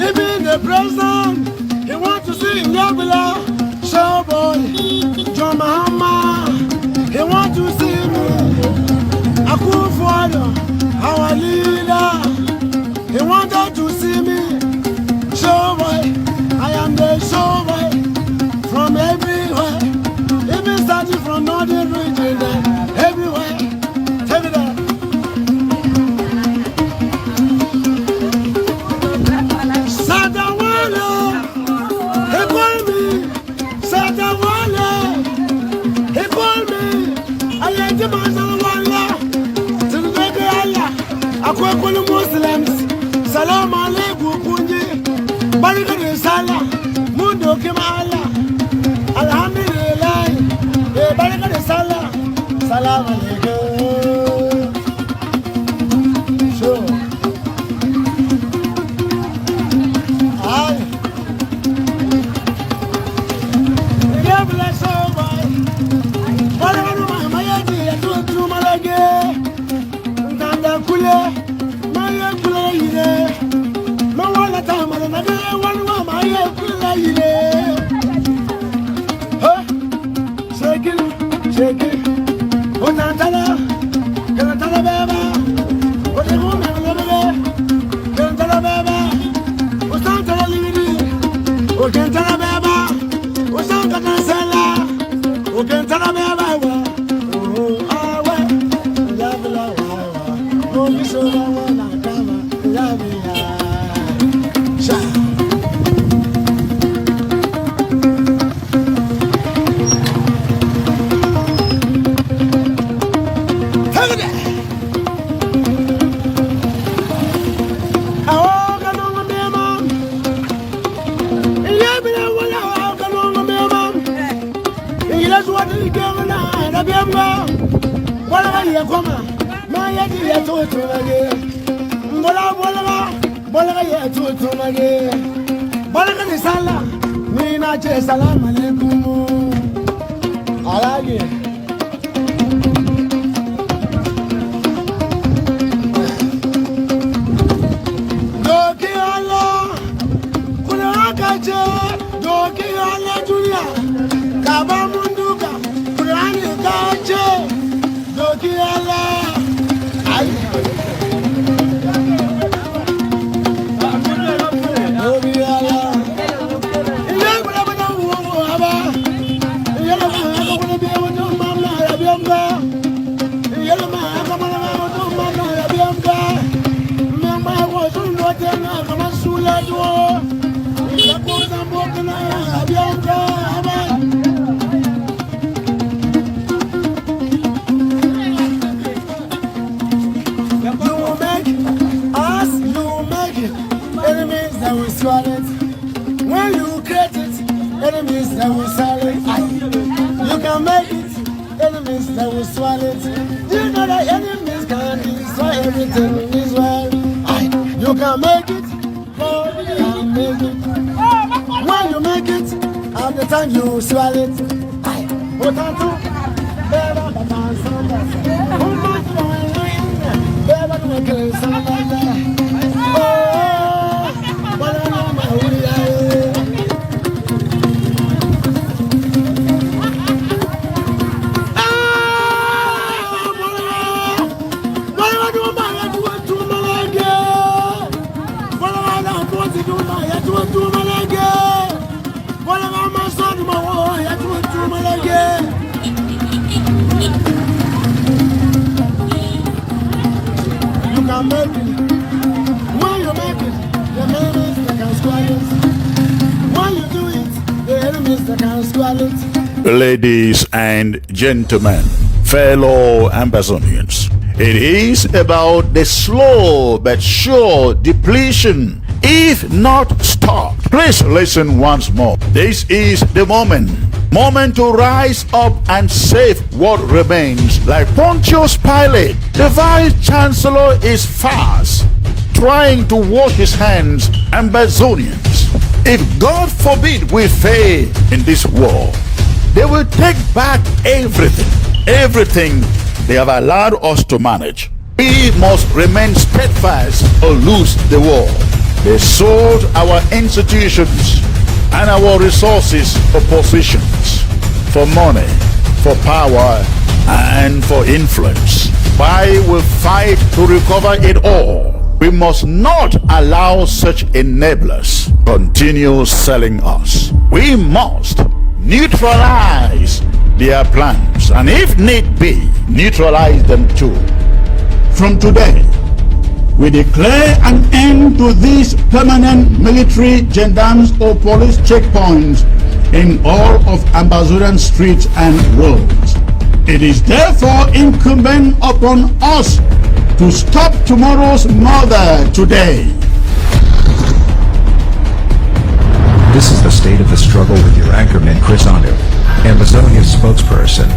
Even the president, he wants to see Anablers. So boy, John Mahama, he wants to see me. Akufo-Addo, our leader, he wanted to see me. So boy, I am the show boy from everywhere. Even starting from northern region, everywhere. Tell me that. Akwai Muslims, salamu alaikum kunji, barka da sallah, mun doki ma Allah, alhamdulillah, barka da sallah, salamu alaikum. So, ay, ya bless you, boy. Barka da ma yaji ya tutu malage, ndanda kule. Shake it, Onantala, Canatala Baba, what the woman, Canatala Baba, Ostantala Lili, Ocantala Baba, Ostantala Sala, Ocantala Baba, oh, I will love la, oh, you so want to come, love me. Salam alaikum. Alage. Doki Allah, kuna akaje. Doki Allah dunia, kaba munduka, kuna ni kaje. Doki Allah, ay. When you create it, enemies that will swallow it. You can make it, enemies that will swallow it. Do you know that enemies can destroy everything in this world? You can make it, God can make it. When you make it, at the time you swallow it. Ladies and gentlemen, fellow Amazonians, it is about the slow but sure depletion, if not stopped. Please listen once more. This is the moment to rise up and save what remains. Like Pontius Pilate, the vice chancellor is fast trying to wash his hands. Amazonians, If God forbid we fail in this war, they will take back everything they have allowed us to manage. We must remain steadfast or lose the war. They sold our institutions and our resources for positions, for money, for power, and for influence. Why we fight to recover it all? We must not allow such enablers continue selling us. We must neutralize their plans, and if need be, neutralize them too. From today, we declare an end to these permanent military, gendarmes, or police checkpoints in all of Ambazonian streets and roads. It is therefore incumbent upon us to stop tomorrow's murder today. This is the state of the struggle with your anchorman Chris Anu, Ambazonia's spokesperson.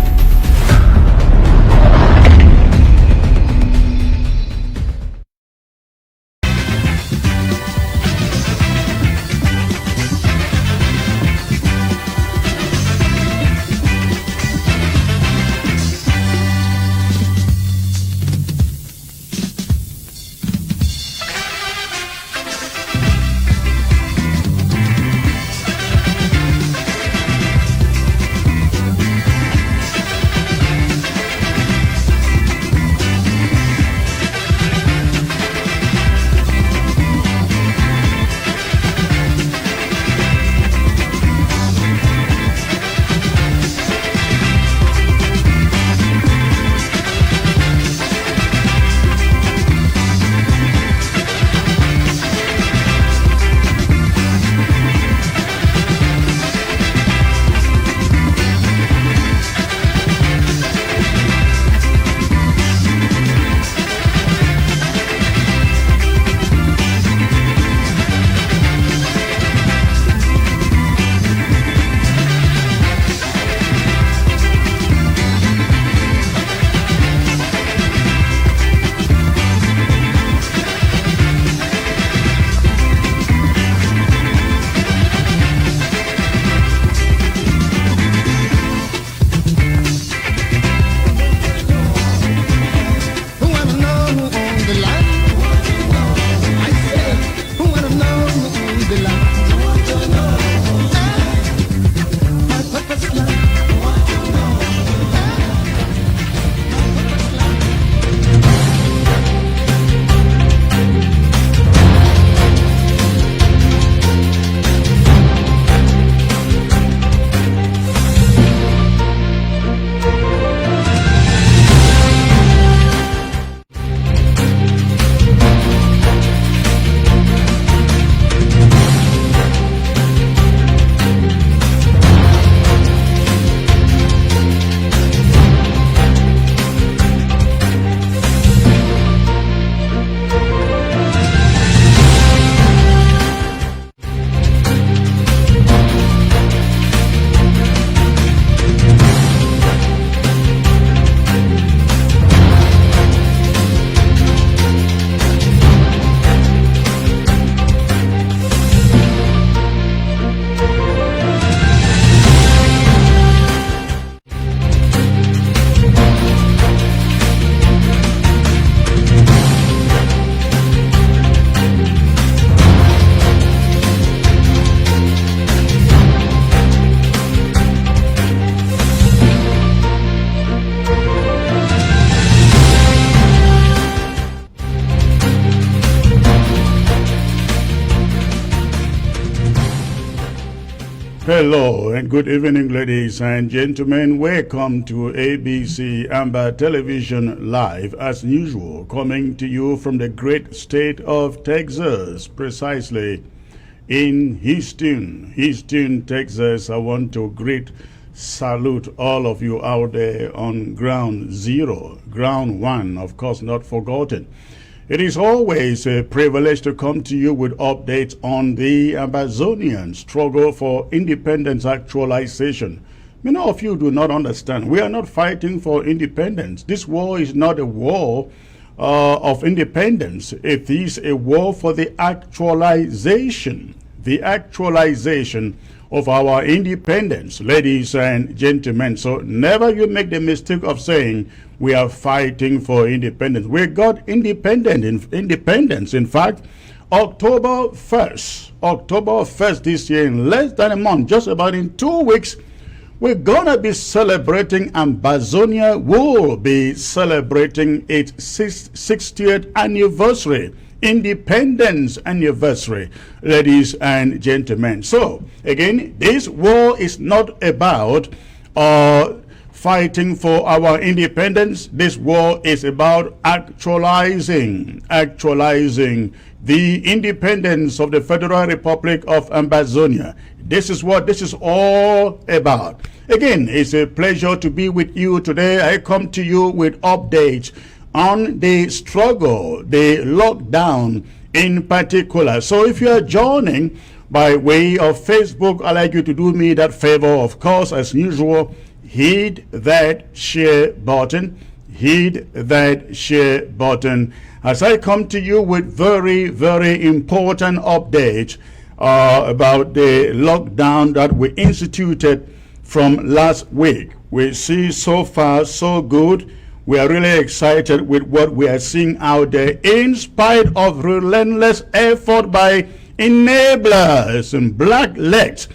Hello and good evening, ladies and gentlemen. Welcome to ABC Amber Television Live, as usual, coming to you from the great state of Texas, precisely in Houston, Texas. I want to salute all of you out there on ground zero, ground one, of course, not forgotten. It is always a privilege to come to you with updates on the Ambazonian struggle for independence actualization. Many of you do not understand. We are not fighting for independence. This war is not a war of independence. It is a war for the actualization. the actualization of our independence, ladies and gentlemen. So never you make the mistake of saying we are fighting for independence. We got independence. In fact, October 1st this year, in less than a month, just about in 2 weeks, we're gonna be celebrating, Ambazonia will be celebrating its 60th anniversary, independence anniversary, ladies and gentlemen. So again, this war is not about fighting for our independence. This war is about actualizing the independence of the Federal Republic of Ambazonia. This is what this is all about. Again, it's a pleasure to be with you today. I come to you with updates on the struggle, the lockdown in particular. So if you are joining by way of Facebook, I'd like you to do me that favor. Of course, as usual, hit that share button. Hit that share button as I come to you with very, very important updates about the lockdown that we instituted from last week. We see so far so good. We are really excited with what we are seeing out there, in spite of relentless effort by enablers and blacklegs.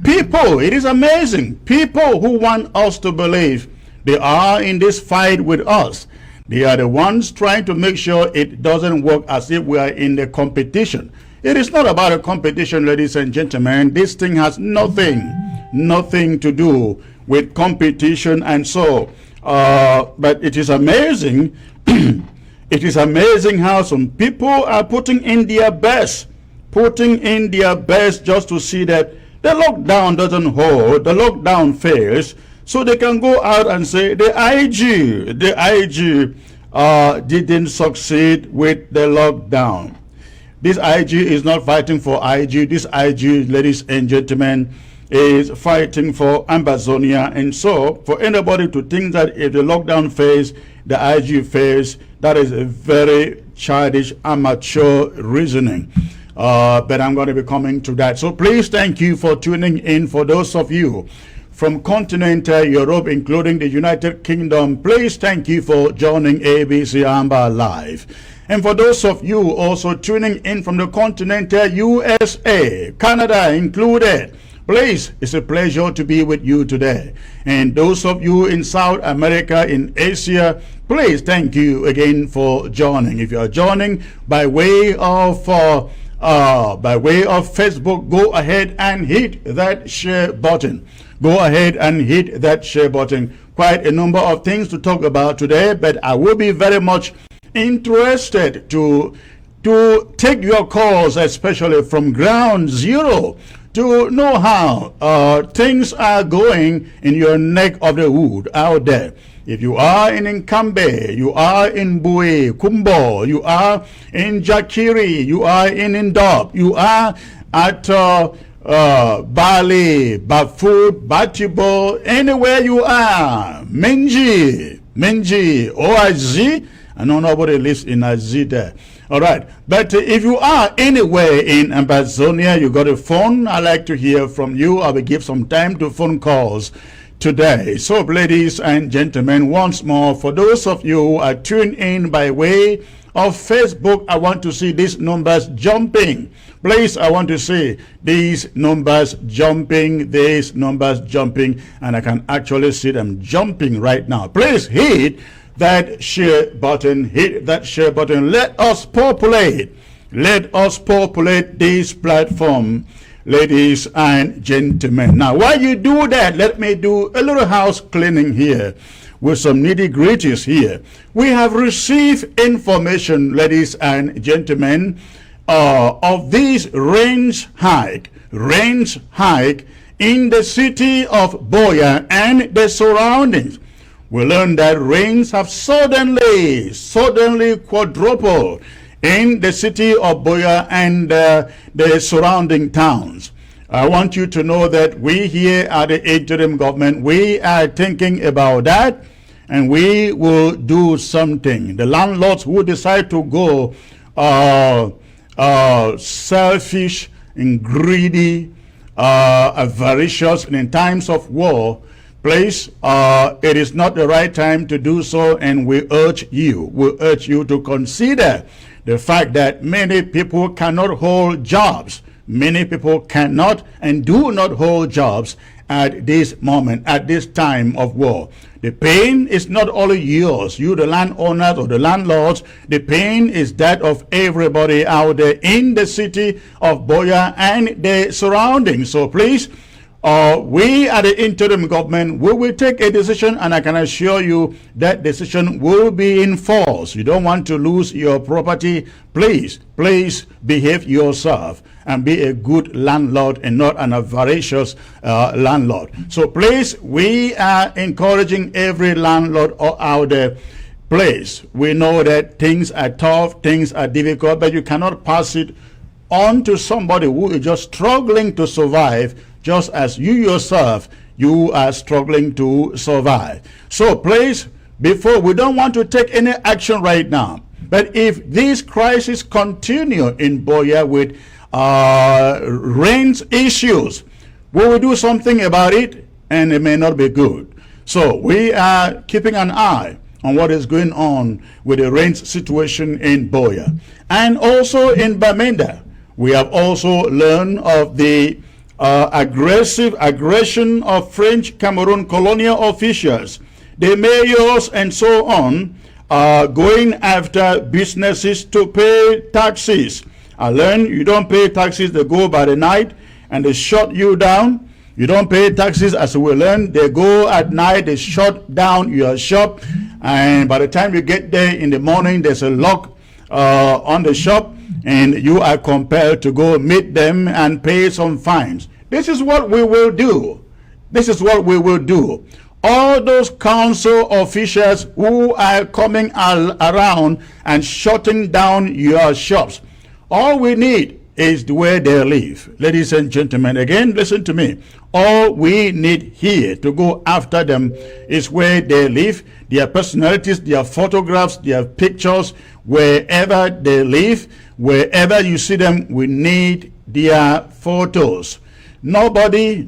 People, it is amazing. People who want us to believe they are in this fight with us. They are the ones trying to make sure it doesn't work as if we are in the competition. It is not about a competition, ladies and gentlemen. This thing has nothing to do with competition. And so, but it is amazing. It is amazing how some people are putting in their best just to see that the lockdown doesn't hold, the lockdown fails, so they can go out and say the IG didn't succeed with the lockdown. This IG is not fighting for IG. This IG, ladies and gentlemen, is fighting for Ambazonia. And so for anybody to think that if the lockdown fails, the IG fails, that is a very childish, amateur reasoning. But I'm going to be coming to that. So please, thank you for tuning in. For those of you from continental Europe, including the United Kingdom, please thank you for joining ABC Amba Live. And for those of you also tuning in from the continental USA, Canada included, please, it's a pleasure to be with you today. And those of you in South America, in Asia, please, thank you again for joining. If you are joining by way of Facebook, go ahead and hit that share button. Go ahead and hit that share button. Quite a number of things to talk about today, but I will be very much interested to take your calls, especially from ground zero, to know how things are going in your neck of the wood out there. If you are in Nkambe, you are in Bue, Kumbo, you are in Jakiri, you are in Indop, you are at Bali, Bafut, Batibo, anywhere you are, Menji, Oazi, I know nobody lives in Azi there. All right, but if you are anywhere in Ambazonia, you got a phone, I'd like to hear from you. I will give some time to phone calls today. So ladies and gentlemen, once more, for those of you who are tuned in by way of Facebook, I want to see these numbers jumping. Please, I want to see these numbers jumping, and I can actually see them jumping right now. Please hit that share button, Let us populate this platform, ladies and gentlemen. Now, while you do that, let me do a little house cleaning here with some nitty-gritties here. We have received information, ladies and gentlemen, of this range hike in the city of Boya and the surroundings. We learned that rains have suddenly quadrupled in the city of Boya and the surrounding towns. I want you to know that we here at the interim government, we are thinking about that, and we will do something. The landlords who decide to go selfish and greedy, avaricious, and in times of war, please, it is not the right time to do so, and we urge you to consider the fact that many people cannot hold jobs. Many people cannot and do not hold jobs at this moment, at this time of war. The pain is not only yours, you the landowners or the landlords. The pain is that of everybody out there in the city of Boya and the surroundings. So please, we at the interim government, we will take a decision, and I can assure you that decision will be enforced. You don't want to lose your property. Please behave yourself and be a good landlord and not an avaricious landlord. So please, we are encouraging every landlord out there. Please, we know that things are tough, things are difficult, but you cannot pass it on to somebody who is just struggling to survive, just as you yourself, you are struggling to survive. So please, before, we don't want to take any action right now, but if this crisis continue in Boya with rent issues, we will do something about it, and it may not be good. So we are keeping an eye on what is going on with the rent situation in Boya. And also in Bamenda, we have also learned of the aggression of French Cameroon colonial officials, the mayors and so on, going after businesses to pay taxes. I learned you don't pay taxes, they go by the night and they shut you down. You don't pay taxes, as we learned, they go at night, they shut down your shop, and by the time you get there in the morning, there's a lock on the shop, and you are compelled to go meet them and pay some fines. This is what we will do. This is what we will do. All those council officials who are coming around and shutting down your shops, all we need is where they live. Ladies and gentlemen, again, listen to me. All we need here to go after them is where they live, their personalities, their photographs, their pictures, wherever they live, wherever you see them, we need their photos. Nobody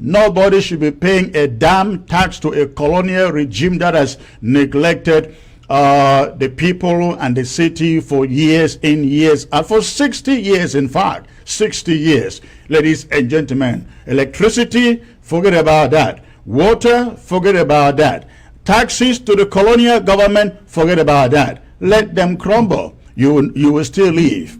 should be paying a damn tax to a colonial regime that has neglected the people and the city for years and years, and for 60 years, in fact, 60 years. Ladies and gentlemen, electricity, forget about that. Water, forget about that. Taxes to the colonial government, forget about that. Let them crumble. You will still live.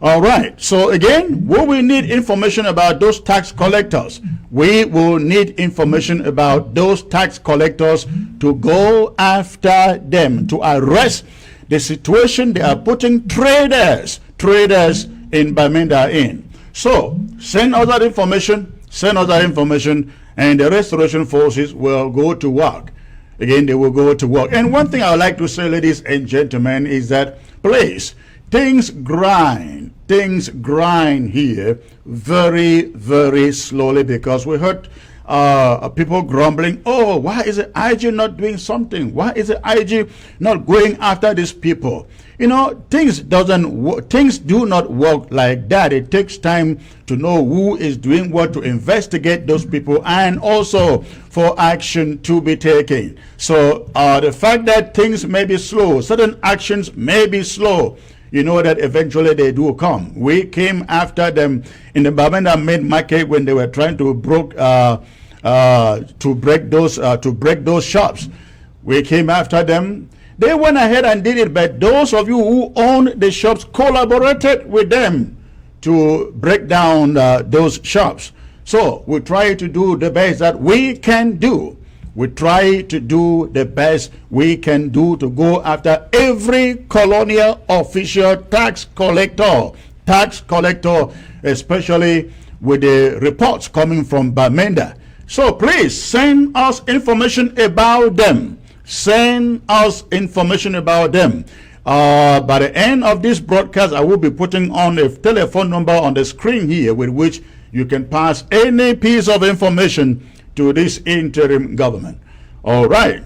All right. So again, we will need information about those tax collectors. We will need information about those tax collectors to go after them, to arrest the situation they are putting traders in Bamenda in. So send us that information, and the restoration forces will go to work. Again, they will go to work. And one thing I would like to say, ladies and gentlemen, is that please, things grind here very, very slowly, because we heard people grumbling, oh, why is the IG not doing something? Why is the IG not going after these people? You know, things do not work like that. It takes time to know who is doing what, to investigate those people, and also for action to be taken. So the fact that things may be slow, certain actions may be slow, you know that eventually they do come. We came after them in the Bamenda main market when they were trying to break those shops. We came after them. They went ahead and did it, but those of you who own the shops collaborated with them to break down those shops. So we try to do the best that we can do. We try to do the best we can do to go after every colonial official tax collector, especially with the reports coming from Bamenda. So please send us information about them. Send us information about them. By the end of this broadcast, I will be putting on a telephone number on the screen here with which you can pass any piece of information to this interim government. All right.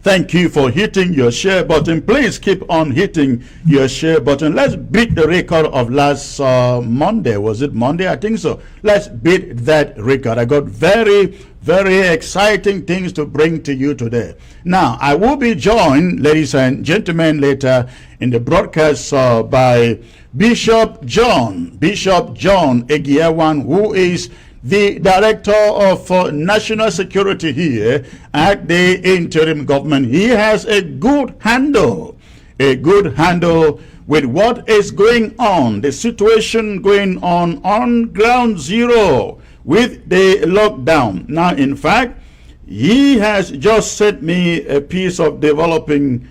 Thank you for hitting your share button. Please keep on hitting your share button. Let's beat the record of last Monday. Was it Monday? I think so. Let's beat that record. I got very, very exciting things to bring to you today. Now, I will be joined, ladies and gentlemen, later in the broadcast by Bishop John Egiawan, who is the Director of National Security here at the interim government. He has a good handle with what is going on, the situation going on ground zero with the lockdown. Now, in fact, he has just sent me a piece of developing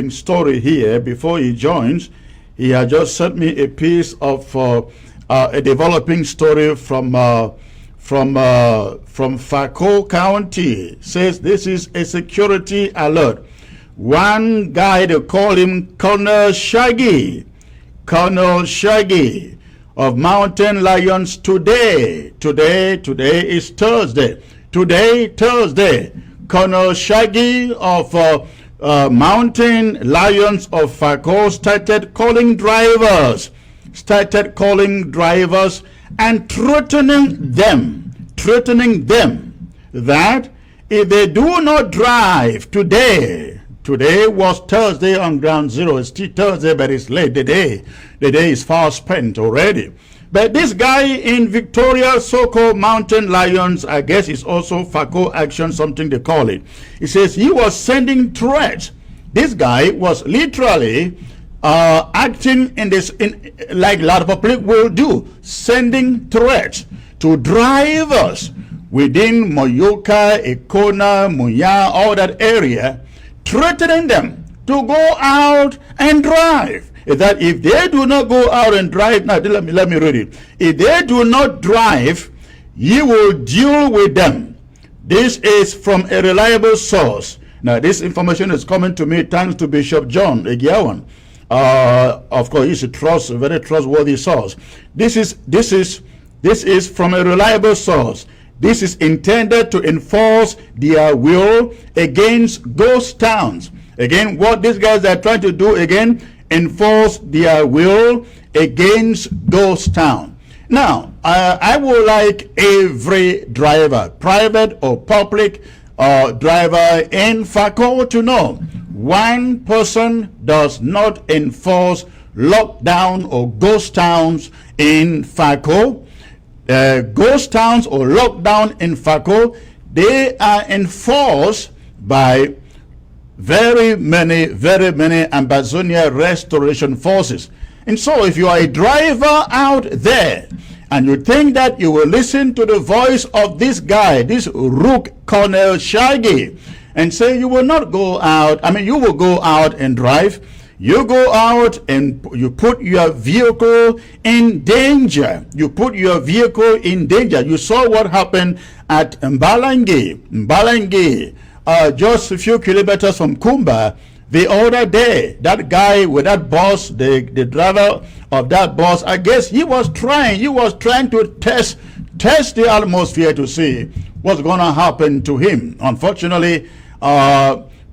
story here before he joins. He has just sent me a piece of a developing story from Fako County. Says this is a security alert. One guy, they call him Colonel Shaggy of Mountain Lions. Today is Thursday. Thursday, Colonel Shaggy of Mountain Lions of Fako started calling drivers and threatening them that if they do not drive today was Thursday on ground zero. It's still Thursday, but it's late. The day is far spent already. But this guy in Victoria, so-called Mountain Lions, I guess it's also Fako Action, something they call it. He says he was sending threats. This guy was literally acting like a lot of public will do, sending threats to drivers within Moyoka, Ekona, Muya, all that area, threatening them to go out and drive. That if they do not go out and drive, now let me read it. If they do not drive, you will deal with them. This is from a reliable source. Now this information is coming to me thanks to Bishop John Egiawan. Of course, he's a very trustworthy source. This is from a reliable source. This is intended to enforce their will against ghost towns. Again, what these guys are trying to do again, enforce their will against ghost town. Now, I would like every driver, private or public driver in Fako to know, one person does not enforce lockdown or ghost towns in Fako. Ghost towns or lockdown in Fako, they are enforced by very many Ambazonia restoration forces. And so if you are a driver out there and you think that you will listen to the voice of this guy, this Rook Colonel Shaggy, and say you will not go out, you will go out and drive, you go out and you put your vehicle in danger. You put your vehicle in danger. You saw what happened at Mbalangi, just a few kilometers from Kumba the other day. That guy with that bus, the driver of that bus, I guess he was trying to test the atmosphere to see what's going to happen to him. Unfortunately,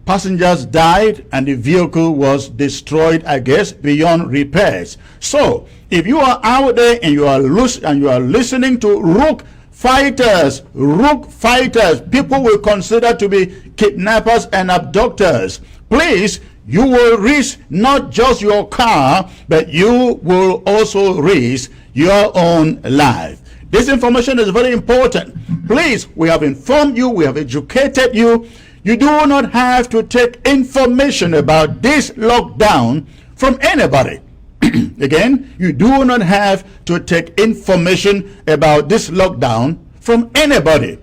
passengers died and the vehicle was destroyed, I guess, beyond repairs. So if you are out there and you are listening to rook fighters, people will consider to be kidnappers and abductors, please, you will risk not just your car, but you will also risk your own life. This information is very important. Please, we have informed you, we have educated you. You do not have to take information about this lockdown from anybody. Again, you do not have to take information about this lockdown from anybody.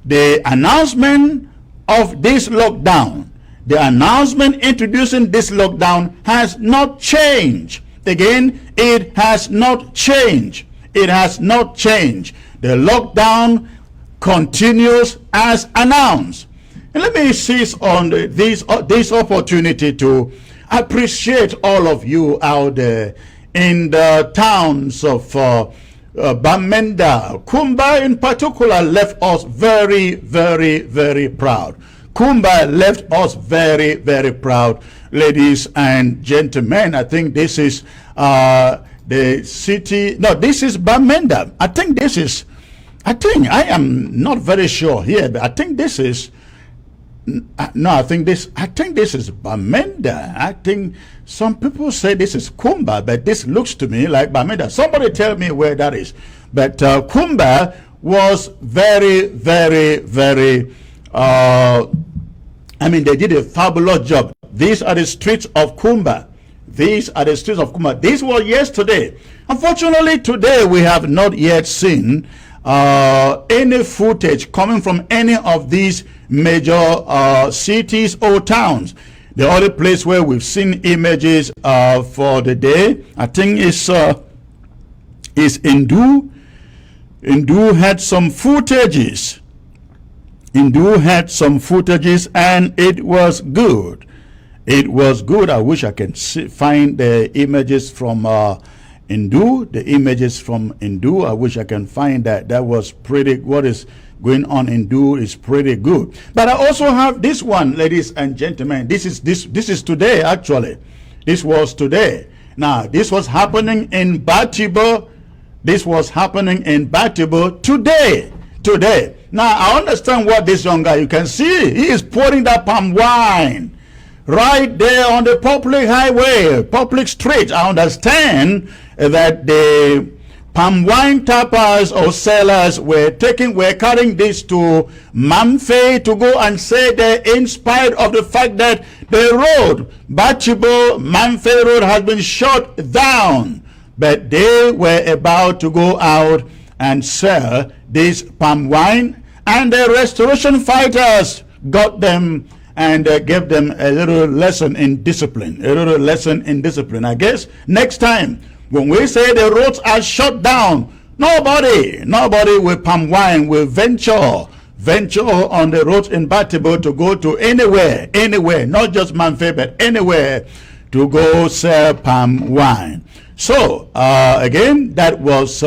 The announcement of this lockdown, the announcement introducing this lockdown has not changed. Again, it has not changed. It has not changed. The lockdown continues as announced. And let me seize on this opportunity to appreciate all of you out there in the towns of Bamenda. Kumba in particular left us very, very, very proud. Kumba left us very, very proud, ladies and gentlemen. I think this is the city. No, this is Bamenda. I think I am not very sure here, but I think this is. No, I think this is Bamenda. I think some people say this is Kumba, but this looks to me like Bamenda. Somebody tell me where that is. But Kumba was very, very, very. I mean, they did a fabulous job. These are the streets of Kumba. These are the streets of Kumba. This was yesterday. Unfortunately, today we have not yet seen any footage coming from any of these major cities or towns. The only place where we've seen images for the day, I think, is Indu. Indu had some footages. Indu had some footages, and it was good. It was good. I wish I can find the images from Indu. The images from Indu. I wish I can find that. That was pretty. What is going on in Indu is pretty good. But I also have this one, ladies and gentlemen. This is today, actually. This was today. Now, this was happening in Batibo. This was happening in Batibo today. Today. Now, I understand what this young guy, you can see, he is pouring that palm wine right there on the public highway, public street. I understand that the palm wine tappers or sellers were carrying this to Mamfe to go and say that in spite of the fact that the road, Batibo Mamfe Road, has been shut down, but they were about to go out and sell this palm wine, and the restoration fighters got them and gave them a little lesson in discipline. I guess next time when we say the roads are shut down, nobody with palm wine will venture on the roads in Batibo to go to anywhere, not just Manfe, but anywhere to go sell palm wine. So again, that was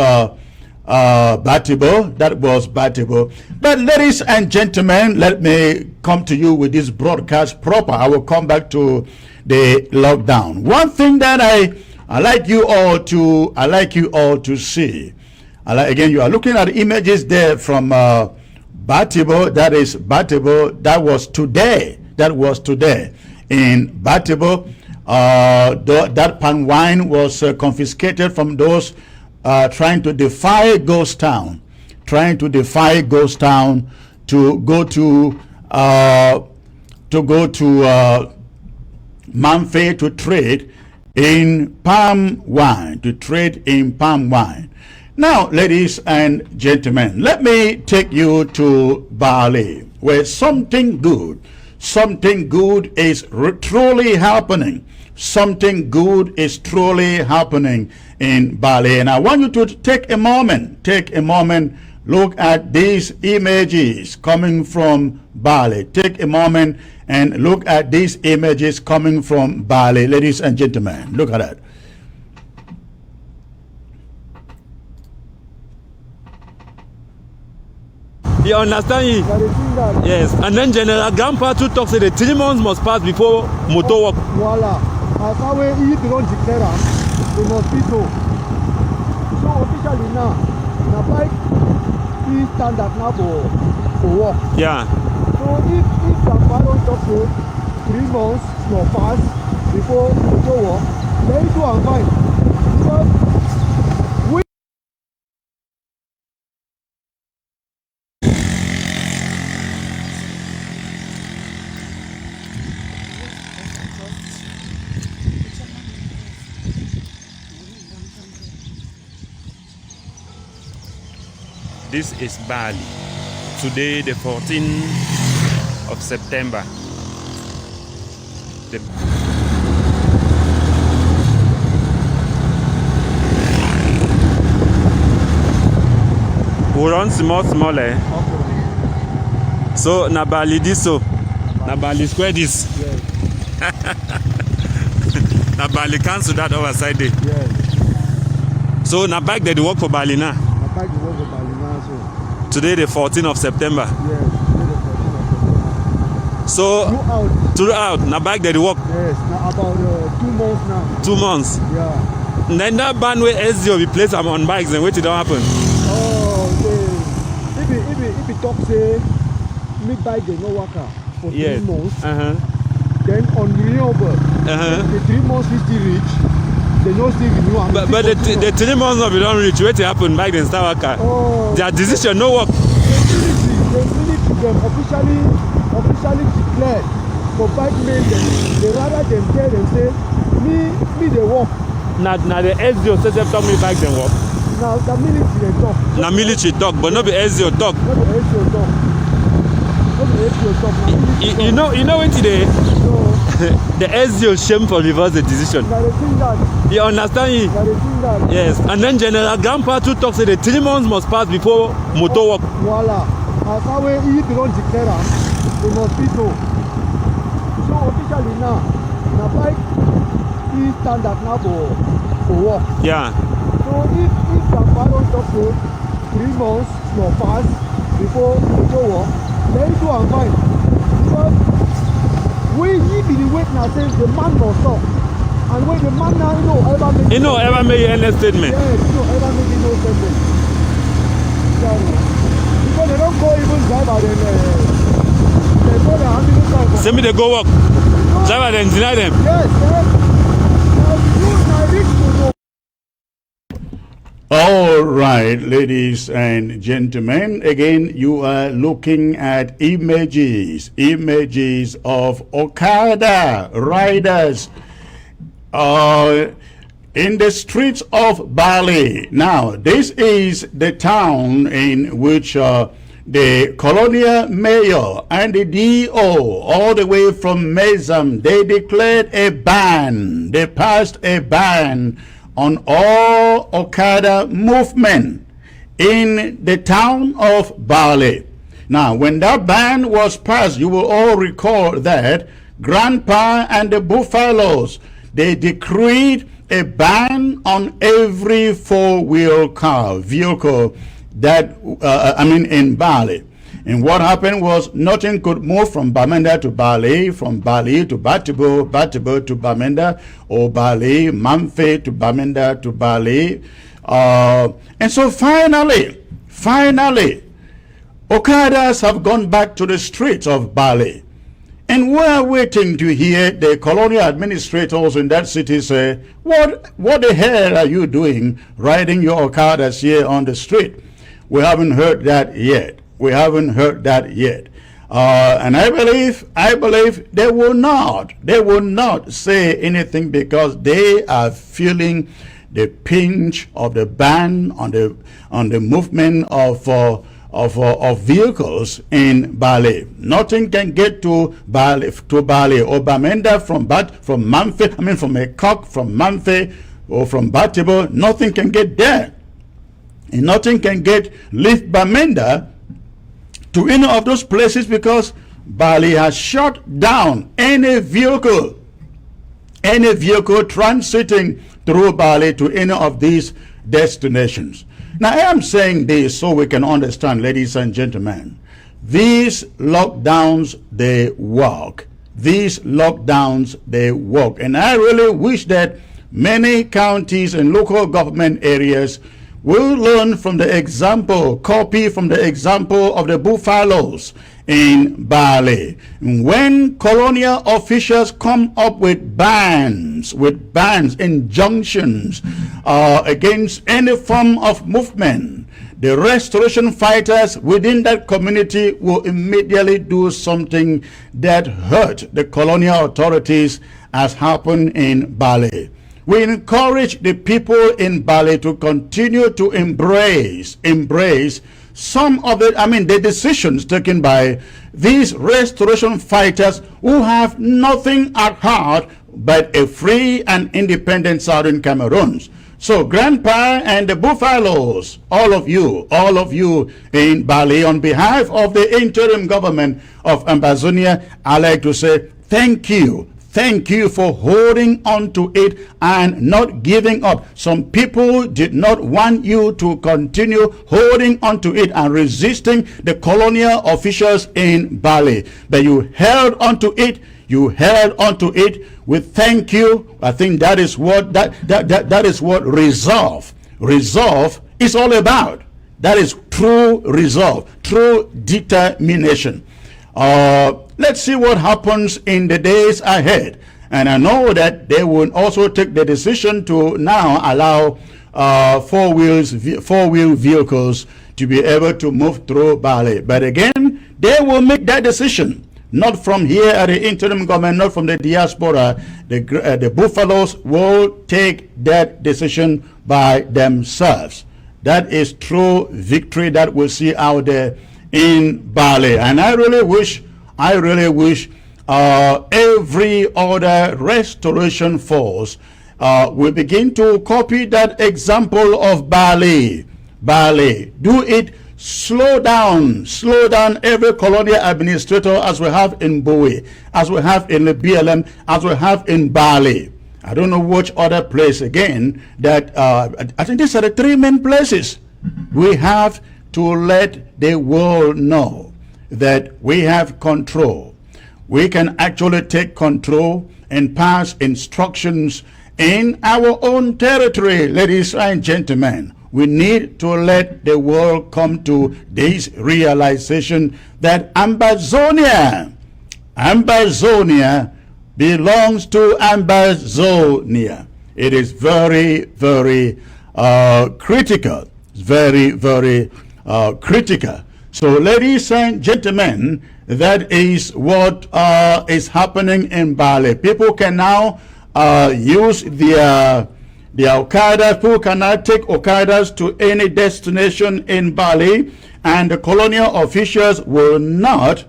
Batibo. That was Batibo. But ladies and gentlemen, let me come to you with this broadcast proper. I will come back to the lockdown. One thing that I like you all to see. Again, you are looking at images there from Batibo. That is Batibo. That was today. In Batibo. That palm wine was confiscated from those trying to defy Ghost Town, to go to Mamfe to trade in palm wine. Now, ladies and gentlemen, let me take you to Bali, where something good is truly happening. Something good is truly happening in Bali. And I want you to take a moment, look at these images coming from Bali. Take a moment and look at these images coming from Bali. Ladies and gentlemen, look at that. You understand it? Yes. And then General Grandpa too talks that the 3 months must pass before motor work. Voila. As our way they don't declare the mosquito. So officially now, bike is standard now for work. Yeah. So if Grandpa don't talk to 3 months will pass before work, then it will fine. Because this is Bali. Today, the 14th of September. We run small, eh? Okay. So, na Bali this so. Na Bali square this. Yes. Na Bali cancel that over side day. Yes. So, na bike they work for Bali now. Na bike they work for Bali now. Today the 14th of September. Yes, today the 14th of September. So throughout, now back there they work. Yes, now about 2 months now. 2 months. Yeah. And then that ban where SDO we place them on bikes and wait it don't happen. Oh, if he talk say me bike they no work for 3 months. Then on renewable, the 3 months we still reach. They no still renew. But the 3 months now we don't reach. Wait it happen bike then start work. Oh. Their decision no work. The military them officially declared for bike men. They rather them tell them say me they work. Now the SDO says they talk me bike then work. Now the military they talk. Now military talk, but not the SDO talk. Not the SDO talk. Not the SDO talk. Now military You know what today? No. The SDO shame for reverse the decision. Now they think that. You understand me? Now they think that. Yes. And then General Grandpa too talks say the 3 months must pass before motor work. Voila. As how if they don't declare them, they must be so. So officially now bike is standard now for work. Yeah. So if Grandpa don't talk say 3 months must pass before motor work, then do and fine. Because when he be the wait now says the man must stop. And when the man now ever make any statement. Yes, ever make no statement. Because they don't go even driver then they go the ambulance driver. Send me they go work. Driver then deny them. Yes, All right, ladies and gentlemen, again, you are looking at images of Okada riders in the streets of Bali. Now, this is the town in which the colonial mayor and the DO, all the way from Mezam, they declared a ban. They passed a ban on all Okada movement in the town of Bali. Now, when that ban was passed, you will all recall that Grandpa and the Buffaloes, they decreed a ban on every four-wheel vehicle that, in Bali. And what happened was nothing could move from Bamenda to Bali, from Bali to Batibo, Batibo to Bamenda, or Bali, Mamfe to Bamenda to Bali. And so finally, Okadas have gone back to the streets of Bali. And we're waiting to hear the colonial administrators in that city say, what the hell are you doing riding your Okadas here on the street? We haven't heard that yet. And I believe they will not say anything because they are feeling the pinch of the ban on the movement of vehicles in Bali. Nothing can get to Bali or Bamenda from Mamfe, from Ekok, from Mamfe or from Batibo. Nothing can get there. And nothing can lift Bamenda to any of those places because Bali has shut down any vehicle transiting through Bali to any of these destinations. Now, I am saying this so we can understand, ladies and gentlemen, these lockdowns, they work. And I really wish that many counties and local government areas will learn from the example, copy from the example of the Buffaloes in Bali. When colonial officials come up with bans, injunctions against any form of movement, the restoration fighters within that community will immediately do something that hurt the colonial authorities, as happened in Bali. We encourage the people in Bali to continue to embrace some of the decisions taken by these restoration fighters who have nothing at heart but a free and independent Southern Cameroon. So Grandpa and the Buffaloes, all of you in Bali, on behalf of the interim government of Ambazonia, I like to say thank you Thank you for holding on to it and not giving up. Some people did not want you to continue holding on to it and resisting the colonial officials in Bali. But you held on to it. You held on to it. We thank you. I think that is what that is what resolve is all about. That is true resolve, true determination. Let's see what happens in the days ahead. And I know that they will also take the decision to now allow four-wheel vehicles to be able to move through Bali. But again, they will make that decision. Not from here at the interim government, not from the diaspora. The Buffaloes will take that decision by themselves. That is true victory that we'll see out there in Bali. And I really wish every other restoration force will begin to copy that example of Bali. Do it. Slow down every colonial administrator, as we have in Bowie, as we have in the BLM, as we have in Bali. I don't know which other place again that I think these are the three main places. We have to let the world know that we have control. We can actually take control and pass instructions in our own territory, ladies and gentlemen. We need to let the world come to this realization that Ambazonia belongs to Ambazonia. It is very, very critical. It's very, very critical. So, ladies and gentlemen, that is what is happening in Bali. People can now use the Okadas. People can now take Okadas to any destination in Bali, and the colonial officials will not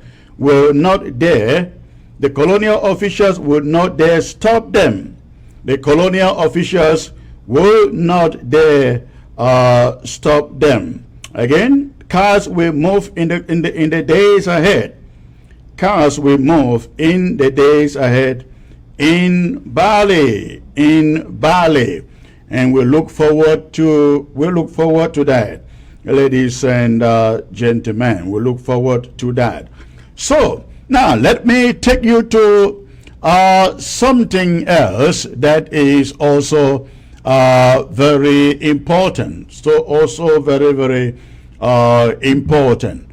dare. The colonial officials will not dare stop them. The colonial officials will not dare stop them. Again, cars will move in the days ahead. Cars will move in the days ahead in Bali. And we look forward to that, ladies and gentlemen. We look forward to that. So now let me take you to something else that is also very important. So also very, very important.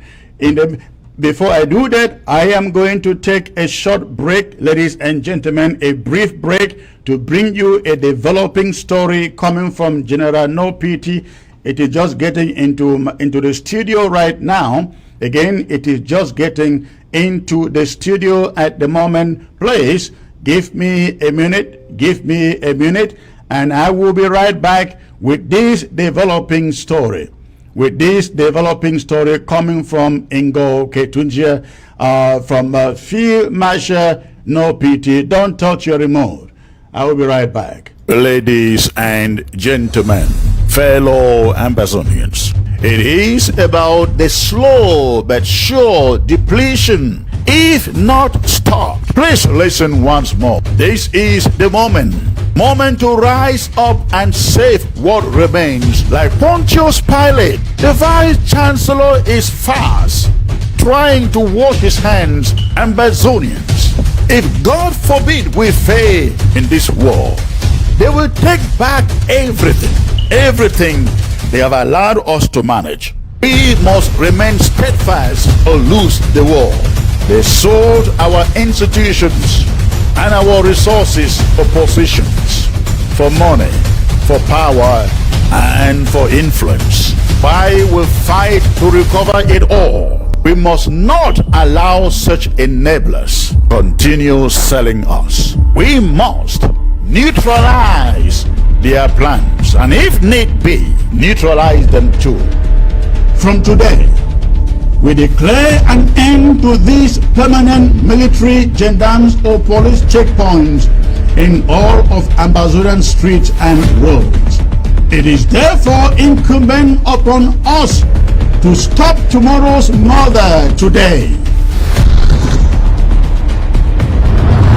Before I do that, I am going to take a short break, ladies and gentlemen, a brief break to bring you a developing story coming from General No PT. It is just getting into the studio right now. Again, it is just getting into the studio at the moment. Please give me a minute, and I will be right back with this developing story. Coming from Ingo Ketunjia, from Field Marshal No PT. Don't touch your remote. I will be right back. Ladies and gentlemen, fellow Amazonians, it is about the slow but sure depletion, if not stopped. Please listen once more. This is the moment to rise up and save what remains. Like Pontius Pilate, the Vice Chancellor is fast trying to wash his hands. Amazonians, if God forbid we fail in this war, they will take back everything they have allowed us to manage. We must remain steadfast or lose the war. They sold our institutions and our resources for positions, for money, for power, and for influence. Why we fight to recover it all? We must not allow such enablers continue selling us. We must neutralize their plans, and if need be, neutralize them too. From today, we declare an end to these permanent military, gendarmes, or police checkpoints in all of Amazonian streets and roads. It is therefore incumbent upon us to stop tomorrow's murder today.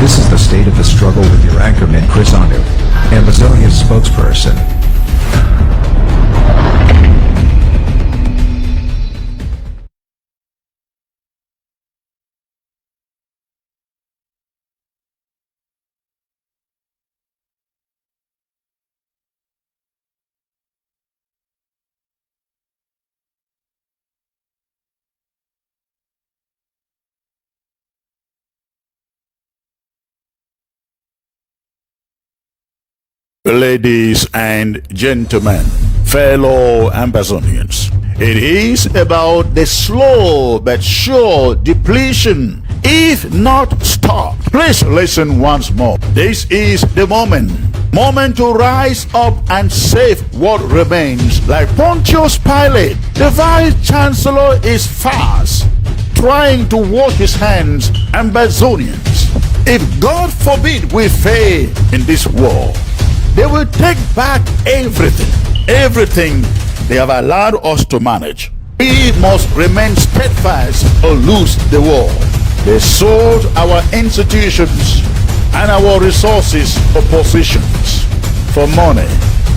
This is the state of the struggle with your anchorman Chris Anu, Ambazonia's spokesperson. Ladies and gentlemen, fellow Amazonians, it is about the slow but sure depletion, if not stopped. Please listen once more. This is the moment to rise up and save what remains. Like Pontius Pilate, the Vice Chancellor is fast trying to wash his hands. Amazonians, if God forbid we fail in this war, they will take back everything they have allowed us to manage. We must remain steadfast or lose the war. They sold our institutions and our resources for positions, for money,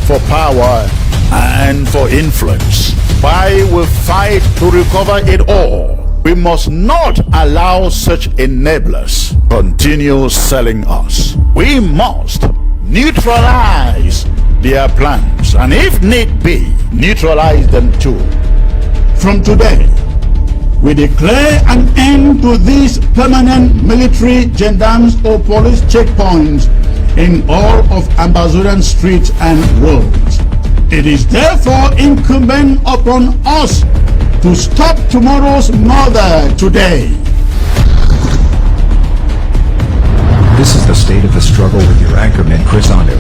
for power, and for influence. Why we fight to recover it all? We must not allow such enablers continue selling us. We must neutralize their plans, and if need be, neutralize them too. From today, we declare an end to these permanent military gendarmes or police checkpoints in all of Amazonian streets and roads. It is therefore incumbent upon us to stop tomorrow's murder today. This is the state of the struggle with your anchorman Chris Anu,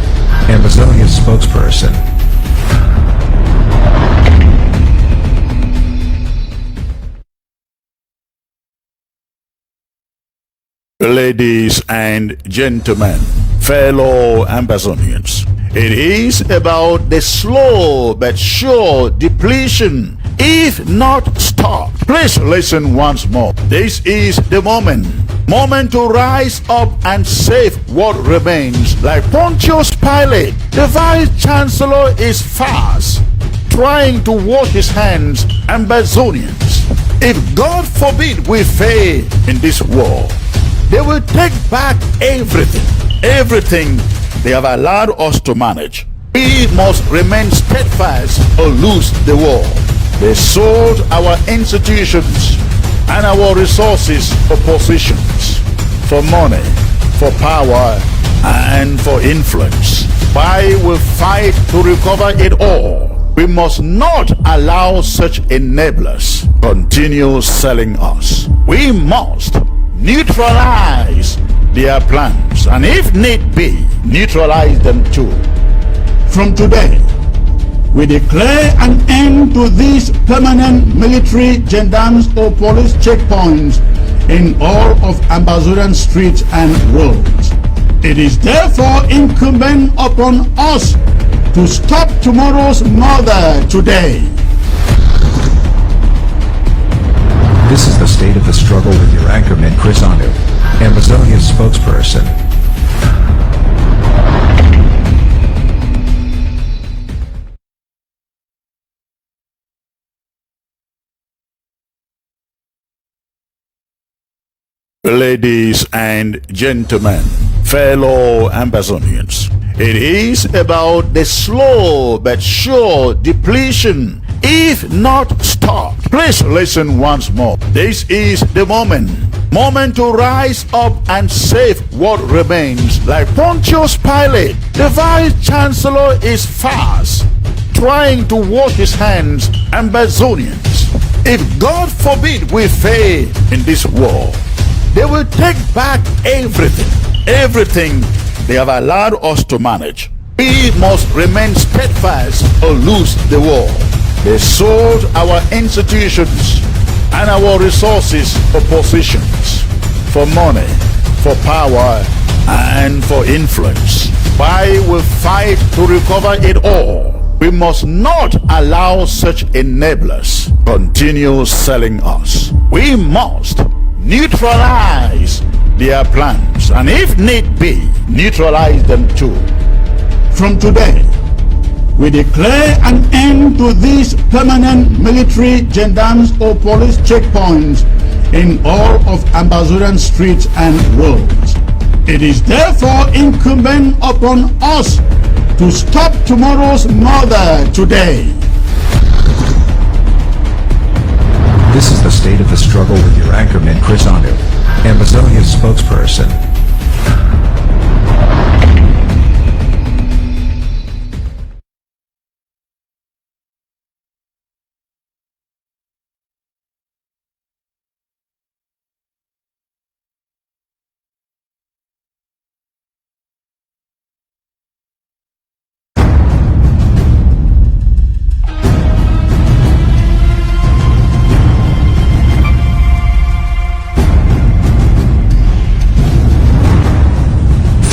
Ambazonia's spokesperson. Ladies and gentlemen, fellow Amazonians, it is about the slow but sure depletion, if not stopped. Please listen once more. This is the moment to rise up and save what remains. Like Pontius Pilate, the Vice Chancellor is fast trying to wash his hands. Amazonians, if God forbid we fail in this war, they will take back everything they have allowed us to manage. We must remain steadfast or lose the war. They sold our institutions and our resources for positions, for money, for power, and for influence. Why we fight to recover it all? We must not allow such enablers continue selling us. We must neutralize their plans, and if need be, neutralize them too. From today, we declare an end to these permanent military gendarmes or police checkpoints in all of Amazonian streets and roads. It is therefore incumbent upon us to stop tomorrow's murder today. This is the state of the struggle with your anchorman Chris Anu, Ambazonia's spokesperson. Ladies and gentlemen, fellow Amazonians, it is about the slow but sure depletion, if not stopped. Please listen once more. This is the moment to rise up and save what remains. Like Pontius Pilate, the Vice Chancellor is fast trying to wash his hands. Amazonians, if God forbid we fail in this war, they will take back everything they have allowed us to manage. We must remain steadfast or lose the war. They sold our institutions and our resources for positions, for money, for power, and for influence. Why we fight to recover it all? We must not allow such enablers continue selling us. We must neutralize their plans and if need be, neutralize them too. From today, we declare an end to these permanent military gendarmes or police checkpoints in all of Ambazonian streets and roads. It is therefore incumbent upon us to stop tomorrow's murder today. This is the state of the struggle with your anchorman Chris Anu, Ambazonia's spokesperson.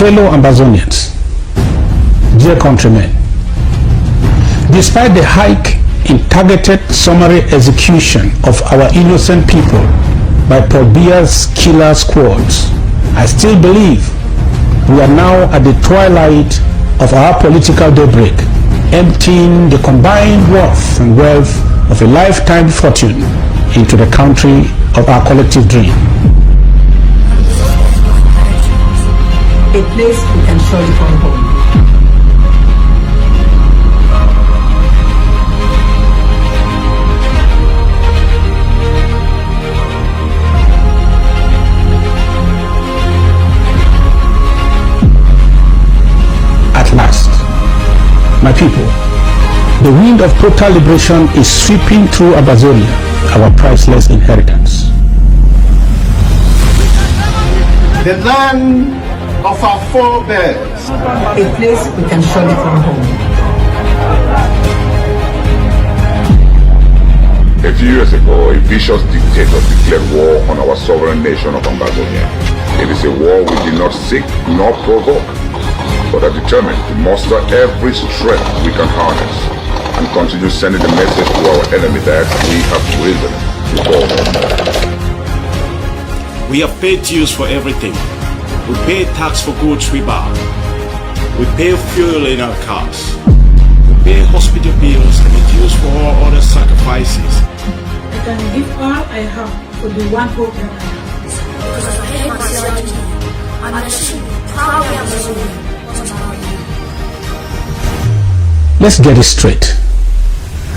Fellow Ambazonians, dear countrymen, despite the hike in targeted summary execution of our innocent people by Paul Biya's killer squads, I still believe we are now at the twilight of our political daybreak, emptying the combined worth and wealth of a lifetime fortune into the country of our collective dream. A place we can surely call home. At last, my people, the wind of total liberation is sweeping through Ambazonia, our priceless inheritance. The land of our forebears. A place we can surely call home. A few years ago, a vicious dictator declared war on our sovereign nation of Ambazonia. It is a war we did not seek nor provoke, but are determined to muster every strength we can harness and continue sending the message to our enemy that we have risen to call home. We have paid dues for everything. We pay tax for goods we buy. We pay fuel in our cars. We pay hospital bills and the dues for all other sacrifices. I can give all I have for the one hope that I have. Because of hate mythology, I'm a proudly Amazonian. Let's get it straight.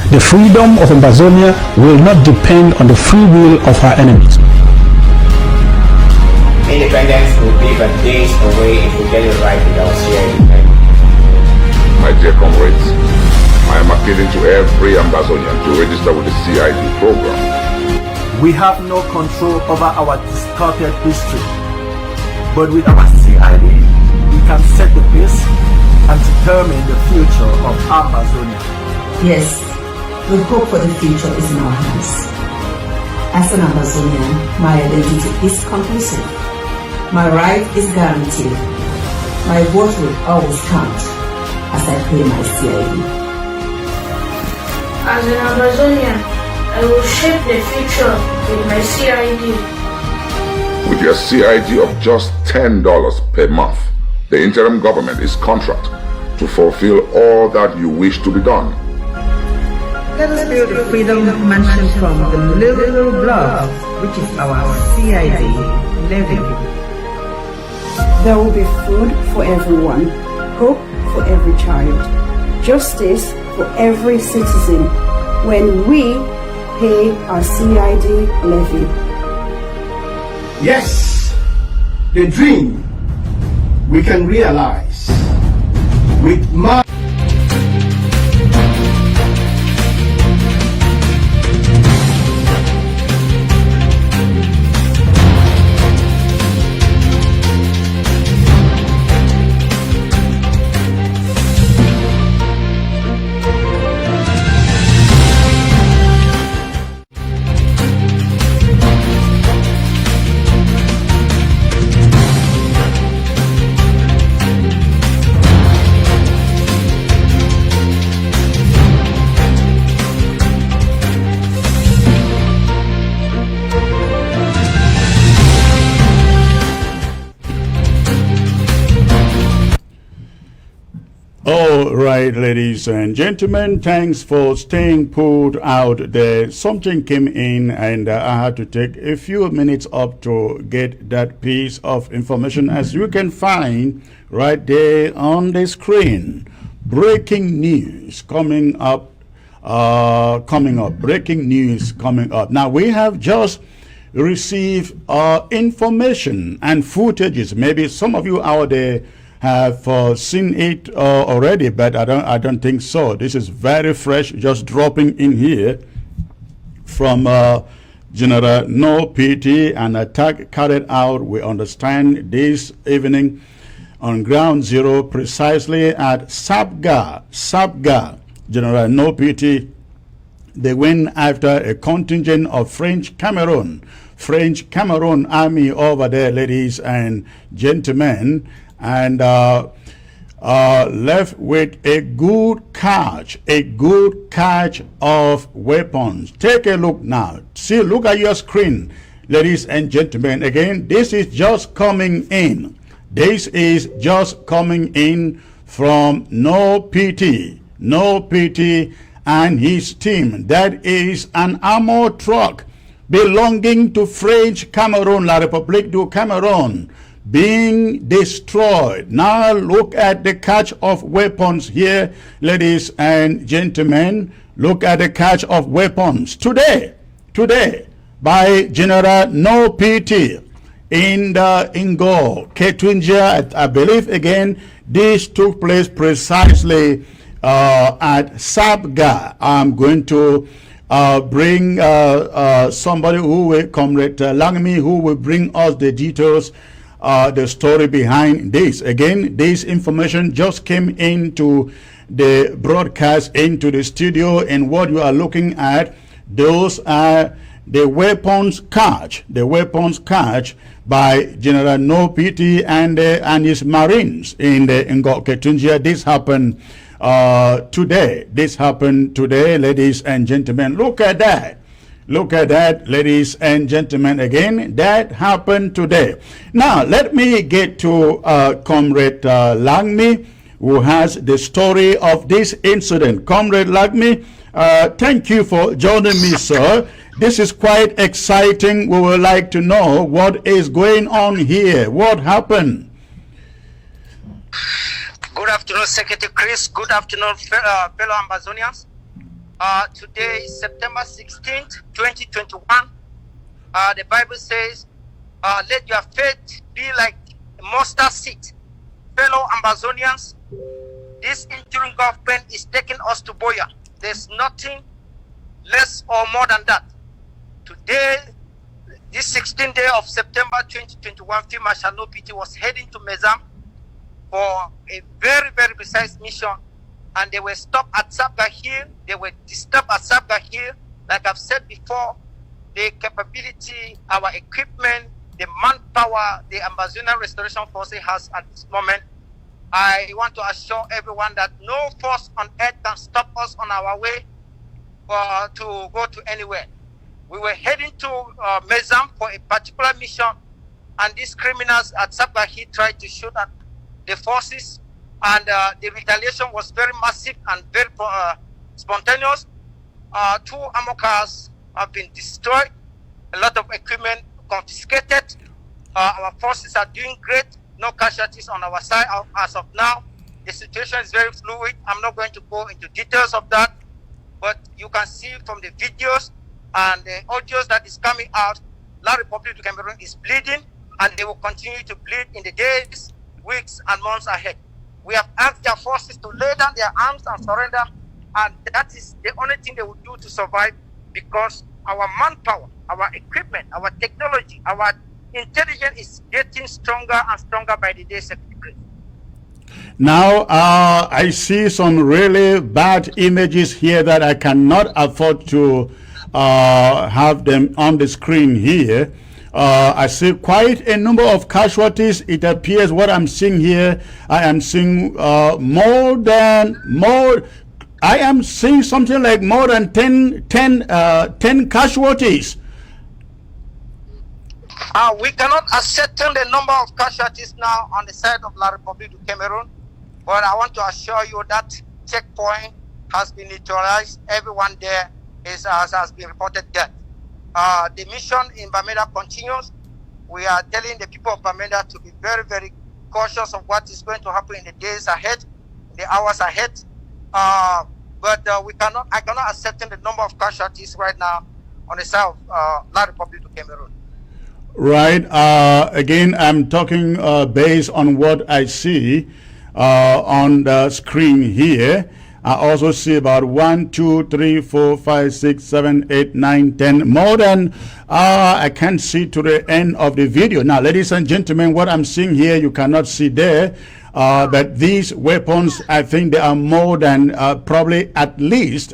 The freedom of Ambazonia will not depend on the free will of our enemies. Independence will be but days away if we get it right with our CID. My dear comrades, I am appealing to every Ambazonian to register with the CID program. We have no control over our distorted history, but with our CID, we can set the pace and determine the future of Ambazonia. Yes, the hope for the future is in our hands. As an Ambazonian, my identity is conclusive. My right is guaranteed. My vote will always count as I pay my CID. As an Amazonian, I will shape the future with my CID. With your CID of just $10 per month, the interim government is contract to fulfill all that you wish to be done. Let us build a freedom mansion from the little blood, which is our CID levy. There will be food for everyone, hope for every child, justice for every citizen when we pay our CID levy. Yes, the dream we can realize with my right, ladies and gentlemen, thanks for staying put out there. Something came in and I had to take a few minutes up to get that piece of information, as you can find right there on the screen. Breaking news coming up, breaking news coming up. Now, we have just received information and footages. Maybe some of you out there have seen it already, but I don't think so. This is very fresh, just dropping in here from General No PT, an attack carried out, we understand, this evening on ground zero, precisely at Sabga. General No PT, they went after a contingent of French Cameroon army over there, ladies and gentlemen, and left with a good catch of weapons. Take a look now. See, look at your screen, ladies and gentlemen. Again, this is just coming in. This is just coming in from No PT and his team. That is an armored truck belonging to French Cameroon, La République du Cameroon, being destroyed. Now look at the catch of weapons here, ladies and gentlemen. Look at the catch of weapons today by General No PT in the Ingo Ketunja. I believe again this took place precisely at Sabga. I'm going to bring somebody who will, Comrade Langmi, who will bring us the details, the story behind this. Again, this information just came into the broadcast, into the studio, and what you are looking at, those are the weapons catch by General No PT and his Marines in the Ngoketunjia. This happened today, ladies and gentlemen. Look at that, ladies and gentlemen. Again, that happened today. Now let me get to Comrade Langmi, who has the story of this incident. Comrade Langmi, thank you for joining me, sir. This is quite exciting. We would like to know what is going on here. What happened? Good afternoon, Secretary Chris. Good afternoon, fellow Ambazonians. Today is September 16th, 2021. The Bible says, let your faith be like a mustard seed. Fellow Ambazonians, this interim government is taking us to Boya. There's nothing less or more than that. Today, this 16th day of September 2021, Field Marshal No PT was heading to Mezam for a very, very precise mission, and they were stopped at Sabga Hill. They were disturbed at Sabga Hill. Like I've said before, the capability, our equipment, the manpower, the Ambazonian Restoration Forces has at this moment, I want to assure everyone that no force on earth can stop us on our way to go to anywhere. We were heading to Mezam for a particular mission, and these criminals at Sabga Hill tried to shoot at the forces, and the retaliation was very massive and very spontaneous. 2 ammo cars have been destroyed, a lot of equipment confiscated. Our forces are doing great, no casualties on our side as of now. The situation is very fluid. I'm not going to go into details of that, but you can see from the videos and the audios that is coming out, La République du Cameroon is bleeding, and they will continue to bleed in the days, weeks, and months ahead. We have asked their forces to lay down their arms and surrender, and that is the only thing they will do to survive, because our manpower, our equipment, our technology, our intelligence is getting stronger and stronger by the day, Secretary. Now, I see some really bad images here that I cannot afford to have them on the screen here. I see quite a number of casualties. It appears what I'm seeing here, I am seeing I am seeing something like more than 10 casualties. We cannot ascertain the number of casualties now on the side of La République du Cameroon, but I want to assure you that checkpoint has been neutralized. Everyone there has been reported dead. The mission in Bamenda continues. We are telling the people of Bamenda to be very, very cautious of what is going to happen in the days ahead, in the hours ahead. But I cannot ascertain the number of casualties right now on the side of La Republic of Cameroon. Right. Again, I'm talking based on what I see on the screen here. I also see about 1, 2, 3, 4, 5, 6, 7, 8, 9, 10. More than I can't see to the end of the video. Now, ladies and gentlemen, what I'm seeing here, you cannot see there. But these weapons, I think there are more than probably at least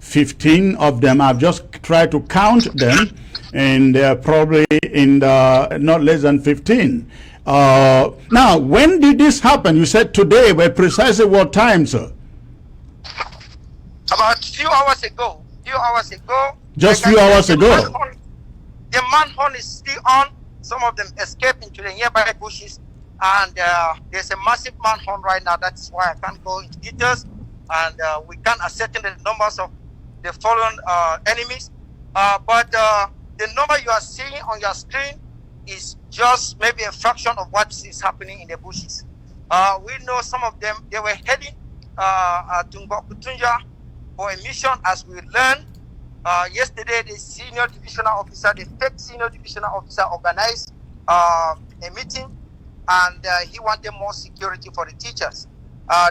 15 of them. I've just tried to count them, and they're probably in the not less than 15. Now, when did this happen? You said today, but precisely what time, sir? About a few hours ago. Just few hours ago. The manhunt is still on. Some of them escaped into the nearby bushes. And there's a massive manhunt right now. That's why I can't go into details. And we can't ascertain the numbers of the fallen enemies. But the number you are seeing on your screen is just maybe a fraction of what is happening in the bushes. We know some of them, they were heading to Ngokutunja for a mission, as we learned. Yesterday, the senior divisional officer, the fake senior divisional officer, organized a meeting, and he wanted more security for the teachers.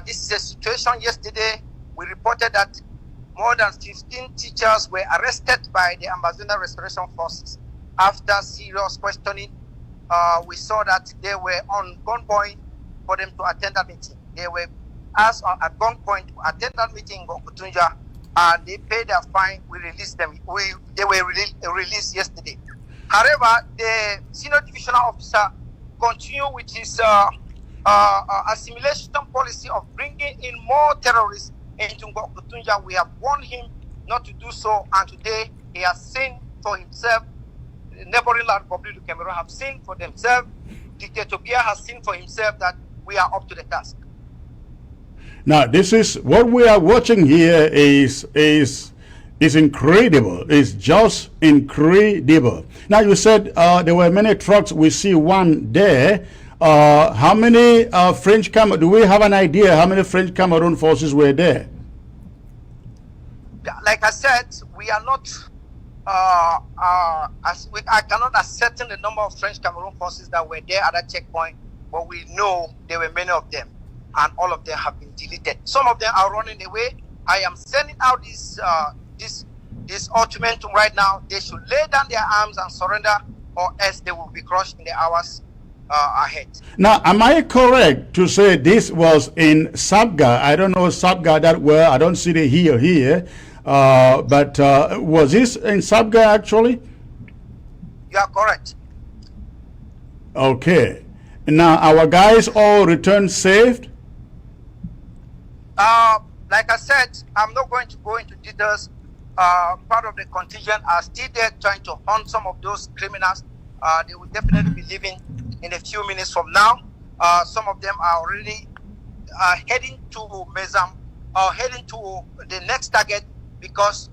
This is a situation. Yesterday, we reported that more than 15 teachers were arrested by the Ambazonia Restoration Forces. After serious questioning, we saw that they were on gunpoint for them to attend that meeting. They were asked at gunpoint to attend that meeting in Ngokutunja, and they paid their fine. We released them. They were released yesterday. However, the senior divisional officer continued with his assimilation policy of bringing in more terrorists into Ngokutunja. We have warned him not to do so, and today he has seen for himself. The neighboring Republic of Cameroon have seen for themselves. Dictator Biya has seen for himself that we are up to the task. Now, this is what we are watching here is incredible. It's just incredible. Now, you said there were many trucks. We see one there. How many French Cameroon? Do we have an idea how many French Cameroon forces were there? Like I said, we are not. I cannot ascertain the number of French Cameroon forces that were there at that checkpoint, but we know there were many of them, and all of them have been deleted. Some of them are running away. I am sending out this ultimatum right now. They should lay down their arms and surrender, or else they will be crushed in the hours ahead. Now, am I correct to say this was in Sabga? I don't know Sabga that well. I don't see the here. But was this in Sabga actually? You are correct. Okay. Now, our guys all returned safe? Like I said, I'm not going to go into details. Part of the contingent are still there trying to hunt some of those criminals. They will definitely be leaving in a few minutes from now. Some of them are already heading to Mezam, or heading to the next target, because,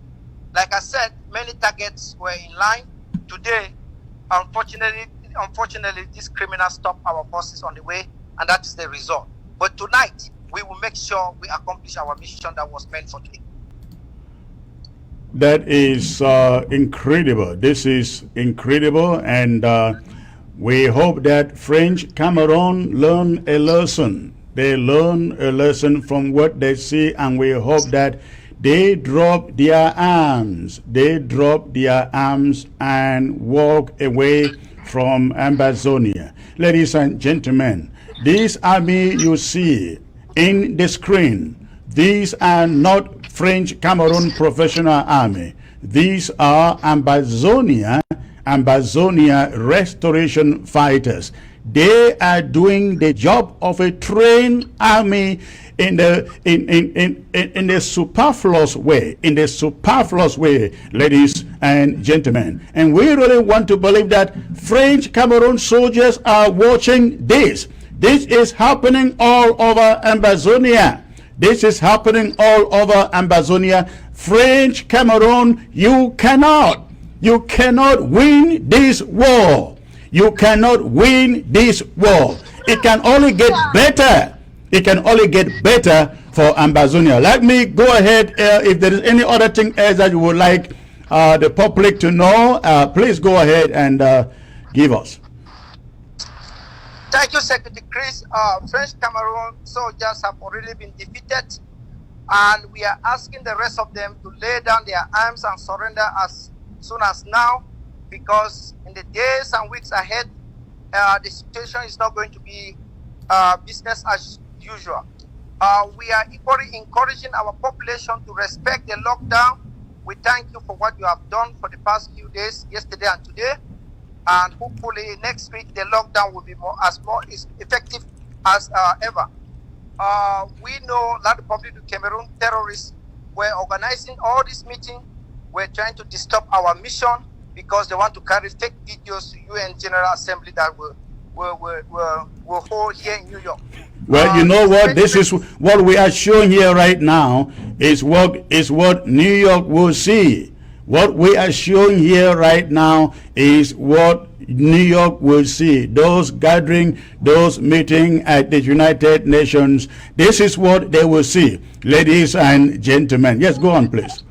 like I said, many targets were in line. Today, unfortunately, these criminals stopped our forces on the way, and that is the result. But tonight, we will make sure we accomplish our mission that was meant for today. That is incredible. This is incredible, and we hope that French Cameroon learn a lesson. They learn a lesson from what they see, and we hope that they drop their arms. They drop their arms and walk away from Ambazonia. Ladies and gentlemen, this army you see in the screen, these are not French Cameroon professional army. These are Ambazonia restoration fighters. They are doing the job of a trained army in the superfluous way, ladies and gentlemen. And we really want to believe that French Cameroon soldiers are watching this. This is happening all over Ambazonia. This is happening all over Ambazonia. French Cameroon, you cannot win this war. You cannot win this war. It can only get better. It can only get better for Ambazonia. Let me go ahead. If there is any other thing else that you would like the public to know, please go ahead and give us. Thank you, Secretary Chris. French Cameroon soldiers have already been defeated, and we are asking the rest of them to lay down their arms and surrender as soon as now, because in the days and weeks ahead, the situation is not going to be business as usual. We are equally encouraging our population to respect the lockdown. We thank you for what you have done for the past few days, yesterday and today. And hopefully next week the lockdown will be more effective as ever. We know that the Republic of Cameroon terrorists were organizing all this meeting. We're trying to disturb our mission because they want to carry fake videos to UN General Assembly that will hold here in New York. Well, you know what? This is what we are showing here right now is what New York will see. What we are showing here right now is what New York will see. Those gathering, those meeting at the United Nations, this is what they will see. Ladies and gentlemen. Yes, go on, please.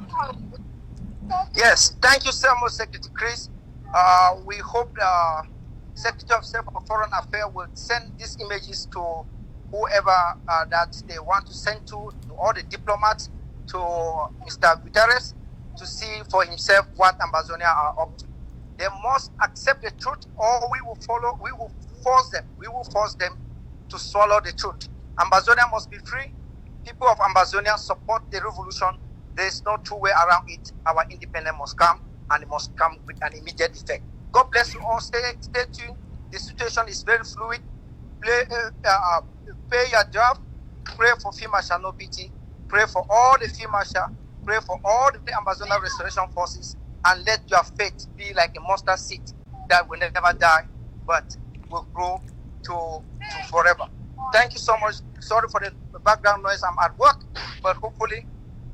Yes, thank you so much, Secretary Chris. We hope the Secretary of State for Foreign Affairs will send these images to whoever that they want to send to all the diplomats, to Mr. Guterres, to see for himself what Ambazonia are up to. They must accept the truth, or we will force them to swallow the truth. Ambazonia must be free. People of Ambazonia support the revolution. There is no two way around it. Our independence must come, and it must come with an immediate effect. God bless you all. Stay tuned. The situation is very fluid. Pay your draft. Pray for Field Marshal No Pity. Pray for all the Field Marshal. Pray for all the Ambazonia Restoration Forces, and let your faith be like a mustard seed that will never die, but will grow to forever. Thank you so much. Sorry for the background noise. I'm at work, but hopefully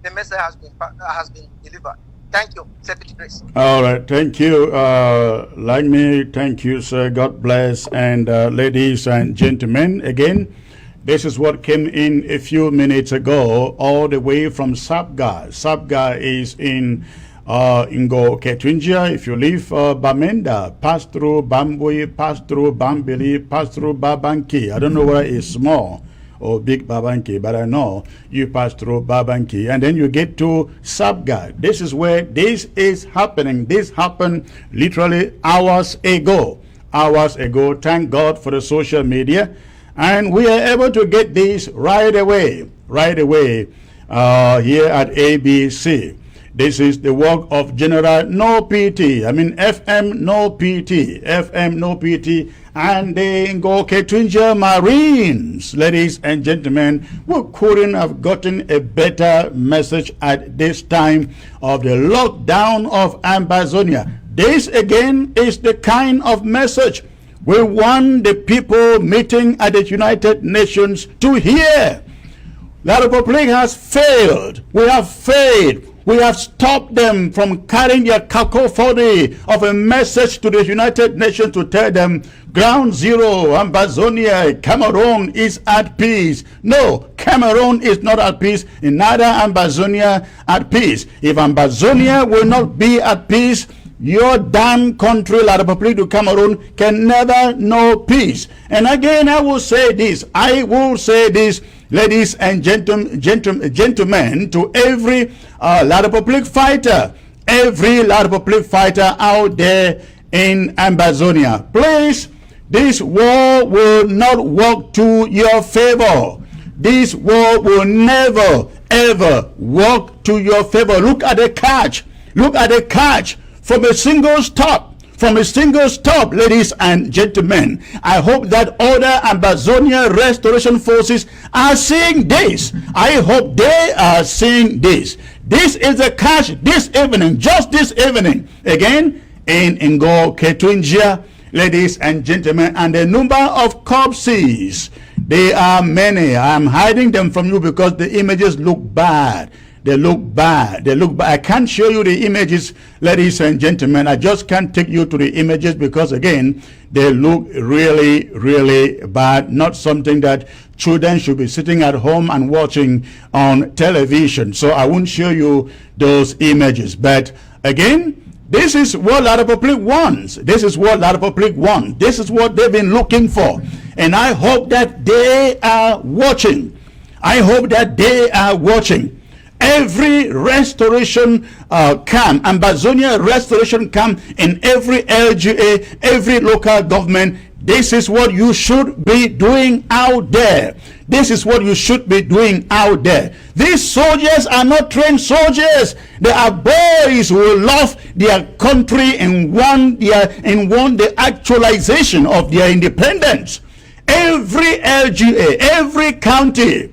the message has been delivered. Thank you, Secretary Grace. All right, thank you. Like me, thank you, sir. God bless. And ladies and gentlemen, again, this is what came in a few minutes ago, all the way from Sabga. Sabga is in Ngo Ketunjia. If you leave Bamenda, pass through Bambui, pass through Bambili, pass through Babanki. I don't know whether it's small or big Babanki, but I know you pass through Babanki, and then you get to Sabga. This is where this is happening. This happened literally hours ago. Thank God for the social media. And we are able to get this right away here at ABC. This is the work of General No PT. I mean FM No PT. And the Ngo Ketunjia Marines. Ladies and gentlemen, we couldn't have gotten a better message at this time of the lockdown of Ambazonia. This again is the kind of message we want the people meeting at the United Nations to hear. The Republic has failed. We have failed. We have stopped them from carrying their cacophony of a message to the United Nations to tell them ground zero, Ambazonia, Cameroon is at peace. No, Cameroon is not at peace, and neither Ambazonia at peace. If Ambazonia will not be at peace, your damn country, La Republic of Cameroon, can never know peace. And again, I will say this, ladies and gentlemen, to every La Republic fighter, out there in Ambazonia, please, this war will not work to your favor. This war will never, ever work to your favor. Look at the catch. From a single stop, ladies and gentlemen. I hope that other Ambazonia Restoration Forces are seeing this. I hope they are seeing this. This is the catch this evening, just this evening, again, in Ngo Ketunjia, ladies and gentlemen, and the number of corpses They are many. I'm hiding them from you because the images look bad. They look bad. They look bad. I can't show you the images, ladies and gentlemen. I just can't take you to the images because, again, they look really, really bad. Not something that children should be sitting at home and watching on television. So I won't show you those images. But, again, this is what a lot of public wants. This is what a lot of public want. This is what they've been looking for. And I hope that they are watching. I hope that they are watching. Every restoration camp, Ambazonia restoration camp in every LGA, every local government, this is what you should be doing out there. This is what you should be doing out there. These soldiers are not trained soldiers. They are boys who love their country and want the actualization of their independence. Every LGA, every county,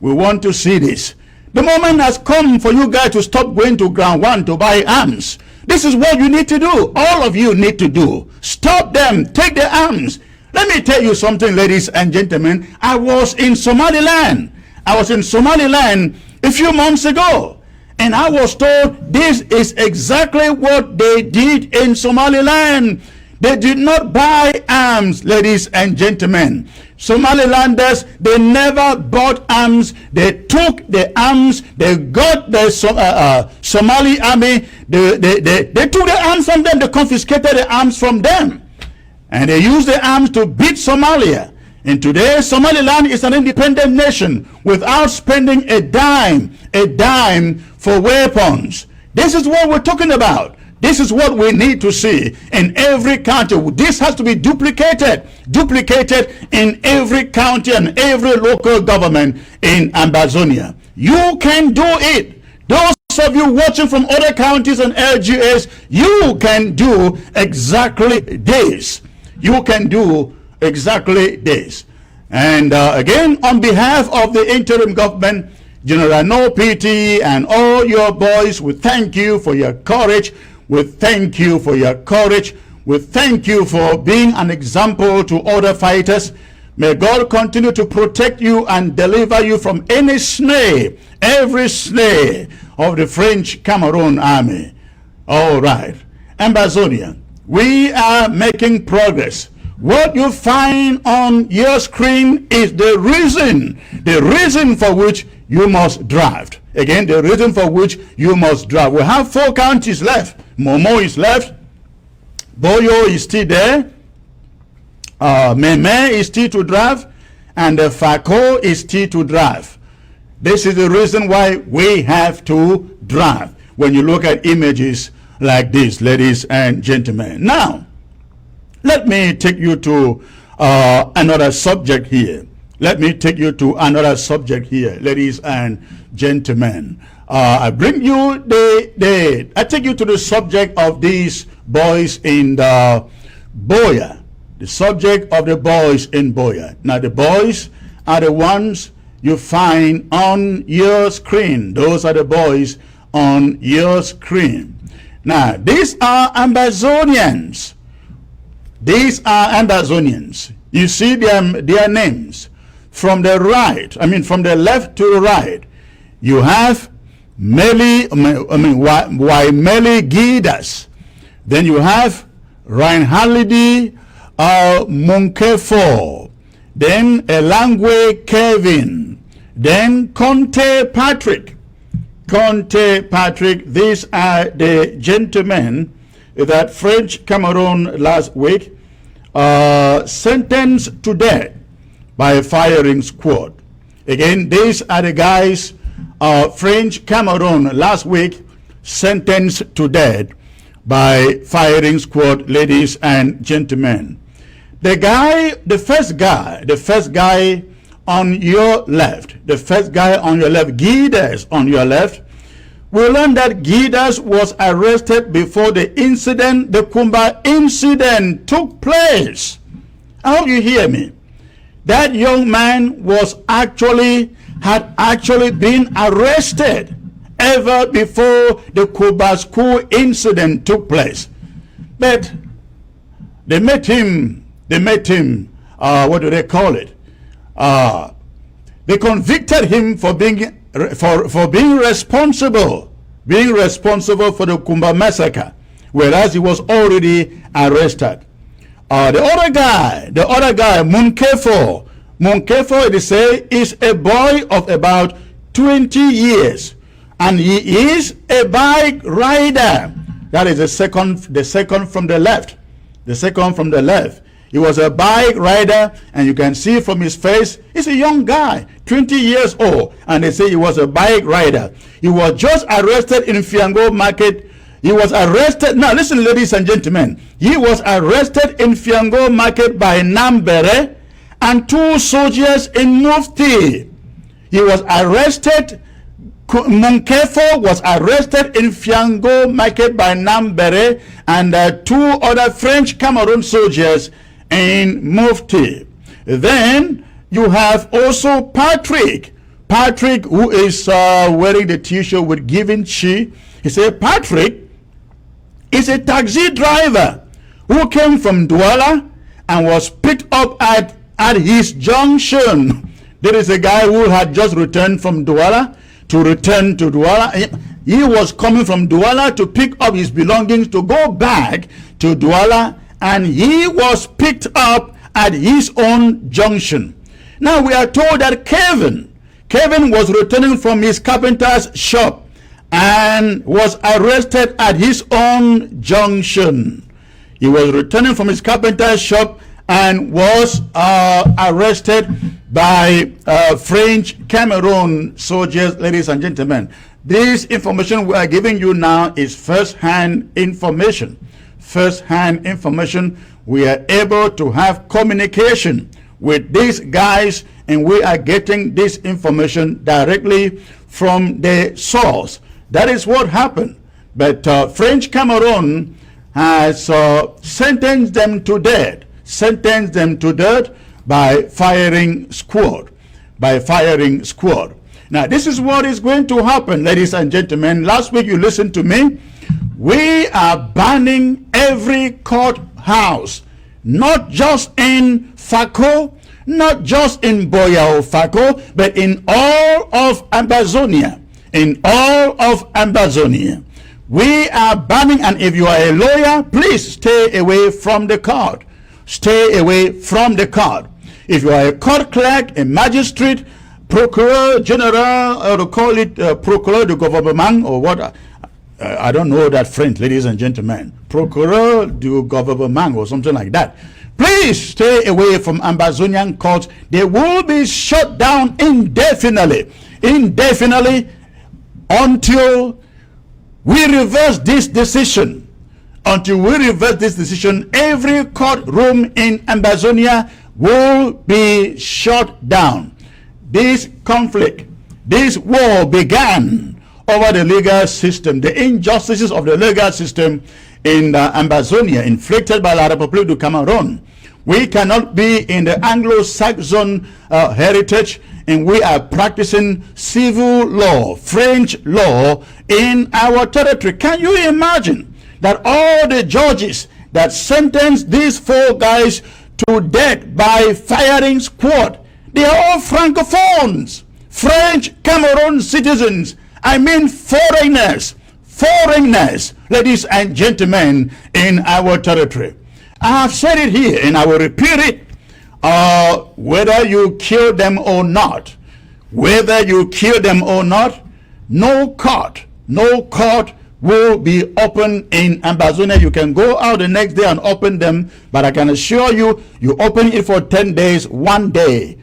we want to see this. The moment has come for you guys to stop going to ground one to buy arms. This is what you need to do. All of you need to do. Stop them. Take the arms. Let me tell you something, ladies and gentlemen. I was in Somaliland. I was in Somaliland a few months ago. And I was told this is exactly what they did in Somaliland. They did not buy arms, ladies and gentlemen. Somalilanders, they never bought arms. They took the arms. They got the Somali army. They took the arms from them. They confiscated the arms from them. And they used the arms to beat Somalia. And today, Somaliland is an independent nation without spending a dime for weapons. This is what we're talking about. This is what we need to see in every county. This has to be duplicated in every county and every local government in Ambazonia. You can do it. Those of you watching from other counties and LGAs, you can do exactly this. You can do exactly this. And again, on behalf of the interim government, General No PT and all your boys, we thank you for your courage. We thank you for your courage. We thank you for being an example to other fighters. May God continue to protect you and deliver you from any snare, every snare of the French Cameroon army. All right. Ambazonia, we are making progress. What you find on your screen is the reason for which you must draft. Again, the reason for which you must draft. We have 4 counties left. Momo is left. Boyo is still there. Meme is still to draft. And Fako is still to draft. This is the reason why we have to draft. When you look at images like this, ladies and gentlemen. Now, let me take you to another subject here. Let me take you to another subject here, ladies and gentlemen. I bring you I take you to the subject of these boys in the Boya. The subject of the boys in Boya. Now the boys are the ones you find on your screen. Those are the boys on your screen. Now these are Ambazonians. These are Ambazonians. You see their names. From the right, from the left to the right, you have Waimeli Gidas. Then you have Reinhalidi Monkefo. Then Elangwe Kevin. Then Conte Patrick. These are the gentlemen that French Cameroon last week sentenced to death by a firing squad. Again, these are the guys French Cameroon last week sentenced to death by firing squad, ladies and gentlemen. The first guy on your left, Gidas on your left, we learned that Gidas was arrested before the Kumba incident took place. I hope you hear me. That young man had actually been arrested ever before the Kuba school incident took place. But they met him, what do they call it? they convicted him for being responsible for the Kumba massacre, whereas he was already arrested. The other guy, Munkefo, they say, is a boy of about 20 years, and he is a bike rider. That is the second from the left. The second from the left. He was a bike rider, and you can see from his face, he's a young guy, 20 years old, and they say he was a bike rider. He was just arrested in Fiango Market. He was arrested. Now listen, ladies and gentlemen. He was arrested in Fiango Market by Nambere and 2 soldiers in Mufti. He was arrested. Munkefo was arrested in Fiango Market by Nambere and 2 other French Cameroon soldiers in Mufti. Then you have also Patrick, who is wearing the t-shirt with Giving Chi. He said Patrick is a taxi driver who came from Douala and was picked up at his junction. There is a guy who had just returned from Douala to return to Douala. He was coming from Douala to pick up his belongings to go back to Douala, and he was picked up at his own junction. Now we are told that Kevin was returning from his carpenter's shop and was arrested at his own junction. He was returning from his carpenter's shop and was arrested by French Cameroon soldiers. Ladies and gentlemen, this information we are giving you now is first-hand information. First-hand information. We are able to have communication with these guys, and we are getting this information directly from the source. That is what happened. But French Cameroon has sentenced them to death. By firing squad. Now this is what is going to happen, ladies and gentlemen. Last week you listened to me. We are banning every courthouse, not just in Fako, not just in Boyao Fako, but in all of Ambazonia. We are banning, and if you are a lawyer, please stay away from the court. If you are a court clerk, a magistrate, procureur general, or to call it procureur de gouvernement, or what, I don't know that French, ladies and gentlemen, procureur du gouvernement, or something like that. Please stay away from Ambazonian courts. They will be shut down indefinitely, until we reverse this decision. Every courtroom in Ambazonia will be shut down. This conflict, this war began over the legal system, the injustices of the legal system in Ambazonia, inflicted by La République du Cameroon. We cannot be in the Anglo-Saxon heritage, and we are practicing civil law, French law in our territory. Can you imagine that all the judges that sentenced these 4 guys to death by firing squad, they are all francophones, French Cameroon citizens. I mean foreigners, ladies and gentlemen, in our territory. I have said it here, and I will repeat it. Whether you kill them or not, no court will be open in Ambazonia. You can go out the next day and open them, but I can assure you, you open it for 10 days, one day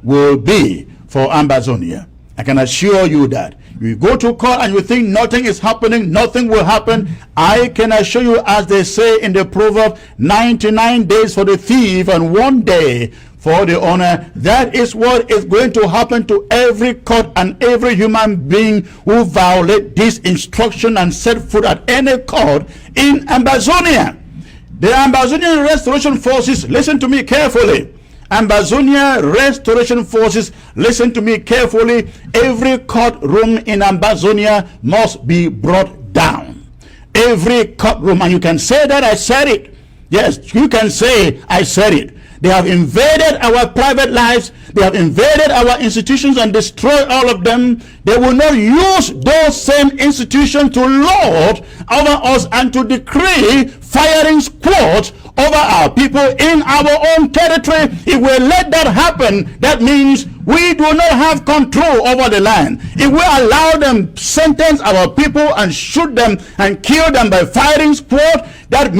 will be for Ambazonia. I can assure you that. You go to court and you think nothing is happening, nothing will happen. I can assure you, as they say in the proverb, 99 days for the thief and 1 day for the owner. That is what is going to happen to every court and every human being who violate this instruction and set foot at any court in Ambazonia. The Ambazonian Restoration Forces, listen to me carefully. Ambazonia Restoration Forces, listen to me carefully. Every courtroom in Ambazonia must be brought down. Every courtroom, and you can say that I said it. Yes, you can say I said it. They have invaded our private lives. They have invaded our institutions and destroyed all of them. They will not use those same institutions to lord over us and to decree firing squads over our people in our own territory. If we let that happen, that means we do not have control over the land. If we allow them sentence our people and shoot them and kill them by firing squad, that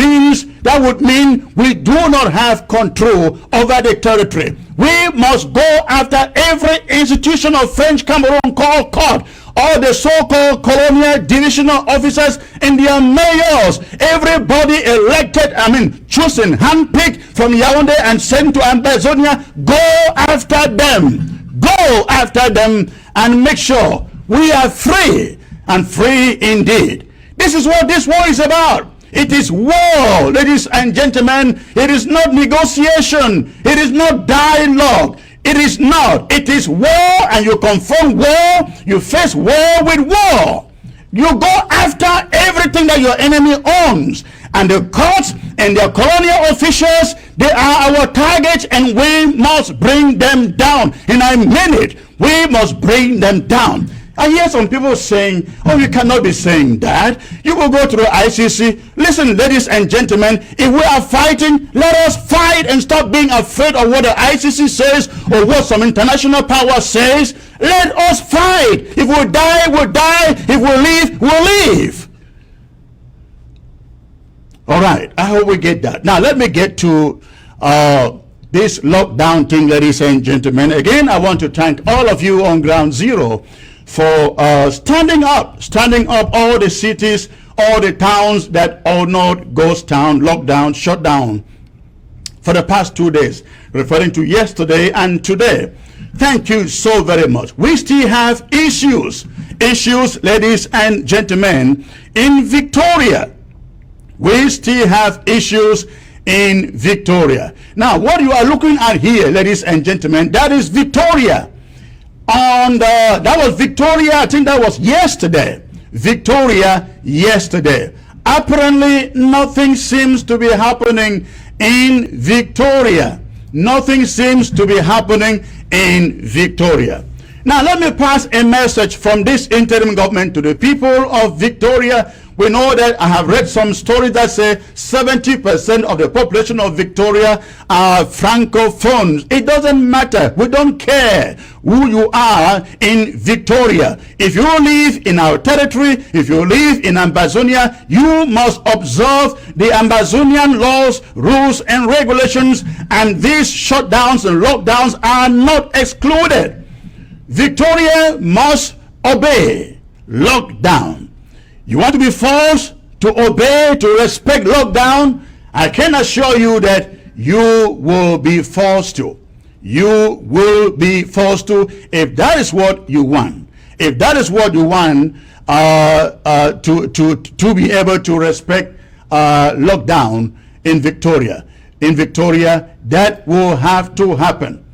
would mean we do not have control over the territory. We must go after every institution of French Cameroon called court, all the so-called colonial divisional officers and their mayors, everybody elected, chosen, handpicked from Yaoundé and sent to Ambazonia. Go after them. Go after them and make sure we are free, and free indeed. This is what this war is about. It is war, ladies and gentlemen. It is not negotiation. It is not dialogue. It is not. It is war, and you confront war. You face war with war. You go after everything that your enemy owns. And the courts and their colonial officials, they are our targets, and we must bring them down. And I mean it. We must bring them down. I hear some people saying, oh, you cannot be saying that. You will go to the ICC. Listen, ladies and gentlemen, if we are fighting, let us fight and stop being afraid of what the ICC says or what some international power says. Let us fight. If we die, we'll die. If we leave, we'll leave. All right, I hope we get that. Now, let me get to this lockdown thing, ladies and gentlemen. Again, I want to thank all of you on Ground Zero for standing up all the cities, all the towns that are not ghost town, lockdown, shut down for the past 2 days, referring to yesterday and today. Thank you so very much. We still have issues, ladies and gentlemen, in Victoria. We still have issues in Victoria. Now, what you are looking at here, ladies and gentlemen, that is Victoria. And that was Victoria, I think that was yesterday. Victoria yesterday. Apparently, nothing seems to be happening in Victoria. Nothing seems to be happening in Victoria. Now, let me pass a message from this interim government to the people of Victoria. We know that I have read some stories that say 70% of the population of Victoria are Francophones. It doesn't matter. We don't care who you are in Victoria. If you live in our territory, if you live in Ambazonia, you must observe the Ambazonian laws, rules, and regulations, and these shutdowns and lockdowns are not excluded. Victoria must obey lockdown. You want to be forced to obey, to respect lockdown? I can assure you that you will be forced to. You will be forced to, if that is what you want. If that is what you want, to be able to respect lockdown in Victoria. In Victoria, that will have to happen.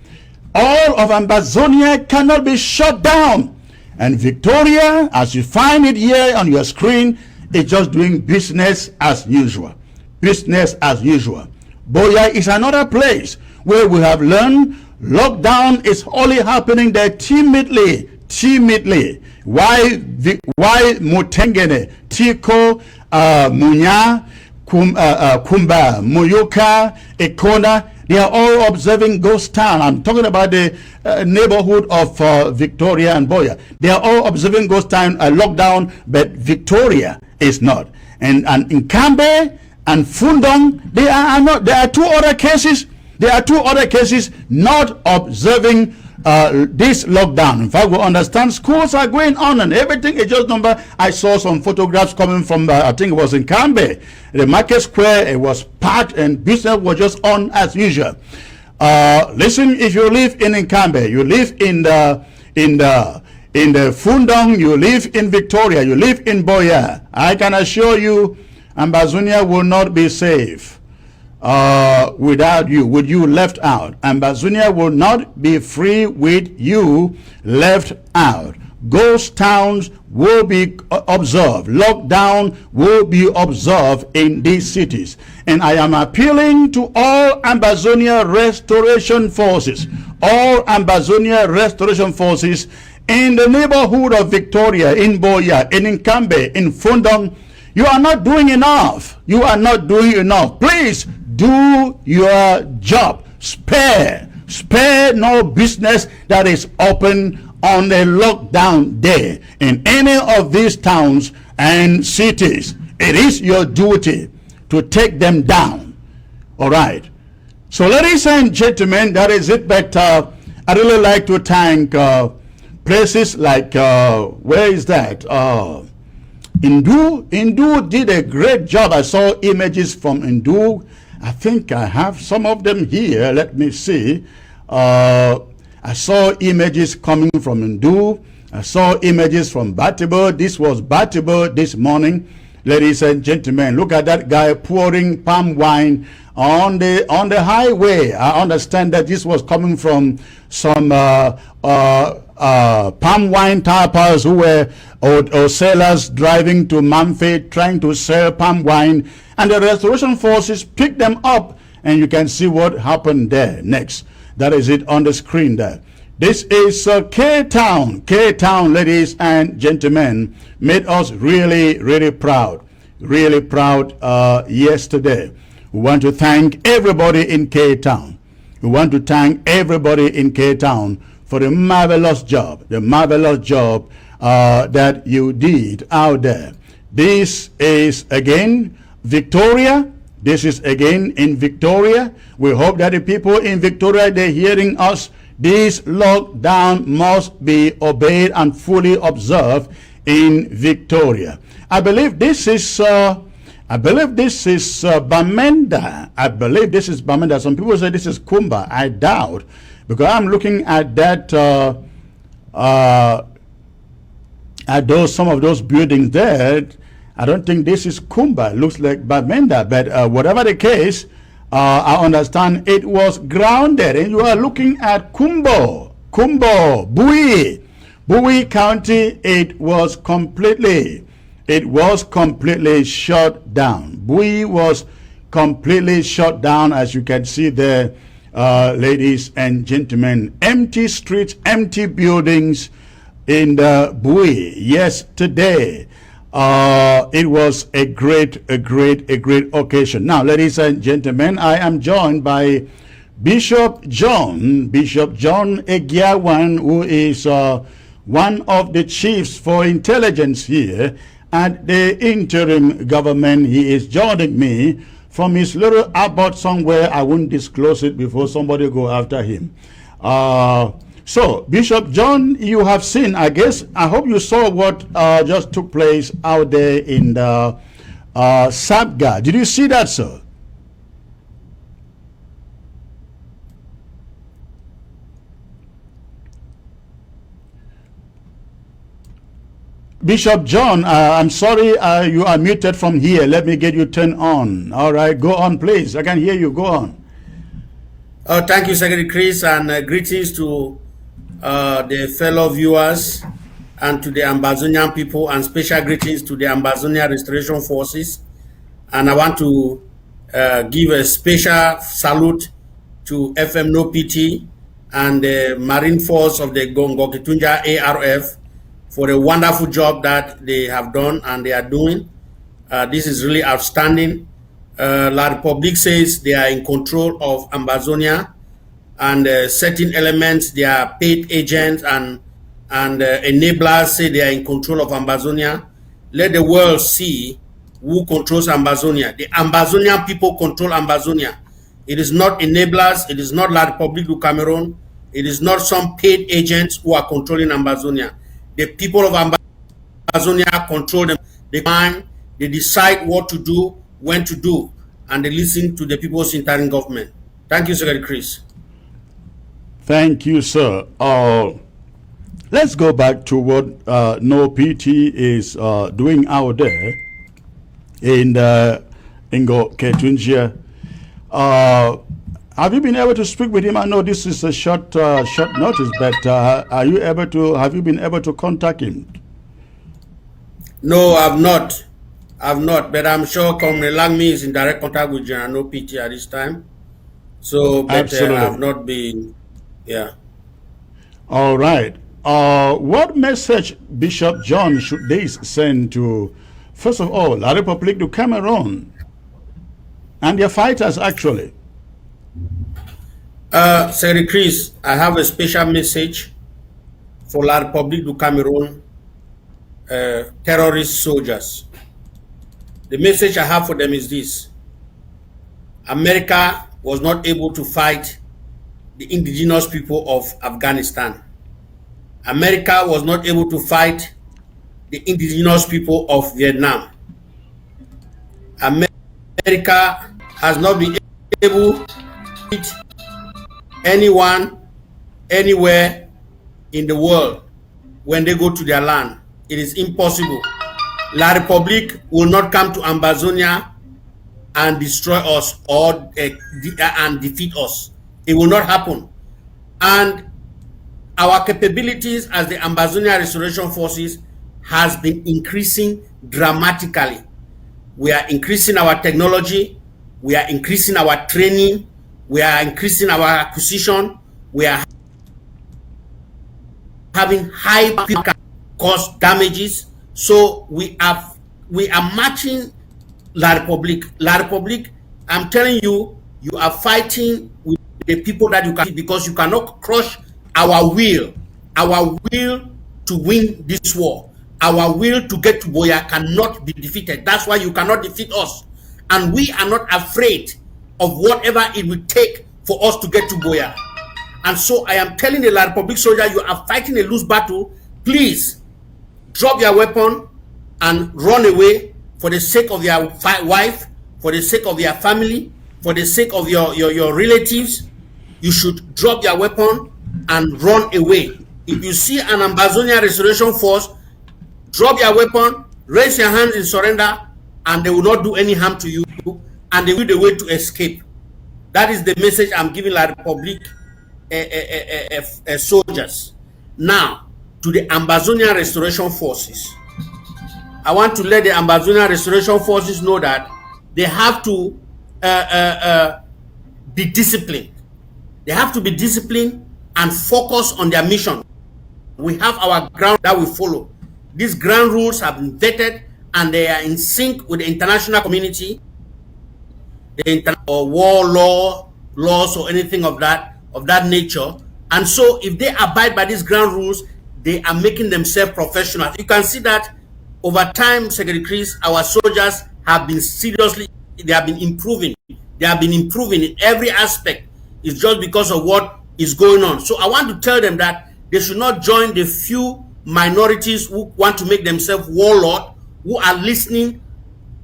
All of Ambazonia cannot be shut down. And Victoria, as you find it here on your screen, is just doing business as usual. Business as usual. Boya is another place where we have learned lockdown is only happening there timidly. Why Mutengene, Tiko, Munya, Kumba, Muyuka, Ekona, they are all observing ghost town. I'm talking about the neighborhood of Victoria and Boya. They are all observing ghost town lockdown, but Victoria is not. And in Kambe and Fundong, they are not. There are two other cases. There are two other cases not observing this lockdown. In fact, we understand schools are going on and everything is just number. I saw some photographs coming from, I think it was in Kambe. The market square, it was packed and business was just on as usual. Listen, if you live in Kambe, you live in the Fundong, you live in Victoria, you live in Boya, I can assure you, Ambazonia will not be safe without you, with you left out. Ambazonia will not be free with you left out. ghost towns will be observed. Lockdown will be observed in these cities. And I am appealing to all Ambazonia restoration forces, all Ambazonia restoration forces in the neighborhood of Victoria, in Boya, in Nkambe, in Fundong. You are not doing enough. You are not doing enough. Please do your job. Spare no business that is open on a lockdown day in any of these towns and cities. It is your duty to take them down. All right. So, ladies and gentlemen, that is it. But I really like to thank places like, where is that? Indu did a great job. I saw images from Indu. I think I have some of them here. Let me see. I saw images coming from Indu. I saw images from Batibo. This was Batibo this morning. Ladies and gentlemen, look at that guy pouring palm wine on the highway. I understand that this was coming from some palm wine tappers who were or sellers driving to Manfred trying to sell palm wine, and the restoration forces picked them up, and you can see what happened there next. That is it on the screen there. This is K-Town. K-Town, ladies and gentlemen, made us really proud. Really proud yesterday. We want to thank everybody in K-Town. We want to thank everybody in K-Town for the marvelous job that you did out there. This is again Victoria. This is again in Victoria. We hope that the people in Victoria, they're hearing us. This lockdown must be obeyed and fully observed in Victoria. I believe this is Bamenda. I believe this is Bamenda. Some people say this is Kumba. I doubt, because I'm looking at that some of those buildings there. I don't think this is Kumba. It looks like Bamenda. But whatever the case, I understand it was grounded. And you are looking at Kumbo, Bui County. It was completely shut down. Bui was completely shut down, as you can see there, ladies and gentlemen. Empty streets, empty buildings in the Bui. Yesterday, it was a great occasion. Now, ladies and gentlemen, I am joined by Bishop John Egiawan, who is one of the chiefs for intelligence here at the interim government. He is joining me from his little abode somewhere. I won't disclose it before somebody go after him. So, Bishop John, you have seen, I hope you saw what just took place out there in the Sabga. Did you see that, sir? Bishop John, I'm sorry, you are muted from here. Let me get you turned on. All right, go on, please. I can hear you. Go on. Thank you, Secretary Chris, and greetings to the fellow viewers and to the Ambazonian people, and special greetings to the Ambazonia Restoration Forces. And I want to give a special salute to FM No PT and the Marine Force of the Gongo Kitunja ARF for the wonderful job that they have done and they are doing. This is really outstanding. La Republique says they are in control of Ambazonia, and certain elements, they are paid agents and enablers say they are in control of Ambazonia. Let the world see who controls Ambazonia. The Ambazonian people control Ambazonia. It is not enablers, it is not La Republique du Cameroon, it is not some paid agents who are controlling Ambazonia. The people of Ambazonia control them. They decide what to do, when to do, and they listen to the people's interim government. Thank you, Secretary Chris. Thank you, sir. Let's go back to what No PT is doing out there in Ingo Ketunjia. Have you been able to speak with him? I know this is a short notice, but have you been able to contact him? No, I've not. But I'm sure Comrade Langmi is in direct contact with General PT at this time. So, but Absolutely. I've not been, yeah. All right. What message, Bishop John, should they send to, first of all, La République du Cameroon and their fighters, actually? Secretary Chris, I have a special message for La République du Cameroon terrorist soldiers. The message I have for them is this: America was not able to fight the indigenous people of Afghanistan. America was not able to fight the indigenous people of Vietnam. America has not been able to fight anyone, anywhere in the world when they go to their land. It is impossible. La République will not come to Ambazonia and destroy us or and defeat us. It will not happen. And our capabilities as the Ambazonia Restoration Forces has been increasing dramatically. We are increasing our technology. We are increasing our training. We are increasing our acquisition. We are having high cost damages. So we are matching La République. La République, I'm telling you, you are fighting with the people that you can, because you cannot crush our will to win this war. Our will to get to Boya cannot be defeated. That's why you cannot defeat us. And we are not afraid of whatever it will take for us to get to Boya. And so I am telling the La République soldier, you are fighting a loose battle. Please drop your weapon and run away for the sake of your wife, for the sake of your family, for the sake of your relatives. You should drop your weapon and run away. If you see an Ambazonia Restoration Force, drop your weapon, raise your hands in surrender, and they will not do any harm to you, and they will the way to escape. That is the message I'm giving La République soldiers. Now, to the Ambazonia Restoration Forces, I want to let the Ambazonia Restoration Forces know that they have to be disciplined. They have to be disciplined and focus on their mission. We have our ground that we follow. These ground rules have been vetted and they are in sync with the international community, or war laws or anything of that nature. And so if they abide by these ground rules, they are making themselves professional. You can see that over time, Secretary Chris, our soldiers have been improving. They have been improving in every aspect. It's just because of what is going on. So I want to tell them that they should not join the few minorities who want to make themselves warlord, who are listening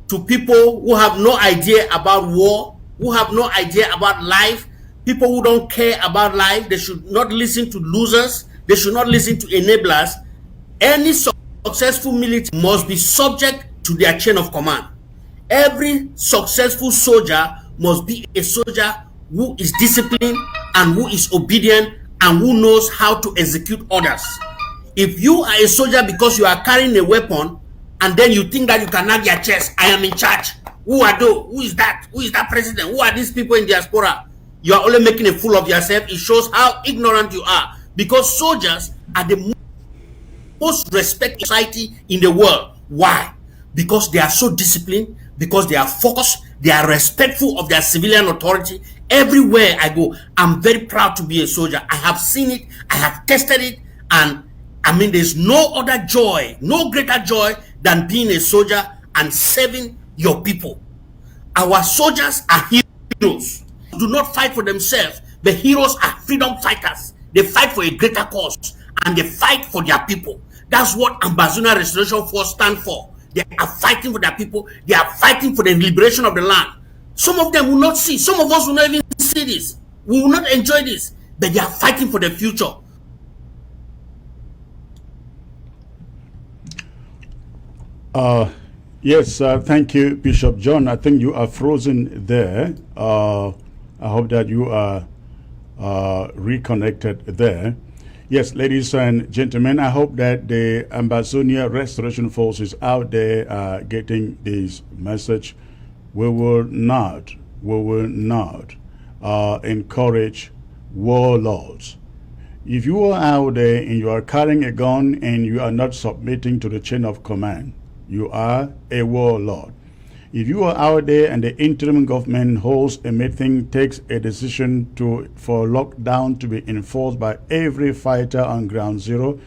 to people who have no idea about war, who have no idea about life, people who don't care about life. They should not listen to losers. They should not listen to enablers. Any successful military must be subject to their chain of command. Every successful soldier must be a soldier who is disciplined and who is obedient and who knows how to execute orders. If you are a soldier because you are carrying a weapon and then you think that you can nag your chest, I am in charge. Who are those? Who is that? Who is that president? Who are these people in diaspora? You are only making a fool of yourself. It shows how ignorant you are, because soldiers are the most respected society in the world. Why? Because they are so disciplined, because they are focused, they are respectful of their civilian authority. Everywhere I go, I'm very proud to be a soldier. I have seen it, I have tested it, and I mean, there's no other joy, no greater joy than being a soldier and serving your people. Our soldiers are heroes. Do not fight for themselves. The heroes are freedom fighters. They fight for a greater cause and they fight for their people. That's what Ambazonia Restoration Force stand for. They are fighting for their people. They are fighting for the liberation of the land. Some of them will not see. Some of us will not even see this. We will not enjoy this. But they are fighting for the future. Yes, thank you, Bishop John. I think you are frozen there. I hope that you are reconnected there. Yes, ladies and gentlemen, I hope that the Ambazonia Restoration Forces out there are getting this message. We will not encourage warlords. If you are out there and you are carrying a gun and you are not submitting to the chain of command, you are a warlord. If you are out there and the interim government holds a meeting, takes a decision for lockdown to be enforced by every fighter on ground zero,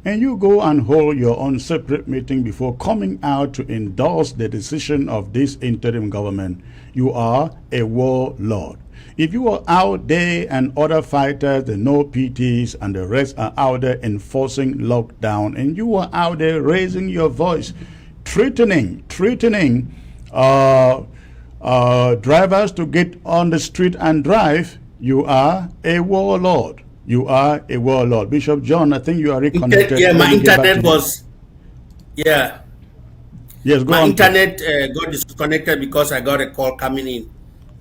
and you go and hold your own separate meeting before coming out to endorse the decision of this interim government, you are a warlord. If you are out there and other fighters, the no PTs and the rest are out there enforcing lockdown, and you are out there raising your voice, threatening drivers to get on the street and drive, you are a warlord. You are a warlord. Bishop John, I think you are reconnected. Yeah, my internet was, Yes, go my on. internet got disconnected because I got a call coming in.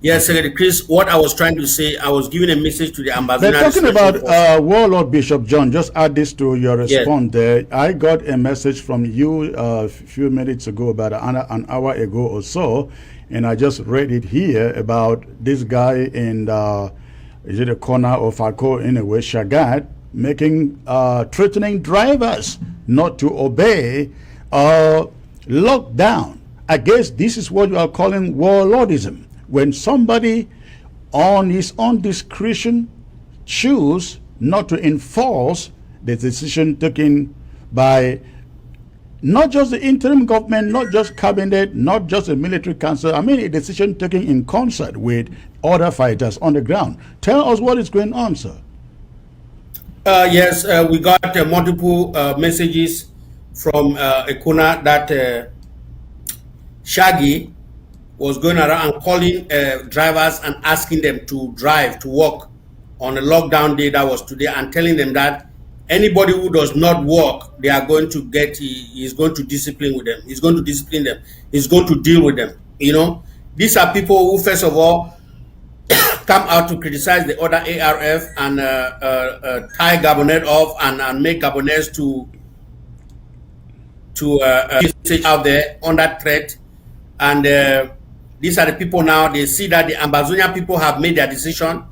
Yes, Secretary Chris, what I was trying to say, I was giving a message to the ambassador. They're talking about warlord, Bishop John. Just add this to your response there. I got a message from you a few minutes ago, about an hour ago or so, and I just read it here about this guy in is it a corner of Falco anyway, Shagat, threatening drivers not to obey lockdown. I guess this is what you are calling warlordism. When somebody on his own discretion choose not to enforce the decision taken by not just the interim government, not just cabinet, not just the military council, I mean a decision taken in concert with other fighters on the ground. Tell us what is going on, sir. Yes, we got multiple messages from Ekuna that Shaggy was going around and calling drivers and asking them to drive, to walk on a lockdown day that was today, and telling them that anybody who does not walk, they are going to get, he's going to discipline with them. He's going to discipline them. He's going to deal with them. You know, these are people who, first of all, come out to criticize the other ARF and tie Gabonese off and make Gabonese to out there under threat. And these are the people now, they see that the Ambazonian people have made their decision.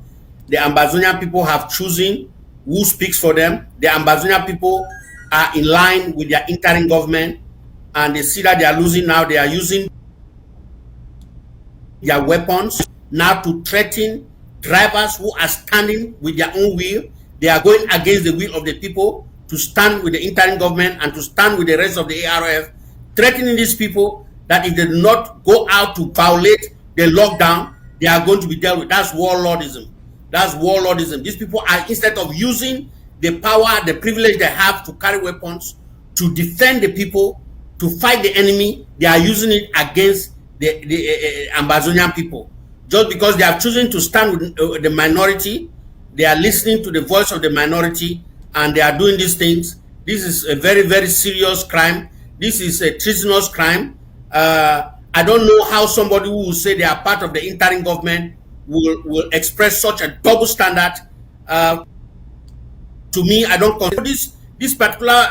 The Ambazonian people have chosen who speaks for them. The Ambazonian people are in line with their interim government, and they see that they are losing now. They are using their weapons now to threaten drivers who are standing with their own will. They are going against the will of the people to stand with the interim government and to stand with the rest of the ARF, threatening these people that if they do not go out to violate the lockdown, they are going to be dealt with. That's warlordism. That's warlordism. These people are, instead of using the power, the privilege they have to carry weapons to defend the people, to fight the enemy, they are using it against the Ambazonian people. Just because they have chosen to stand with the minority, they are listening to the voice of the minority, and they are doing these things. This is a very, very serious crime. This is a treasonous crime. I don't know how somebody who will say they are part of the interim government will express such a double standard. To me, I don't consider this particular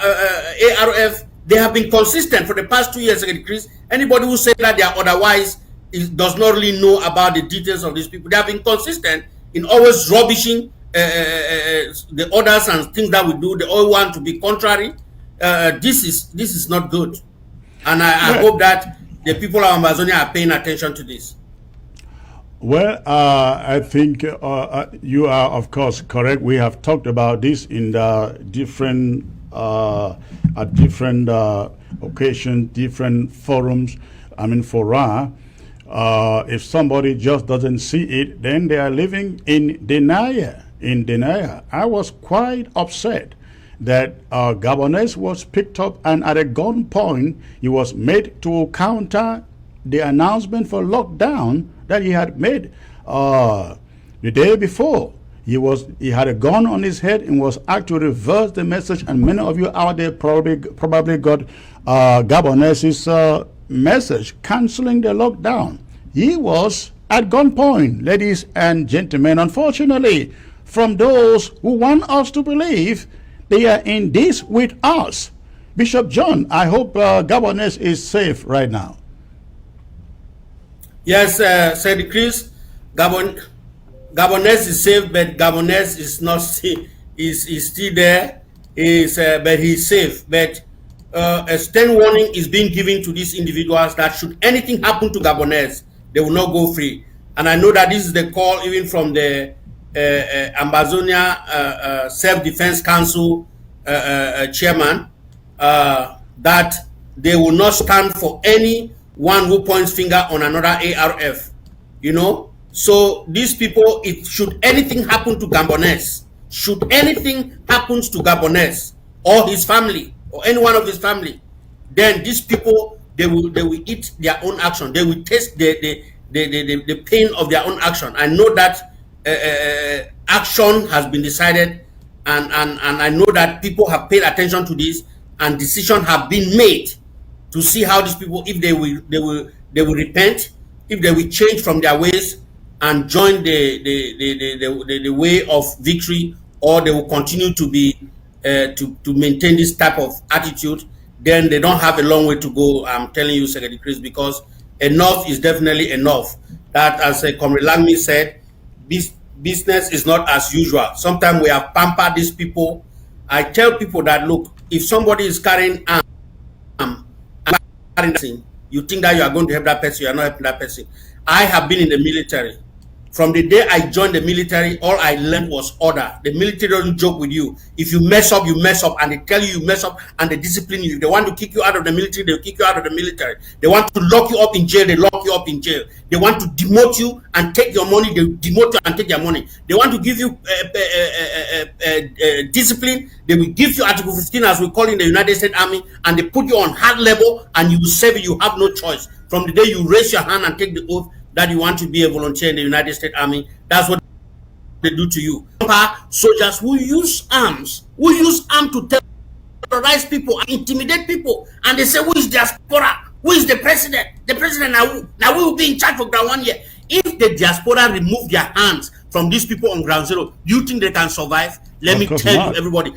ARF. They have been consistent for the past 2 years, Chris. Anybody who says that they are otherwise does not really know about the details of these people. They have been consistent in always rubbishing the orders and things that we do. They all want to be contrary. This is not good. And I hope that the people of Amazonia are paying attention to this. Well, I think you are, of course, correct. We have talked about this in the different occasions, different forums. I mean, fora. If somebody just doesn't see it, then they are living in denial. I was quite upset that Gabonese was picked up and at a gunpoint he was made to counter the announcement for lockdown that he had made the day before. He had a gun on his head and was asked to reverse the message, and many of you out there probably got Gabonese's message canceling the lockdown. He was at gunpoint, ladies and gentlemen. Unfortunately, from those who want us to believe they are in this with us. Bishop John, I hope Gabonese is safe right now. Yes, said Chris, Gabonese is safe, but Gabonese is not is still there. But he's safe. But a stern warning is being given to these individuals that should anything happen to Gabonese, they will not go free. And I know that this is the call even from the Ambazonia Self-Defense Council chairman, that they will not stand for anyone who points finger on another ARF. You know, so these people, it should anything happen to Gabonese, should anything happens to Gabonese or his family or any one of his family, then these people, they will eat their own action. They will taste the pain of their own action. I know that action has been decided, and I know that people have paid attention to this, and decisions have been made to see how these people, if they will repent, if they will change from their ways and join the way of victory, or they will continue to be to maintain this type of attitude. Then they don't have a long way to go. I'm telling you, Secretary Chris, because enough is definitely enough. That, as Comrade Langme said, business is not as usual. Sometimes we have pampered these people. I tell people that, look, if somebody is carrying arm, you think that you are going to help that person, you are not helping that person. I have been in the military. From the day I joined the military, all I learned was order. The military doesn't joke with you. If you mess up, you mess up, and they tell you mess up, and they discipline you. If they want to kick you out of the military, they'll kick you out of the military. They want to lock you up in jail, they lock you up in jail. They want to demote you and take your money, they demote you and take your money. They want to give you discipline, they will give you Article 15, as we call in the United States Army, and they put you on hard level, and you will serve it. You have no choice. From the day you raise your hand and take the oath that you want to be a volunteer in the United States Army, that's what they do to you. Soldiers who use arms to terrorize people and intimidate people, and they say, who is diaspora? Who is the president? The president now we will be in charge for ground 1 year. If the diaspora remove their hands from these people on ground zero, do you think they can survive? Let me tell you, everybody,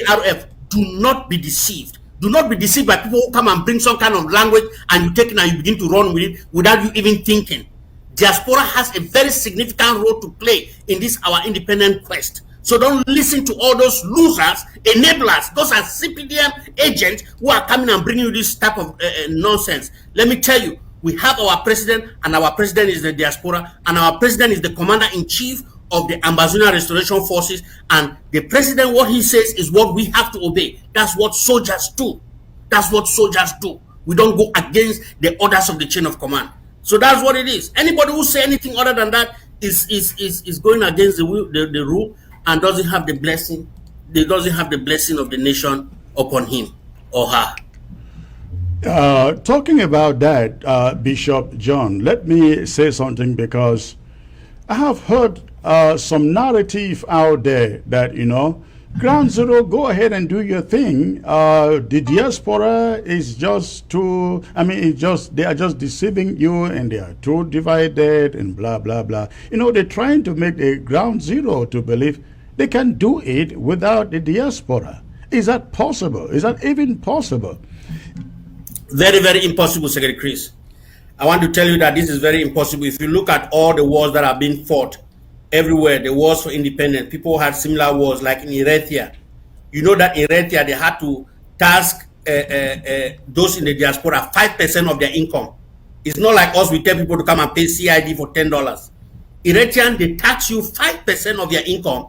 ARF, do not be deceived. Do not be deceived by people who come and bring some kind of language and you take it and you begin to run with it without you even thinking. Diaspora has a very significant role to play in this our independent quest. So don't listen to all those losers, enablers. Those are CPDM agents who are coming and bringing you this type of nonsense. Let me tell you, we have our president, and our president is the diaspora, and our president is the commander-in-chief of the Ambazonia Restoration Forces, and the president, what he says is what we have to obey. That's what soldiers do. That's what soldiers do. We don't go against the orders of the chain of command. So that's what it is. Anybody who say anything other than that is going against the rule and doesn't have the blessing. They doesn't have the blessing of the nation upon him or her. Talking about that, Bishop John, let me say something, because I have heard some narrative out there that, Ground Zero, go ahead and do your thing. The diaspora is just too, they are just deceiving you, and they are too divided and blah, blah, blah. They're trying to make the Ground Zero to believe they can do it without the diaspora. Is that possible? Is that even possible? Very, very impossible, Secretary Chris. I want to tell you that this is very impossible. If you look at all the wars that have been fought everywhere, the wars for independence, people had similar wars, like in Eritrea. You know that in Eritrea, they had to task those in the diaspora 5% of their income. It's not like us, we tell people to come and pay CID for $10. Eritrean, they tax you 5% of your income,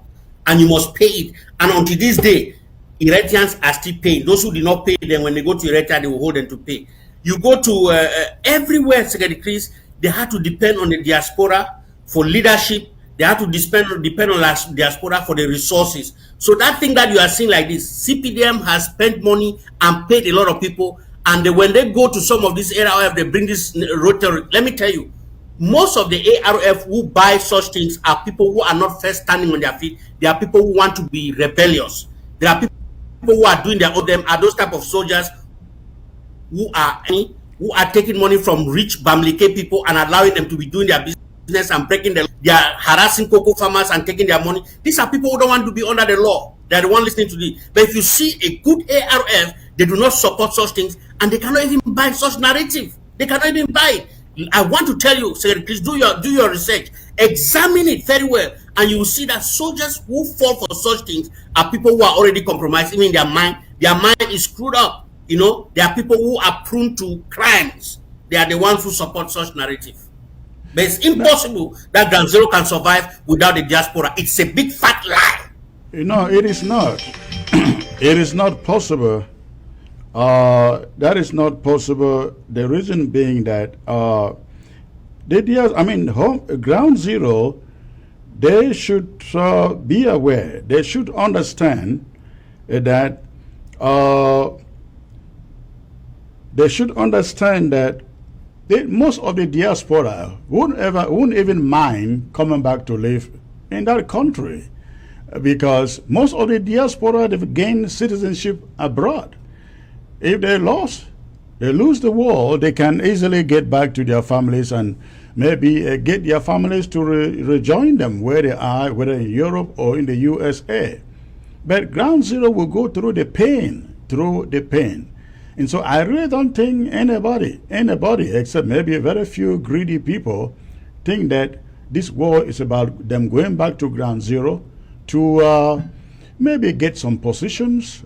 and you must pay it. And until this day, Eritreans are still paying. Those who did not pay, then when they go to Eritrea, they will hold them to pay. You go to everywhere, Secretary Chris, they had to depend on the diaspora for leadership. They have to depend on the diaspora for the resources. So that thing that you are seeing like this, CPDM has spent money and paid a lot of people. And when they go to some of these ARF, they bring this rhetoric. Let me tell you, most of the ARF who buy such things are people who are not first standing on their feet. They are people who want to be rebellious. There are people who are doing their own. Them are those type of soldiers who are taking money from rich Bamileke people and allowing them to be doing their business business and breaking the law. They are harassing cocoa farmers and taking their money. These are people who don't want to be under the law. They are the one listening to this. But if you see a good ARF, they do not support such things, and they cannot even buy such narrative. They cannot even buy it. I want to tell you, Secretary, please do your research. Examine it very well, and you will see that soldiers who fall for such things are people who are already compromised. Even their mind is screwed up. You know, there are people who are prone to crimes. They are the ones who support such narrative. But it's impossible that Ground Zero can survive without the diaspora. It's a big fat lie. You know, it is not. It is not possible. That is not possible. The reason being that Ground Zero, they should be aware. They should understand that most of the diaspora wouldn't even mind coming back to live in that country, because most of the diaspora, they've gained citizenship abroad. If they lose the war, they can easily get back to their families and maybe get their families to rejoin them where they are, whether in Europe or in the USA. But Ground Zero will go through the pain. And so I really don't think anybody, except maybe a very few greedy people, think that this war is about them going back to Ground Zero to maybe get some positions,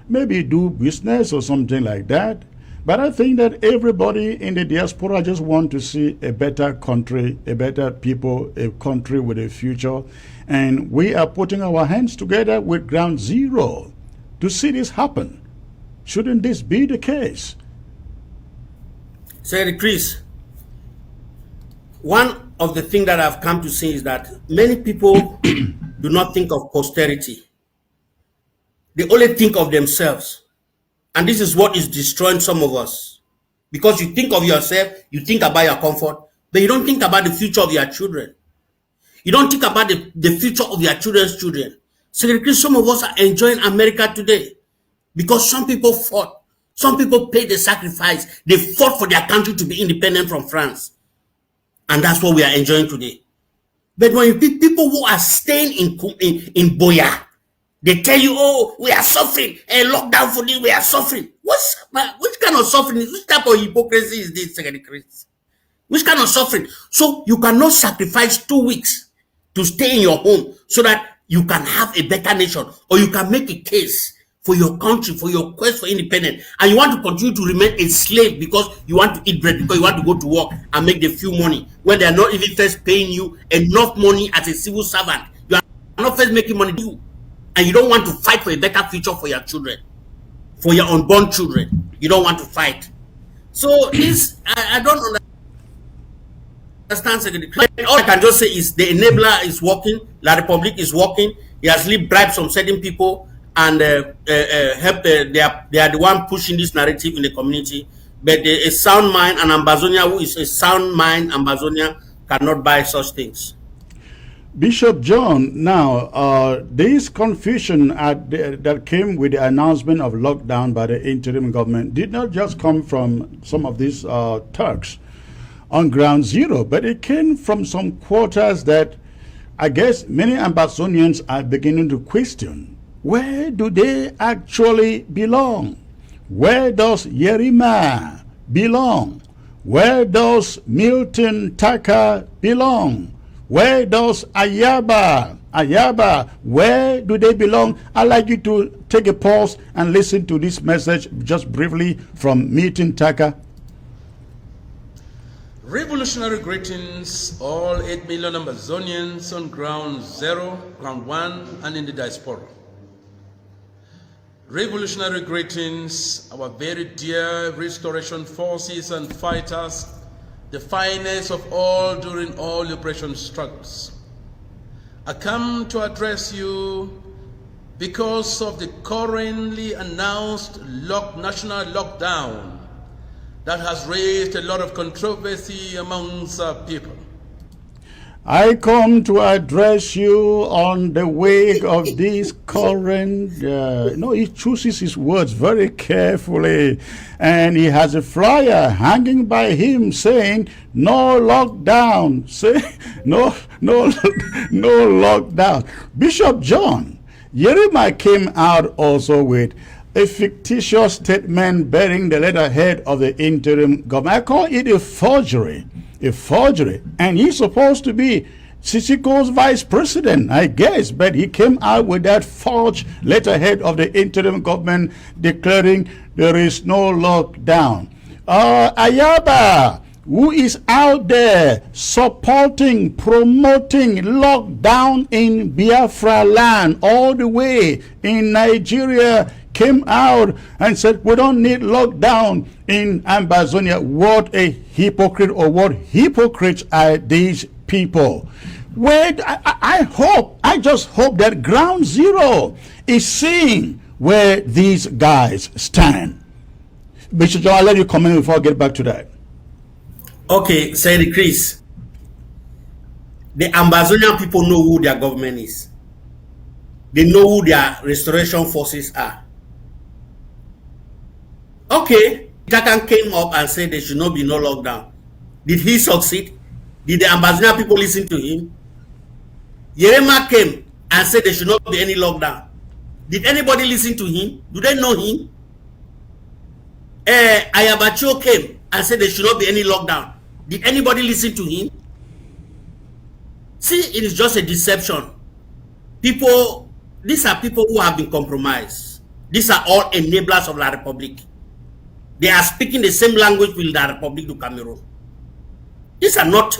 maybe do business or something like that. But I think that everybody in the diaspora just want to see a better country, a better people, a country with a future. And we are putting our hands together with Ground Zero to see this happen. Shouldn't this be the case? Secretary Chris, one of the things that I've come to see is that many people do not think of posterity. They only think of themselves. And this is what is destroying some of us. Because you think of yourself, you think about your comfort, but you don't think about the future of your children. You don't think about the future of your children's children. Secretary Chris, some of us are enjoying America today because some people fought. Some people paid the sacrifice. They fought for their country to be independent from France. And that's what we are enjoying today. But when you pick people who are staying in Boya, they tell you, oh, we are suffering, and lockdown for this, we are suffering. Which kind of suffering? Which type of hypocrisy is this, Secretary Chris? Which kind of suffering? So you cannot sacrifice 2 weeks to stay in your home so that you can have a better nation, or you can make a case for your country, for your quest for independence, and you want to continue to remain a slave because you want to eat bread, because you want to go to work and make the few money when they are not even first paying you enough money as a civil servant. You are not first making money, and you don't want to fight for a better future for your children, for your unborn children. You don't want to fight. So this, I don't understand, Secretary. All I can just say is the enabler is working, La Republique is working. He has really bribed some certain people and help. They are the one pushing this narrative in the community. But a sound mind, an Ambazonia who is a sound mind, Ambazonia cannot buy such things. Bishop John, now this confusion that came with the announcement of lockdown by the interim government did not just come from some of these Turks on Ground Zero, but it came from some quarters that I guess many Ambazonians are beginning to question. Where do they actually belong? Where does Yerima belong? Where does Milton Taka belong? Where does Ayaba, where do they belong? I'd like you to take a pause and listen to this message just briefly from Milton Taka. Revolutionary greetings, all 8 million Ambazonians on Ground Zero, Ground One, and in the diaspora. Revolutionary greetings, our very dear restoration forces and fighters, the finest of all during all liberation struggles. I come to address you because of the currently announced national lockdown that has raised a lot of controversy amongst our people. I come to address you on the wake of this current. No, he chooses his words very carefully. And he has a flyer hanging by him saying, no lockdown. Say, no lockdown. Bishop John, Yerima came out also with a fictitious statement bearing the letterhead of the interim government. I call it a forgery. A forgery. And he's supposed to be Sisiko's vice president, I guess, but he came out with that forged letterhead of the interim government declaring there is no lockdown. Ayaba, who is out there supporting, promoting lockdown in Biafra land all the way in Nigeria, came out and said, we don't need lockdown in Ambazonia. What a hypocrite, or what hypocrites are these people? Where I just hope that Ground Zero is seeing where these guys stand. Bishop John, I'll let you comment before I get back to that. Okay, say Chris. The Ambazonian people know who their government is. They know who their restoration forces are. Okay, Takan came up and said there should not be no lockdown. Did he succeed? Did the Ambazonian people listen to him? Yerema came and said there should not be any lockdown. Did anybody listen to him? Do they know him? Ayabacho came and said there should not be any lockdown. Did anybody listen to him? See, it is just a deception. People, these are people who have been compromised. These are all enablers of La Republic. They are speaking the same language with La Republic du Cameroon. These are not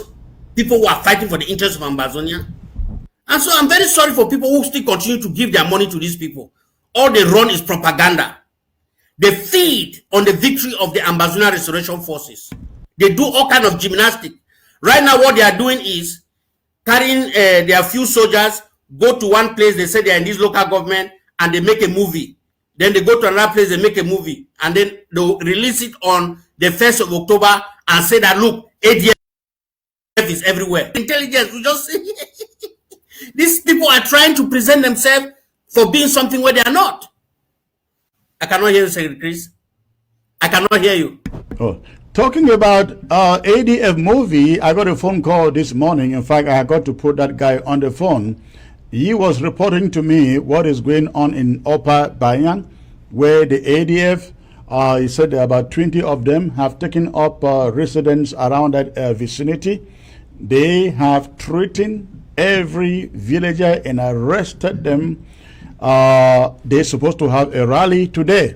people who are fighting for the interests of Ambazonia. And so I'm very sorry for people who still continue to give their money to these people. All they run is propaganda. They feed on the victory of the Ambazonia Restoration Forces. They do all kind of gymnastics. Right now, what they are doing is carrying their few soldiers, go to one place, they say they are in this local government, and they make a movie. Then they go to another place, they make a movie. And then they'll release it on the 1st of October and say that, look, ADF is everywhere. Intelligence, we just these people are trying to present themselves for being something where they are not. I cannot hear you, Secretary Chris. I cannot hear you. Oh, talking about ADF movie, I got a phone call this morning. In fact, I got to put that guy on the phone. He was reporting to me what is going on in Upper Bayan, where the ADF, he said about 20 of them have taken up residence around that vicinity. They have threatened every villager and arrested them. They're supposed to have a rally today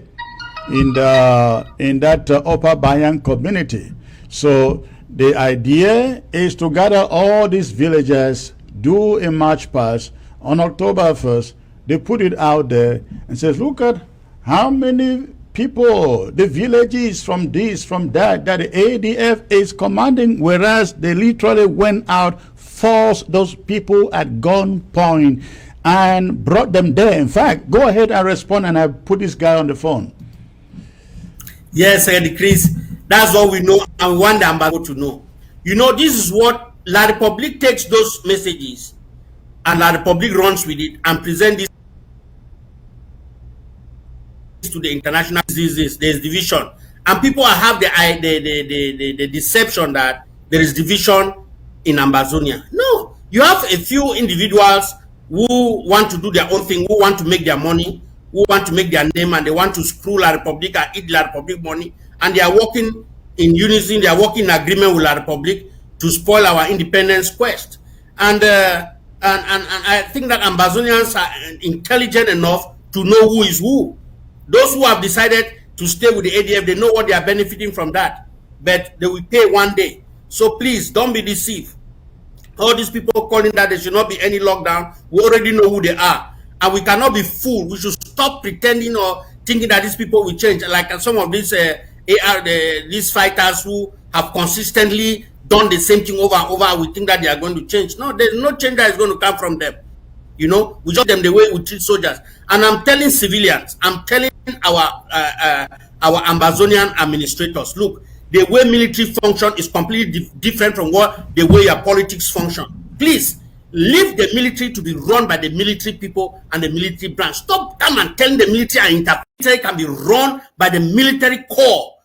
in that Upper Bayan community. So the idea is to gather all these villagers, do a march past on October 1st. They put it out there and says, look at how many people, the villages from this, from that the ADF is commanding, whereas they literally went out, forced those people at gunpoint and brought them there. In fact, go ahead and respond, and I put this guy on the phone. Yes, Chris, that's all we know, and we want the ambassador to know. You know, this is what La Republic takes those messages, and La Republic runs with it and present this to the international diseases. There's division, and people have the deception that there is division in Ambazonia. No, you have a few individuals who want to do their own thing, who want to make their money, who want to make their name, and they want to screw La Republic and eat La Republic money, and they are working in unison, they are working in agreement with La Republic to spoil our independence quest. And I think that Ambazonians are intelligent enough to know who is who. Those who have decided to stay with the ADF, they know what they are benefiting from that, but they will pay one day. So please, don't be deceived. All these people calling that there should not be any lockdown, we already know who they are. And we cannot be fooled. We should stop pretending or thinking that these people will change. Like some of these these fighters who have consistently done the same thing over and over, we think that they are going to change. No, there's no change that is going to come from them. You know, we just them the way we treat soldiers. And I'm telling civilians, I'm telling our Ambazonian administrators, look, the way military function is completely different from what the way your politics function. Please leave the military to be run by the military people and the military branch. Stop come and telling the military and military can be run by the military corps,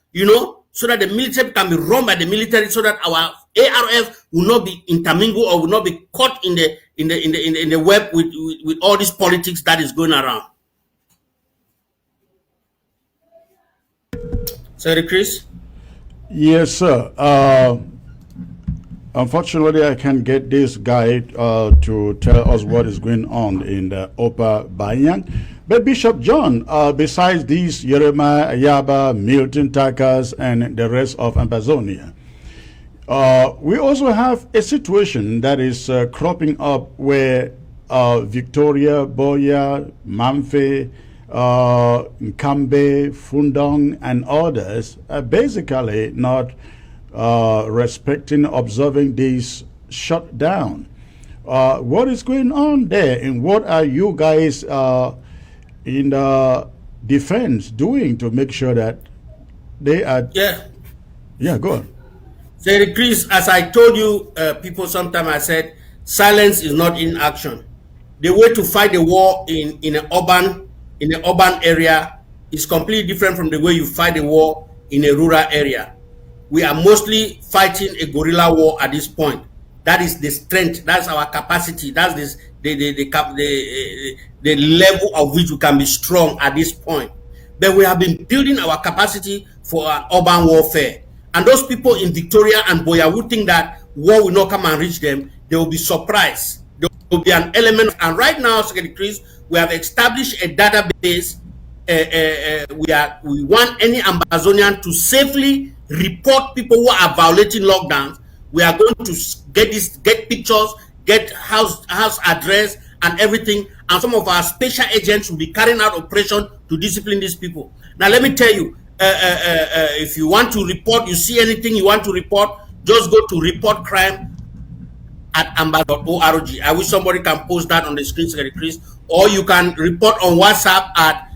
so that the military can be run by the military, so that our ARF will not be intermingled or will not be caught in the web with all this politics that is going around. Sorry, Chris? Yes, sir. Unfortunately, I can't get this guy to tell us what is going on in the Upper Banyan. But Bishop John, besides these Jeremiah, Ayaba, Milton, Takas, and the rest of Ambazonia, we also have a situation that is cropping up where Victoria, Boya, Mamfe, Nkambe, Fundong, and others are basically not respecting, observing this shutdown. What is going on there, and what are you guys in the defense doing to make sure that they are? Yeah, go on. So, Chris, as I told you, people, sometime I said, silence is not inaction. The way to fight the war in an urban area is completely different from the way you fight the war in a rural area. We are mostly fighting a guerrilla war at this point. That is the strength. That's our capacity. That's the level of which we can be strong at this point. But we have been building our capacity for urban warfare. And those people in Victoria and Boya who think that war will not come and reach them, they will be surprised. There will be an element. And right now, Secretary Chris, we have established a database. We want any Ambazonian to safely report people who are violating lockdowns. We are going to get pictures, get house address and everything, and some of our special agents will be carrying out operation to discipline these people. Now let me tell you, if you want to report, you see anything you want to report, just go to report crime at amba.org. I wish somebody can post that on the screen, Secretary Chris, or you can report on WhatsApp at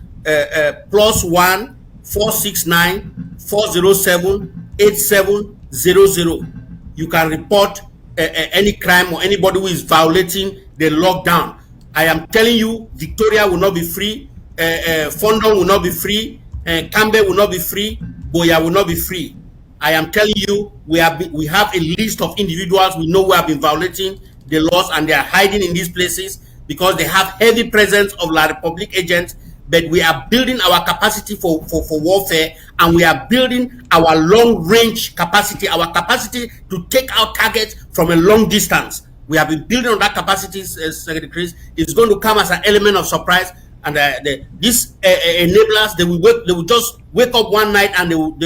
+1 469 407 8700. You can report any crime or anybody who is violating the lockdown. I am telling you, Victoria will not be free, Fondon will not be free, Cambe will not be free, Boya will not be free. I am telling you, we have a list of individuals we know who have been violating the laws, and they are hiding in these places because they have heavy presence of La Republic agents. But we are building our capacity for warfare, and we are building our long-range capacity, our capacity to take out targets from a long distance. We have been building on that capacity, Secretary Chris. It's going to come as an element of surprise. And these enablers, they will just wake up one night and they will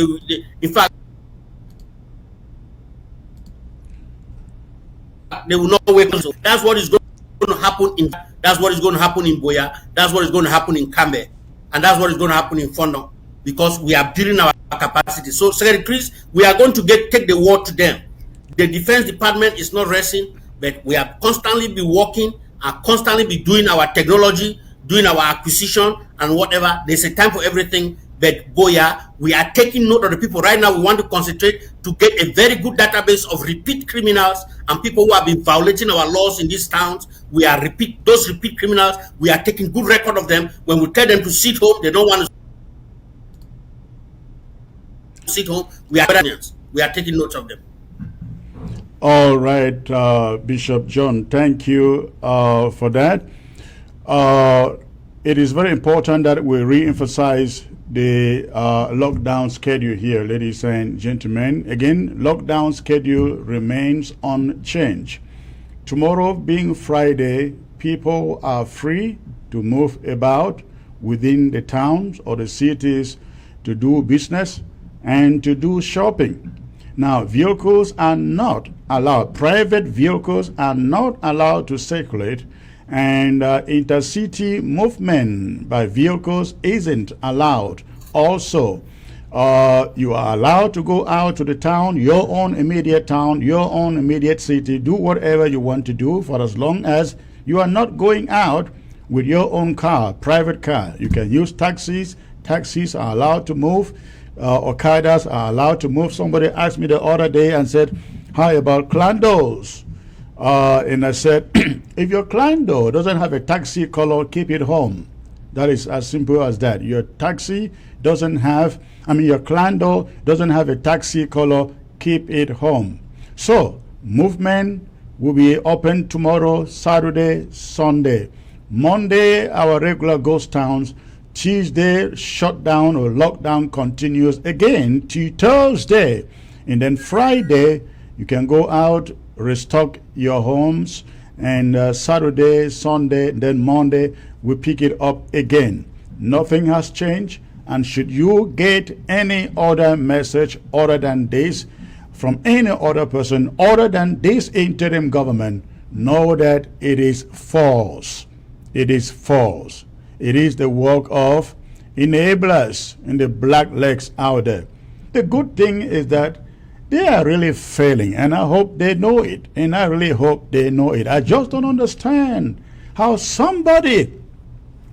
in fact, they will not wake up. So that's what is going to happen in. That's what is going to happen in Boya. That's what is going to happen in Cambe, and that's what is going to happen in Fondo, because we are building our capacity. So, Secretary Chris, we are going to take the war to them. The Defense Department is not resting, but we have constantly be working and constantly be doing our technology, doing our acquisition and whatever. There's a time for everything. But Boya, we are taking note of the people. Right now, we want to concentrate to get a very good database of repeat criminals and people who have been violating our laws in these towns. Those repeat criminals, we are taking good record of them. When we tell them to sit home, they don't want to sit home. We are taking note of them. All right, Bishop John, thank you for that. It is very important that we re-emphasize the lockdown schedule here, ladies and gentlemen. Again, lockdown schedule remains unchanged. Tomorrow being Friday, people are free to move about within the towns or the cities to do business and to do shopping. Now, vehicles are not allowed. Private vehicles are not allowed to circulate, and intercity movement by vehicles isn't allowed. Also, you are allowed to go out to the town, your own immediate town, your own immediate city, do whatever you want to do, for as long as you are not going out with your own car, private car. You can use taxis. Taxis are allowed to move. Okadas are allowed to move. Somebody asked me the other day and said, how about Clandos? And I said, if your client though doesn't have a taxi color, keep it home. That is as simple as that. Your taxi doesn't have, your client though doesn't have a taxi color, keep it home. So movement will be open tomorrow, Saturday, Sunday. Monday, our regular ghost towns. Tuesday, shutdown or lockdown continues again to Thursday. And then Friday, you can go out, restock your homes. And Saturday, Sunday, then Monday, we pick it up again. Nothing has changed. And should you get any other message other than this from any other person other than this interim government, know that it is false. It is false. It is the work of enablers and the black legs out there. The good thing is that they are really failing, and I hope they know it. And I really hope they know it. I just don't understand how somebody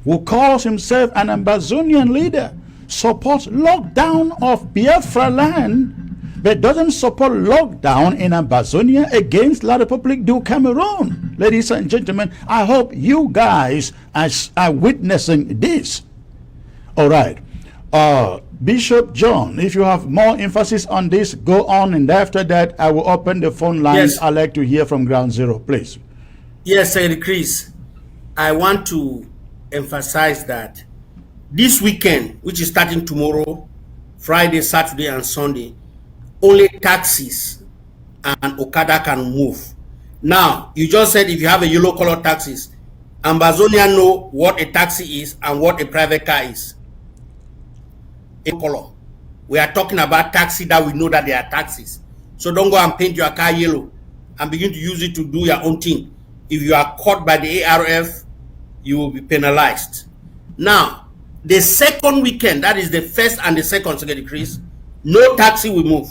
who calls himself an Ambazonian leader supports lockdown of Biafra land, but doesn't support lockdown in Ambazonia against La République du Cameroon. Ladies and gentlemen, I hope you guys are witnessing this. All right. Bishop John, if you have more emphasis on this, go on. And after that, I will open the phone lines. Yes. I'd like to hear from Ground Zero, please. Yes, Secretary Chris. I want to emphasize that this weekend, which is starting tomorrow, Friday, Saturday, and Sunday, only taxis and Okada can move. Now, you just said if you have a yellow color taxis, Ambazonia know what a taxi is and what a private car is. A color. We are talking about taxi that we know that they are taxis. So don't go and paint your car yellow and begin to use it to do your own thing. If you are caught by the ARF, you will be penalized. Now, the second weekend, that is the first and the second, Secretary Chris, no taxi will move.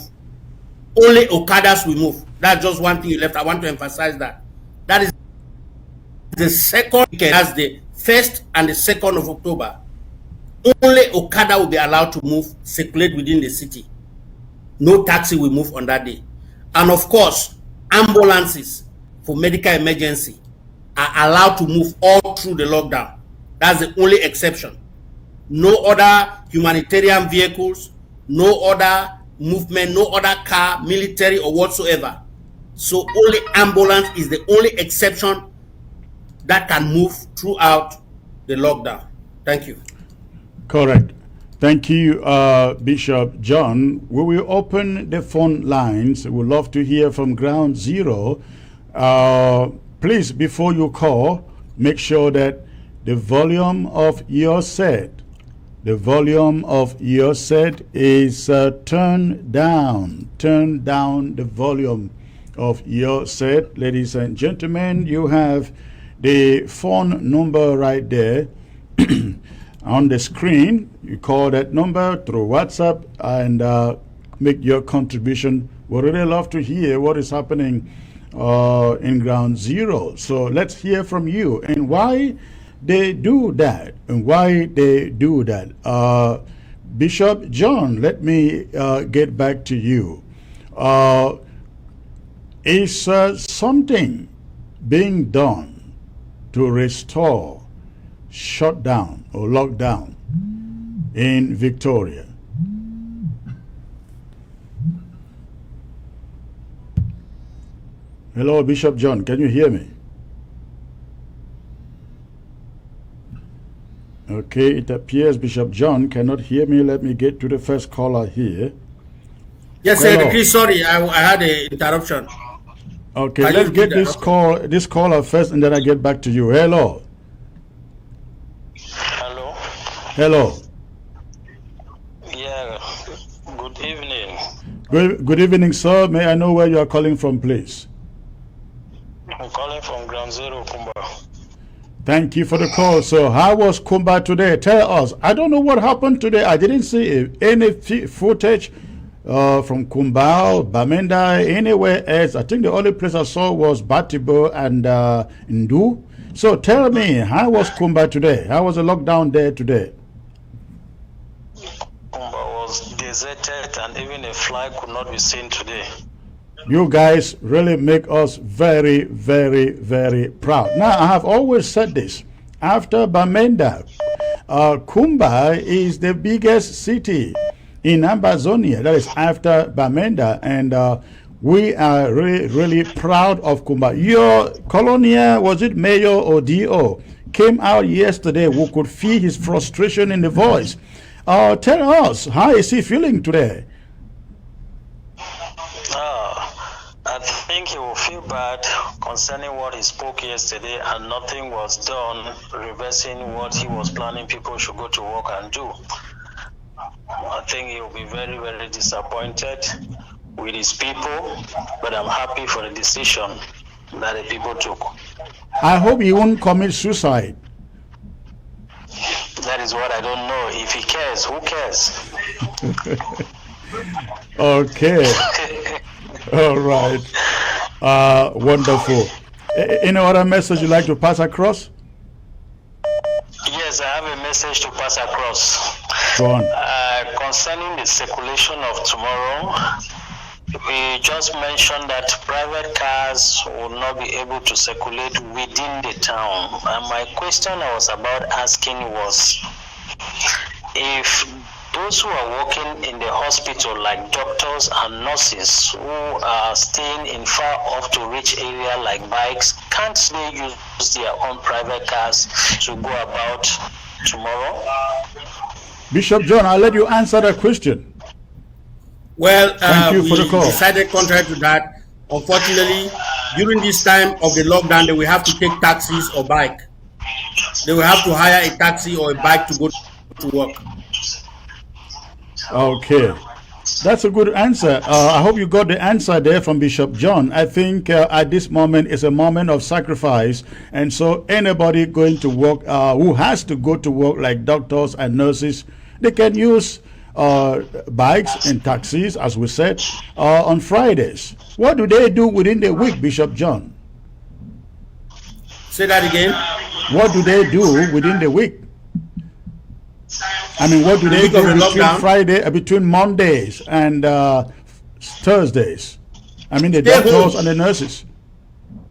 Only Okadas will move. That's just one thing you left. I want to emphasize that. That is the second weekend, that's the 1st and the 2nd of October. Only Okada will be allowed to move, circulate within the city. No taxi will move on that day. And of course, ambulances for medical emergency are allowed to move all through the lockdown. That's the only exception. No other humanitarian vehicles, no other movement, no other car, military or whatsoever. So only ambulance is the only exception that can move throughout the lockdown. Thank you. Correct. Thank you, Bishop John. We will open the phone lines. We'd love to hear from Ground Zero. Please, before you call, make sure that the volume of your set is turned down. Turn down the volume of your set. Ladies and gentlemen, you have the phone number right there on the screen. You call that number through WhatsApp and make your contribution. We really love to hear what is happening in Ground Zero. So let's hear from you and why they do that. Bishop John, let me get back to you. Is something being done to restore shutdown or lockdown in Victoria? Hello, Bishop John, can you hear me? Okay, it appears Bishop John cannot hear me. Let me get to the first caller here. Yes, Secretary, sorry, I had an interruption. Okay, let's get this caller first, and then I get back to you. Hello. Hello. Hello. Yeah. Good evening. Good evening, sir. May I know where you are calling from, please? I'm calling from Ground Zero, Kumba. Thank you for the call. So, how was Kumba today? Tell us. I don't know what happened today. I didn't see any footage from Kumbao, Bamenda, anywhere else. I think the only place I saw was Batibo and Ndu. So tell me, how was Kumba today? How was the lockdown there today? Kumba was deserted and even a fly could not be seen today. You guys really make us very, very, very proud. Now, I have always said this. After Bamenda, Kumba is the biggest city in Ambazonia. That is after Bamenda. And we are really, really proud of Kumba. Your colonial, was it mayor or DO, came out yesterday. We could feel his frustration in the voice. Tell us, how is he feeling today? I think he will feel bad concerning what he spoke yesterday, and nothing was done reversing what he was planning people should go to work and do. I think he will be very, very disappointed with his people, but I'm happy for the decision that the people took. I hope he won't commit suicide. That is what I don't know. If he cares, who cares? Okay. All right. Wonderful. Any other message you'd like to pass across? Yes, I have a message to pass across. Go on. Concerning the circulation of tomorrow, we just mentioned that private cars will not be able to circulate within the town. And my question I was about asking was, if those who are working in the hospital, like doctors and nurses who are staying in far off to reach area like bikes, can't they use their own private cars to go about tomorrow? Bishop John, I'll let you answer that question. Well, thank you for the call. We decided contrary to that. Unfortunately, during this time of the lockdown, they will have to take taxis or bike. They will have to hire a taxi or a bike to go to work. Okay, that's a good answer. I hope you got the answer there from Bishop John. I think at this moment is a moment of sacrifice, and so anybody going to work, who has to go to work, like doctors and nurses, they can use bikes and taxis, as we said, on Fridays. What do they do within the week, Bishop John? Say that again. What do they do within the week? I mean, what do they do between Mondays and Thursdays? I mean, the doctors and the nurses.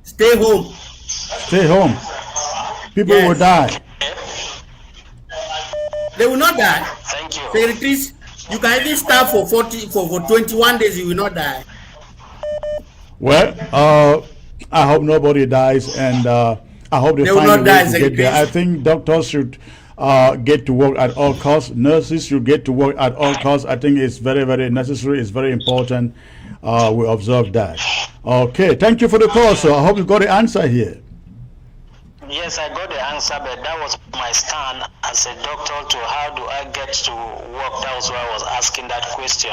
Stay home. Stay home. People will die. They will not die. Thank you. Secretaries, you can even start for 21 days. You will not die. Well, I hope nobody dies, and I hope they find a way to get there. I think doctors should get to work at all costs. Nurses should get to work at all costs. I think it's very, very necessary. It's very important. We observe that. Okay, thank you for the call, sir. I hope you got the answer here. Yes, I got the answer, but that was my stand as a doctor to how do I get to work. That was why I was asking that question.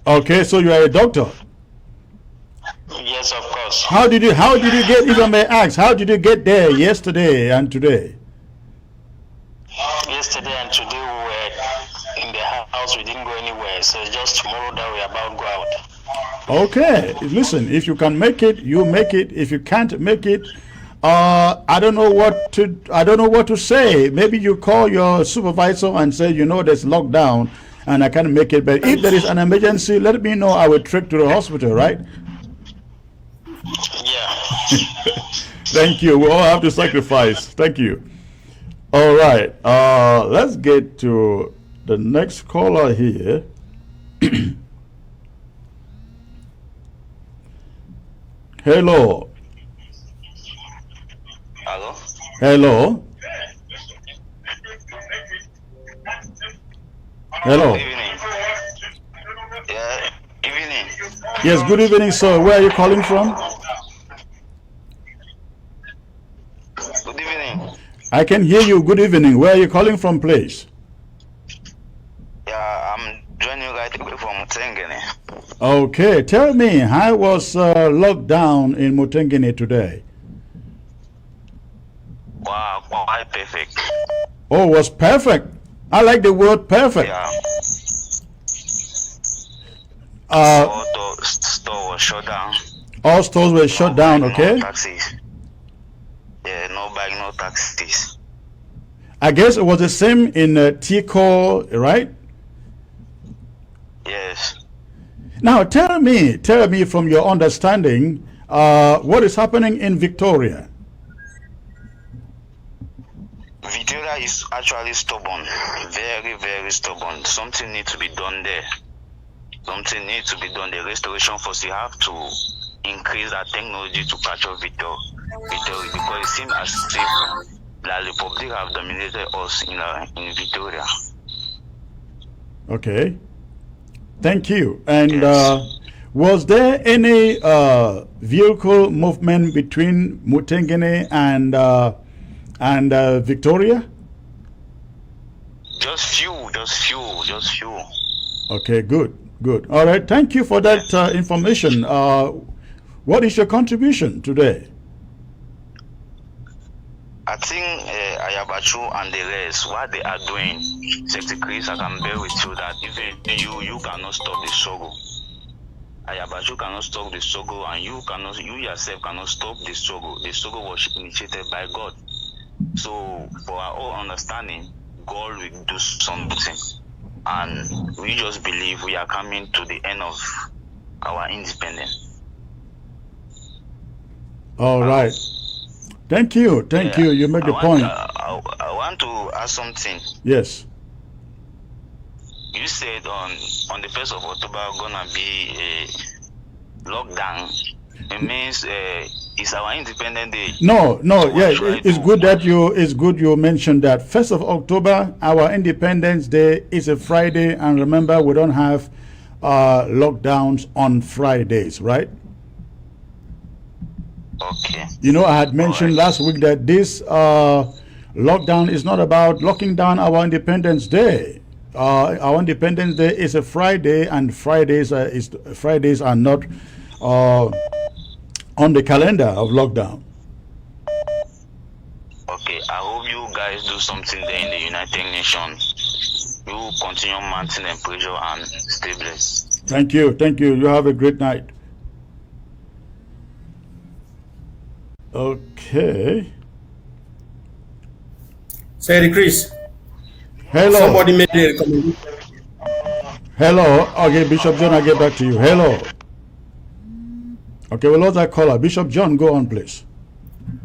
Okay, so you are a doctor. Yes, of course. How did you get, if I may ask, how did you get there yesterday and today? Yesterday and today we were in the house. We didn't go anywhere. So it's just tomorrow that we're about to go out. Okay, listen, if you can make it, you make it. If you can't make it, I don't know what to say. Maybe you call your supervisor and say, there's lockdown and I can't make it. But if there is an emergency, let me know. I will trek to the hospital, right? Yeah. Thank you. We all have to sacrifice. Thank you. All right. Let's get to the next caller here. Hello. Hello. Hello. Hello. Good evening. Yeah. Evening. Yes. Good evening, sir. Where are you calling from? Good evening. I can hear you. Good evening. Where are you calling from, please? Yeah, I'm joining you guys from Mutengene. Okay. Tell me, how was lockdown in Mutengene today? Wow, quite perfect. Oh, it was perfect. I like the word perfect. Yeah. All the store was shut down. All stores were shut down, okay? No taxis. Yeah, no bike, no taxis. I guess it was the same in Tico, right? Yes. Now tell me from your understanding, what is happening in Victoria? Victoria is actually stubborn, very, very stubborn. Something needs to be done there. Something needs to be done. The restoration force, you have to increase that technology to catch up Victoria, because it seems as if the Republic have dominated us in Victoria. Okay, thank you. And Yes. was there any vehicle movement between Mutengene and Victoria? Just few. Okay, good. All right, thank you for that information. What is your contribution today? I think Ayabachu and the rest, what they are doing, Secretary Chris, I can bear with you that even you cannot stop the struggle. Ayabachu cannot stop the struggle, and you yourself cannot stop the struggle. The struggle was initiated by God. So, for our own understanding, God will do something. And we just believe we are coming to the end of our independence. All right. Thank you. You make the point. I want to ask something. Yes. You said on the 1st of October gonna be a lockdown. It means it's our Independence Day. No. So Yeah, it's good you mentioned that. 1st of October, our Independence Day is a Friday, and remember, we don't have lockdowns on Fridays, right? Okay. You know, I had mentioned last week that this lockdown is not about locking down our Independence Day. Our Independence Day is a Friday, and Fridays are not on the calendar of lockdown. Okay, I hope you guys do something there in the United Nations. You continue mounting the pressure and stay blessed. Thank you. You have a great night. Okay. Say Chris. Hello. Somebody made a recommendation. Hello. Okay, Bishop John, I'll get back to you. Hello. Okay, we lost that caller. Bishop John, go on, please.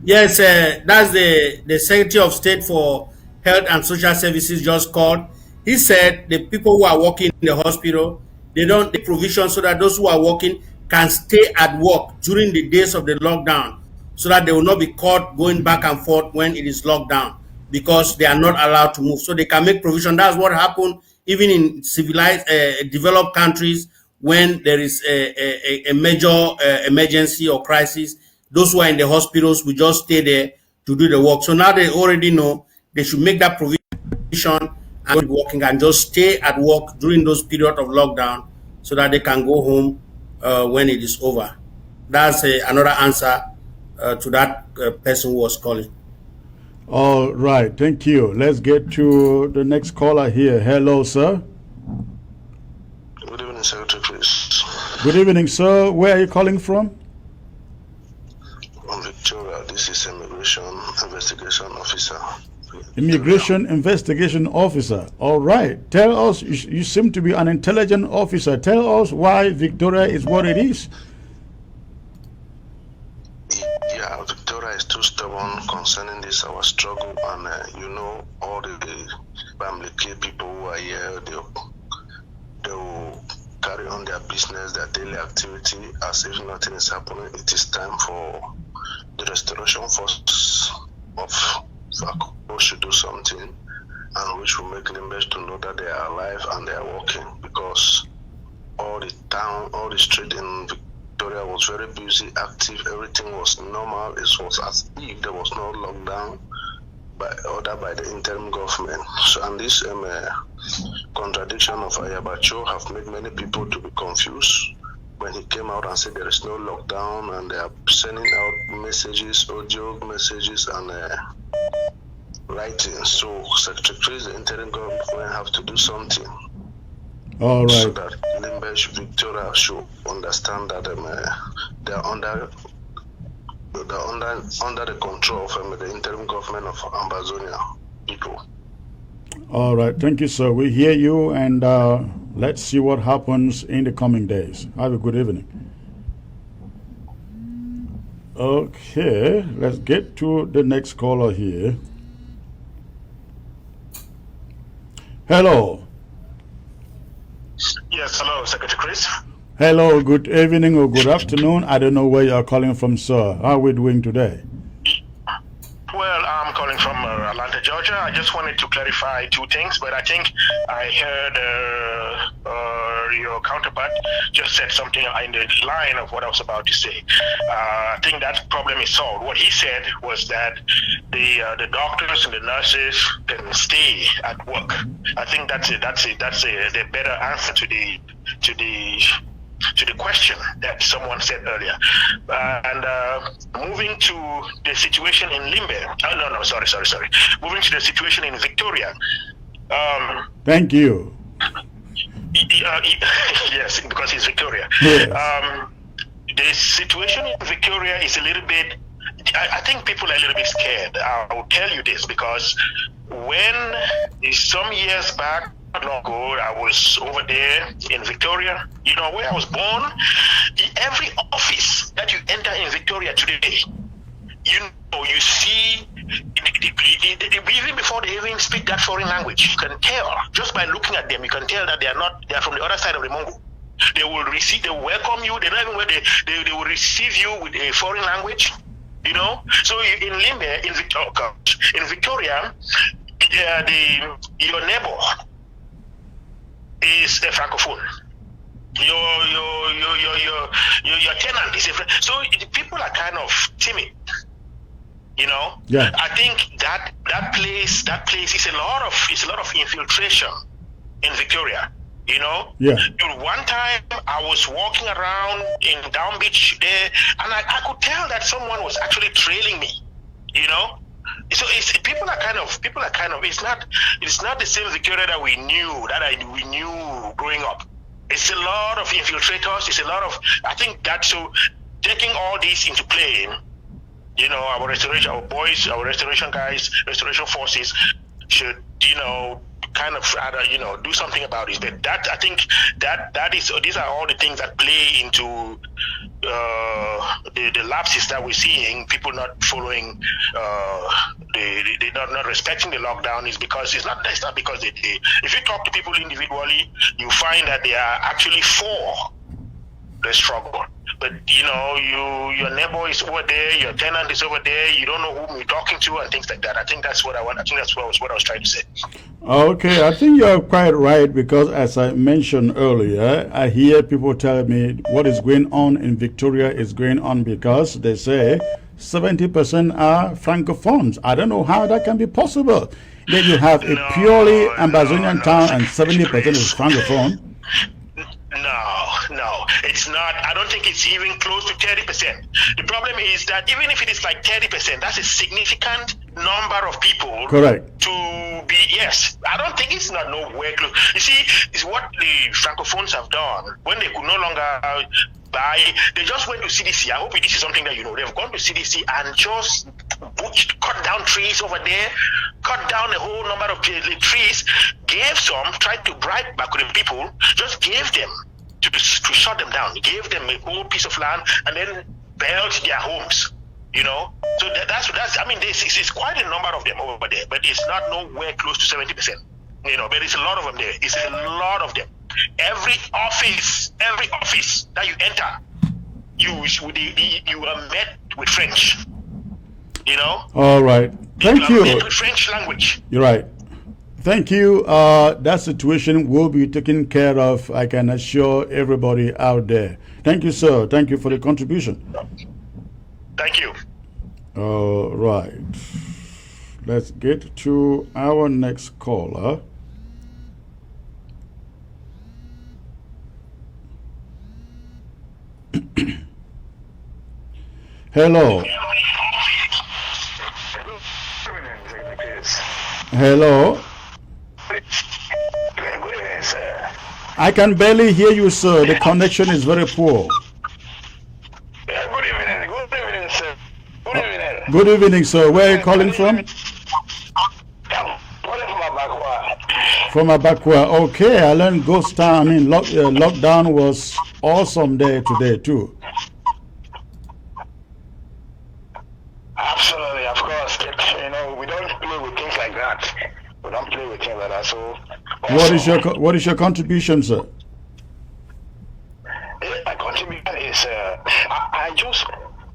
Yes, that's the Secretary of State for Health and Social Services just called. He said the people who are working in the hospital, they don't take provision so that those who are working can stay at work during the days of the lockdown, so that they will not be caught going back and forth when it is locked down, because they are not allowed to move. So they can make provision. That's what happened even in civilized, developed countries. When there is a major emergency or crisis, those who are in the hospitals will just stay there to do the work. So now they already know they should make that provision and be working and just stay at work during those periods of lockdown, so that they can go home when it is over. That's another answer to that person who was calling. All right, thank you. Let's get to the next caller here. Hello, sir. Good evening, Secretary Chris. Good evening, sir. Where are you calling from? I'm Victoria. This is Immigration Investigation Officer. Immigration Investigation Officer. All right. Tell us, you seem to be an intelligent officer. Tell us why Victoria is what it is. Yeah, Victoria is too stubborn concerning this, our struggle, and all the family care people who are here, they will carry on their business, their daily activity, as if nothing is happening. It is time for the restoration force of FACO should do something, and which will make members to know that they are alive and they are working, because all the town, all the street in Victoria was very busy, active, everything was normal. It was as if there was no lockdown ordered by the interim government. So, and this contradiction of Ayabacho have made many people to be confused when he came out and said there is no lockdown, and they are sending out messages, audio messages, and writing. So Secretary, the interim government have to do something. All right. So that Limbesh Victoria should understand that they are under the control of the interim government of Ambazonia people. All right. Thank you, sir. We hear you, and Let's see what happens in the coming days. Have a good evening. Okay, let's get to the next caller here. Hello. Yes, hello, Secretary Chris. Hello, good evening or good afternoon. I don't know where you are calling from, sir. How are we doing today? Well, I'm calling from Atlanta, Georgia. I just wanted to clarify two things, but I think I heard your counterpart just said something in the line of what I was about to say. I think that problem is solved. What he said was that the doctors and the nurses can stay at work. I think that's the better answer to the question that someone said earlier. Moving to the situation in Limbe. Sorry. Moving to the situation in Victoria. Thank you. Yes, because it's Victoria. Yes. The situation in Victoria is a little bit, I think people are a little bit scared. I will tell you this because when some years back, not long ago, I was over there in Victoria, where I was born. Every office that you enter in Victoria today, you see, even before they even speak that foreign language, you can tell, just by looking at them, you can tell that they are from the other side of the Mongo. They will welcome you, they will receive you with a foreign language, So in Limbe, in Victoria, your neighbor is a francophone. Your tenant is a so people are kind of timid. Yeah. I think that place is a lot of infiltration in Victoria. Yeah. One time I was walking around in Down Beach there, and I could tell that someone was actually trailing me. So people are kind of it's not the same Victoria that we knew growing up. It's a lot of infiltrators. It's a lot of, I think that, so taking all this into play, our restoration guys, restoration forces should, kind of rather, do something about it. But that, I think that is, these are all the things that play into the lapses that we're seeing. People not following, they not respecting the lockdown is because it's not because they. If you talk to people individually, you find that they are actually for the struggle. But your neighbor is over there, your tenant is over there. You don't know whom you're talking to and things like that. I think that's what I want. I think that's what I was trying to say. Okay, I think you're quite right because, as I mentioned earlier, I hear people tell me what is going on in Victoria is going on because they say 70% are francophones. I don't know how that can be possible. That you have a purely Ambazonian town and 70% is francophone. No, it's not. I don't think it's even close to 30%. The problem is that even if it is like 30%, that's a significant number of people. Correct. To be, yes. I don't think it's not nowhere close. You see, it's what the francophones have done when they could no longer buy. They just went to CDC. I hope this is something that they've gone to CDC and just cut down trees over there, cut down a whole number of trees, gave some, tried to bribe back with the people, just gave them to shut them down, gave them a whole piece of land, and then built their homes. So that's. I mean, it's quite a number of them over there, but it's not nowhere close to 70%. But it's a lot of them there. It's a lot of them. Every office that you enter, you are met with French. All right. Thank you. Met with French language. You're right. Thank you. That situation will be taken care of. I can assure everybody out there. Thank you, sir. Thank you for the contribution. Thank you. All right. Let's get to our next caller. Hello. Hello. I can barely hear you, sir. The connection is very poor. Good evening, sir. Good evening. Good evening, sir. Where are you calling from? I'm calling from Abakwa. From Abakwa. Okay, I learned Ghost Town. I mean, lockdown was awesome there today too. Absolutely, of course. You know, we don't play with things like that. We don't play with things like that. So, What is your contribution, sir? My contribution is I just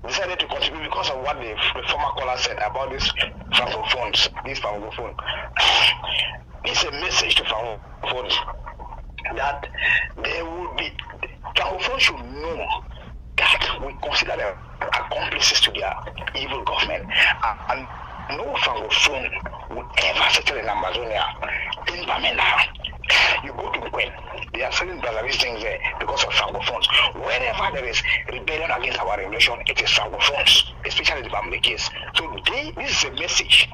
decided to contribute because of what the former caller said about these francophones. It's a message to francophones that there will be francophones should know that we consider them accomplices to their evil government, and no francophone would ever settle in Amazonia. In Bamenda, you go to Gwen, they are selling Brazzaville things there because of francophones. Wherever there is rebellion against our revolution, it is francophones, especially the Bamenda case. So this is a message.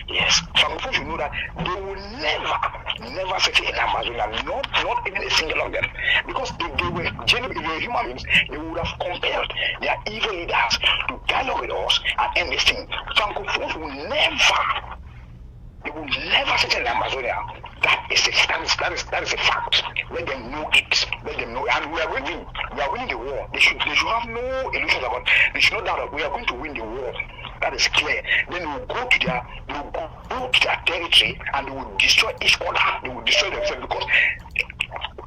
Yes, francophones should know that they will never settle in Amazonia, not even a single of them, because if they were genuine human beings, they would have compelled their evil leaders to dialogue with us and end this thing. Francophones will never settle in Amazonia. That is a fact. Let them know it. Let them know. And we are winning the war. They should have no illusions about it. They should know that we are going to win the war. That is clear. Then they will go to their territory and they will destroy each other. They will destroy themselves because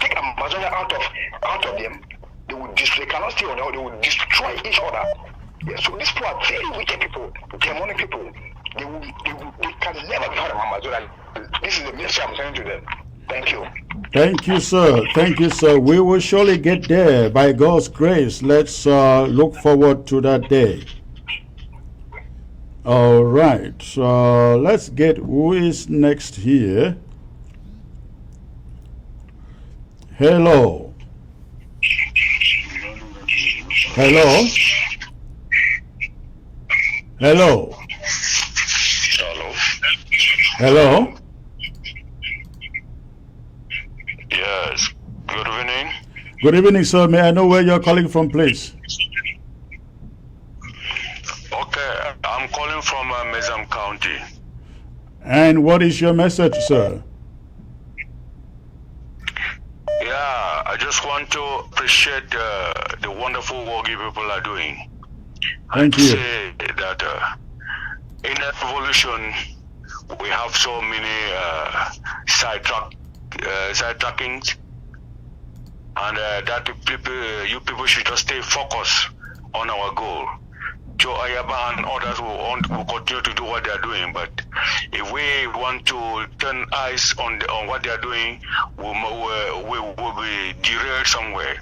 take Amazonia out of them. They cannot stay on them. They will destroy each other. Yeah, so these people are very wicked people, demonic people. They can never be part of Amazonia. This is the message I'm sending to them. Thank you. Thank you, sir. Thank you, sir. We will surely get there by God's grace. Let's look forward to that day. All right. So let's get who is next here. Hello. Hello. Hello. Hello. Yes. Good evening. Good evening, sir. May I know where you're calling from, please? Okay, I'm calling from Mezam County. And what is your message, sir? Yeah, I just want to appreciate the wonderful work you people are doing. Thank you. Say that in that revolution, we have so many sidetrackings, and that you people should just stay focused on our goal. Joe Ayaba and others will continue to do what they are doing, but if we want to turn eyes on what they are doing, we will be derailed somewhere.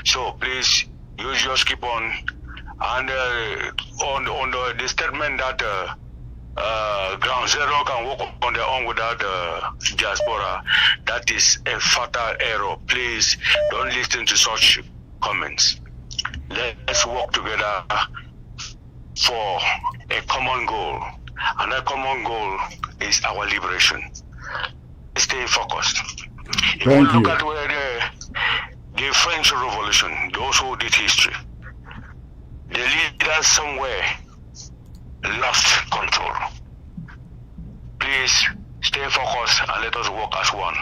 So please, you just keep on. And on the statement that Ground Zero can work on their own without diaspora, that is a fatal error. Please don't listen to such comments. Let's work together for a common goal, and that common goal is our liberation. Stay focused. If you look at where the French Revolution, those who did history, the leaders somewhere lost control. Please stay focused and let us work as one.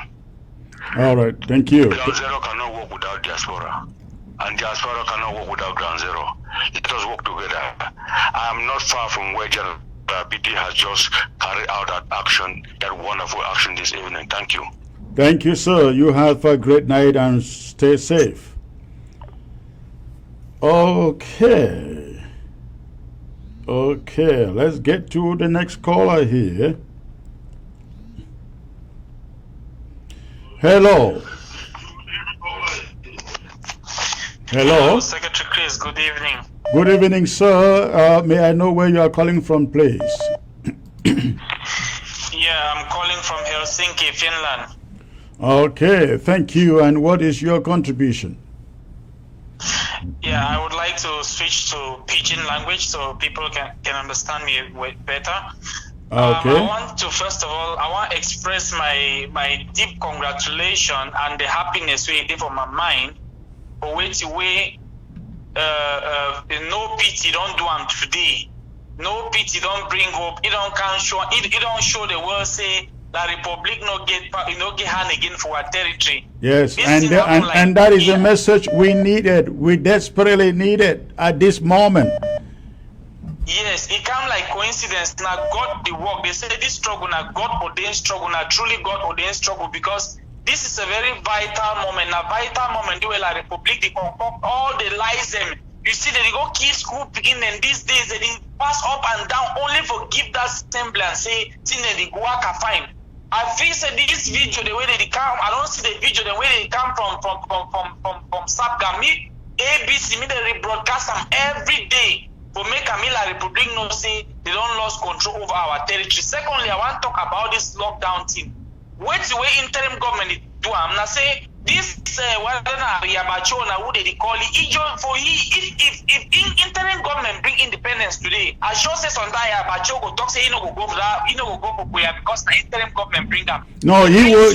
All right, thank you. Ground Zero cannot work without diaspora, and diaspora cannot work without Ground Zero. Let us work together. I am not far from where General BT has just carried out that action, that wonderful action this evening. Thank you. Thank you, sir. You have a great night and stay safe. Okay, let's get to the next caller here. Hello. Hello. Secretary Chris, good evening. Good evening, sir. May I know where you are calling from, please? Yeah, I'm calling from Helsinki, Finland. Okay, thank you. And what is your contribution? Yeah, I would like to switch to Pidgin language so people can understand me better. Okay. I want to, first of all, I want to express my deep congratulations and the happiness we did for my mind for which we no pity don't do today. No pity don't bring hope. It don't show the world say La Republic no get hand again for our territory. Yes, This and thing happen like and that is here. the message we needed. We desperately needed at this moment. Yes, it come like coincidence. Now God the work. They say this struggle now God ordained struggle. Now truly God ordained struggle because this is a very vital moment. A vital moment where La Republic they concoct all the lies them. You see that they go kill school begin and these days they pass up and down only for give that semblance. Say thing that they go work a fine. I feel say this video the way they come. I don't see the video the way they come from Sapga. Me ABC me they rebroadcast them every day. For make Camila Republic no say they don't lose control over our territory. Secondly, I want to talk about this lockdown thing. What's the way interim government do? I'm not say this whether Yabacho na who they call it. If interim government bring independence today, I sure say on that Yabacho go talk say he no go for that, he no go for Korea because the interim government bring them. No, he will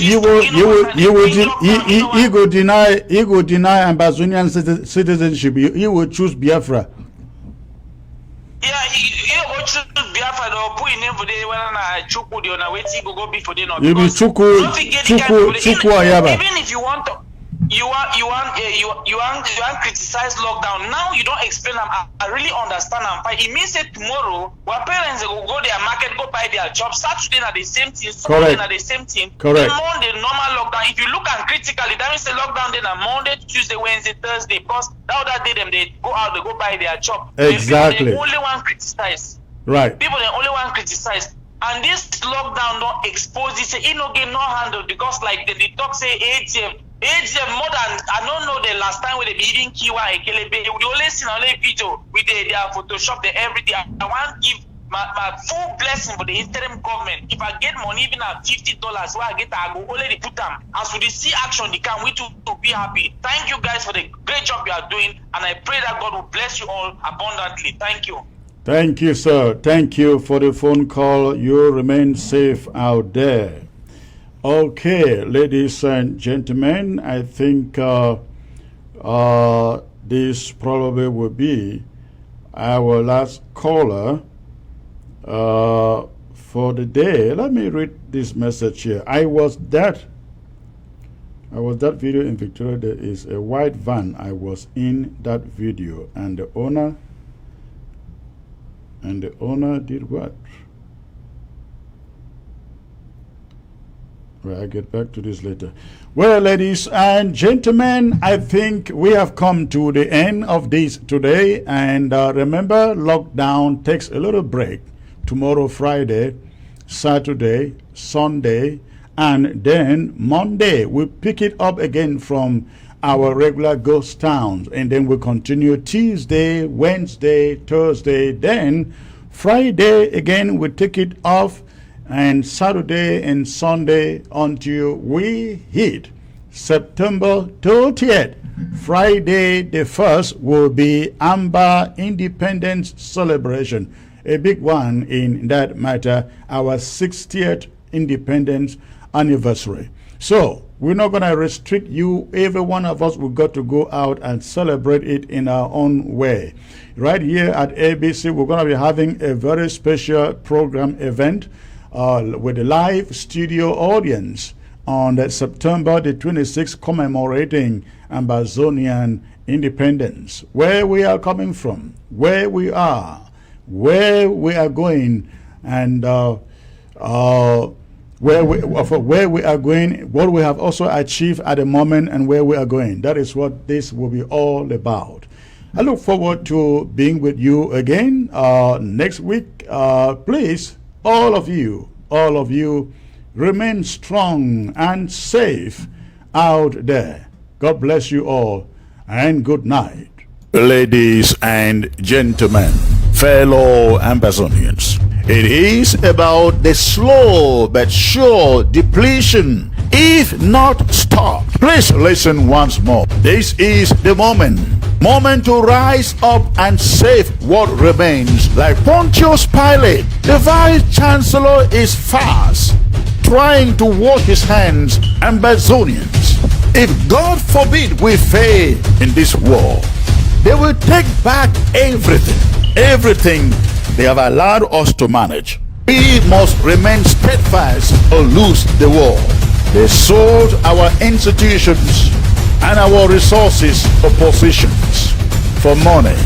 deny Ambazonian citizenship. He will choose Biafra. Yeah, he go choose Biafra. They'll put in name for the whether na Chuku they na wait he go be for the no. You be Chuku Ayaba. Even if you want to, you want criticize lockdown. Now you don't explain them. I really understand them. But it means that tomorrow, our parents they go their market, go buy their job. Saturday na the same thing. Sunday na the same thing. Correct. Monday normal lockdown. If you look at critically, that means the lockdown then on Monday, Tuesday, Wednesday, Thursday. Because now that day them they go out, they go buy their job. Exactly. They only want criticize. Right. People they only want criticize. And this lockdown don't expose this. It no get no handle because like the talk say ATM more than I don't know the last time when they be eating Kiwa and Kelebe. We only see only video with their Photoshop the everything. I want to give my full blessing for the interim government. If I get money even at $50, where I get I go already put them. As we see action, they can we to be happy. Thank you guys for the great job you are doing, and I pray that God will bless you all abundantly. Thank you. Thank you, sir. Thank you for the phone call. You remain safe out there. Okay, ladies and gentlemen, I think this probably will be our last caller for the day. Let me read this message here. I was that video in Victoria. There is a white van. I was in that video, and the owner did what? Well, I'll get back to this later. Well, ladies and gentlemen, I think we have come to the end of this today. And remember, lockdown takes a little break. Tomorrow, Friday, Saturday, Sunday, and then Monday. We'll pick it up again from our regular ghost towns. And then we'll continue Tuesday, Wednesday, Thursday. Then Friday, again, we'll take it off. And Saturday and Sunday until we hit September 30th. Friday the 1st will be Amber Independence Celebration, a big one in that matter, our 60th Independence Anniversary. So we're not going to restrict you. Every one of us, we've got to go out and celebrate it in our own way. Right here at ABC, we're going to be having a very special program event with a live studio audience on September the 26th, commemorating Ambazonian independence. Where we are coming from, where we are going, and where we are going, what we have also achieved at the moment, and where we are going. That is what this will be all about. I look forward to being with you again next week. Please, all of you, remain strong and safe out there. God bless you all, and good night. Ladies and gentlemen, fellow Ambazonians, it is about the slow but sure depletion, if not stopped. Please listen once more. This is the moment to rise up and save what remains. Like Pontius Pilate, the Vice Chancellor is fast trying to wash his hands. Ambazonians, if God forbid we fail in this war, they will take back everything they have allowed us to manage. We must remain steadfast or lose the war. They sold our institutions and our resources for positions, for money,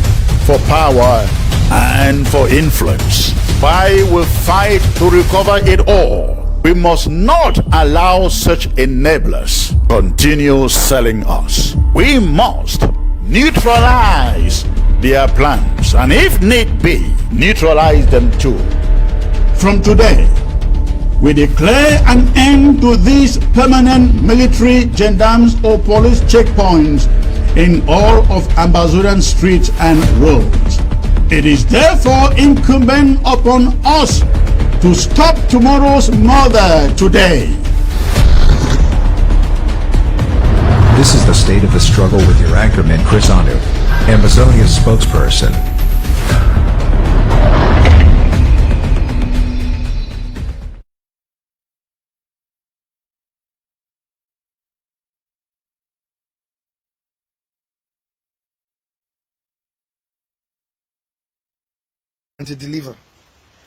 for power, and for influence. Why we fight to recover it all? We must not allow such enablers continue selling us. We must neutralize their plans, and if need be, neutralize them too. From today, we declare an end to these permanent military, gendarmes, or police checkpoints in all of Ambazonian streets and roads. It is therefore incumbent upon us to stop tomorrow's murder today. This is the state of the struggle with your anchorman Chris Anu, Ambazonia's spokesperson. And to deliver.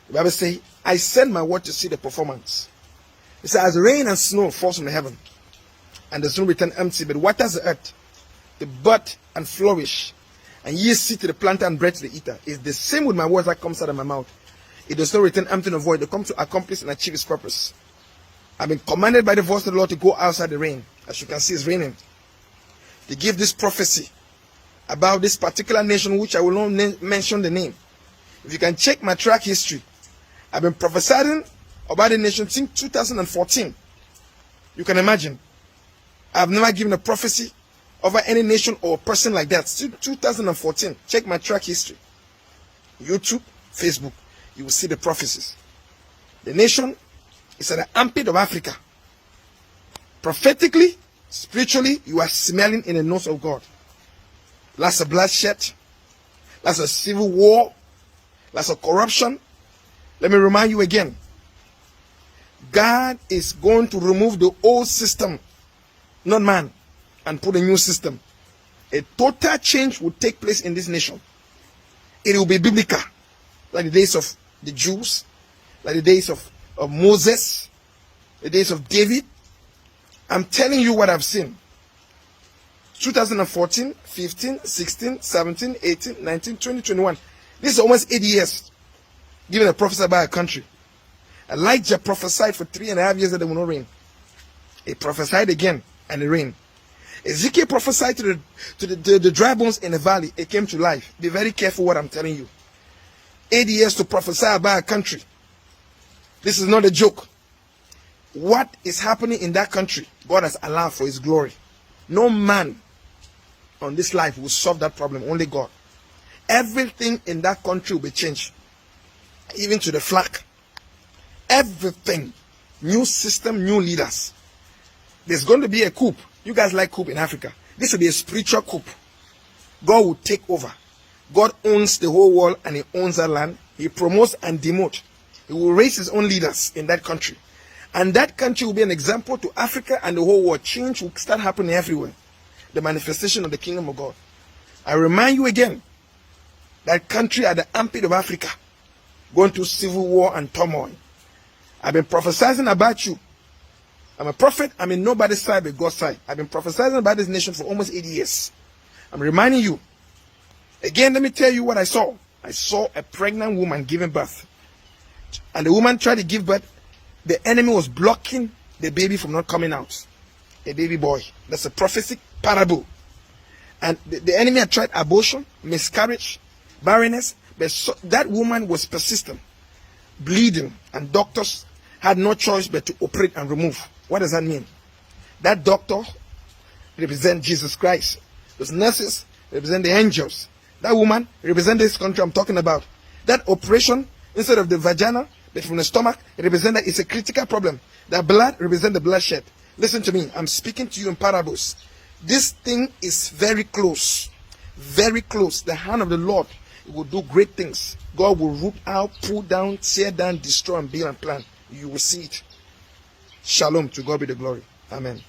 The Bible says, I send my word to see the performance. It says, as rain and snow falls from heaven, and the snow return empty, but waters the earth, the bud and flourish, and ye seed to the planter and bread to the eater. It's the same with my words that comes out of my mouth. It does not return empty nor void. They come to accomplish and achieve its purpose. I've been commanded by the voice of the Lord to go outside the rain. As you can see, it's raining. To give this prophecy about this particular nation, which I will not mention the name. If you can check my track history, I've been prophesying about the nation since 2014. You can imagine. I've never given a prophecy over any nation or person like that since 2014. Check my track history. YouTube, Facebook, you will see the prophecies. The nation is at the armpit of Africa. Prophetically, spiritually, you are smelling in the nose of God. Lots of bloodshed, lots of civil war, lots of corruption. Let me remind you again. God is going to remove the old system, not man, and put a new system. A total change will take place in this nation. It will be biblical, like the days of the Jews, like the days of Moses, the days of David. I'm telling you what I've seen. 2014, 15, 16, 17, 18, 19, 20, 21. This is almost 8 years giving a prophecy about a country. Elijah prophesied for 3.5 years that there will not rain. He prophesied again and it rained. Ezekiel prophesied to the dry bones in the valley. It came to life. Be very careful what I'm telling you. 8 years to prophesy about a country. This is not a joke. What is happening in that country, God has allowed for his glory. No man on this life will solve that problem. Only God. Everything in that country will be changed. Even to the flag. Everything. New system, new leaders. There's going to be a coup. You guys like coup in Africa. This will be a spiritual coup. God will take over. God owns the whole world and he owns that land. He promotes and demotes. He will raise his own leaders in that country. And that country will be an example to Africa and the whole world. Change will start happening everywhere. The manifestation of the kingdom of God. I remind you again. That country at the armpit of Africa. Going through civil war and turmoil. I've been prophesying about you. I'm a prophet. I'm in nobody's side but God's side. I've been prophesying about this nation for almost 8 years. I'm reminding you. Again, let me tell you what I saw. I saw a pregnant woman giving birth. And the woman tried to give birth. The enemy was blocking the baby from not coming out. A baby boy. That's a prophetic parable. And the enemy had tried abortion, miscarriage, barrenness. But that woman was persistent. Bleeding. And doctors had no choice but to operate and remove. What does that mean? That doctor represents Jesus Christ. Those nurses represent the angels. That woman represents this country I'm talking about. That operation, instead of the vagina, but from the stomach, it represents that it's a critical problem. That blood represents the bloodshed. Listen to me. I'm speaking to you in parables. This thing is very close. Very close. The hand of the Lord will do great things. God will root out, pull down, tear down, destroy, and build and plant. You will see it. Shalom. To God be the glory. Amen.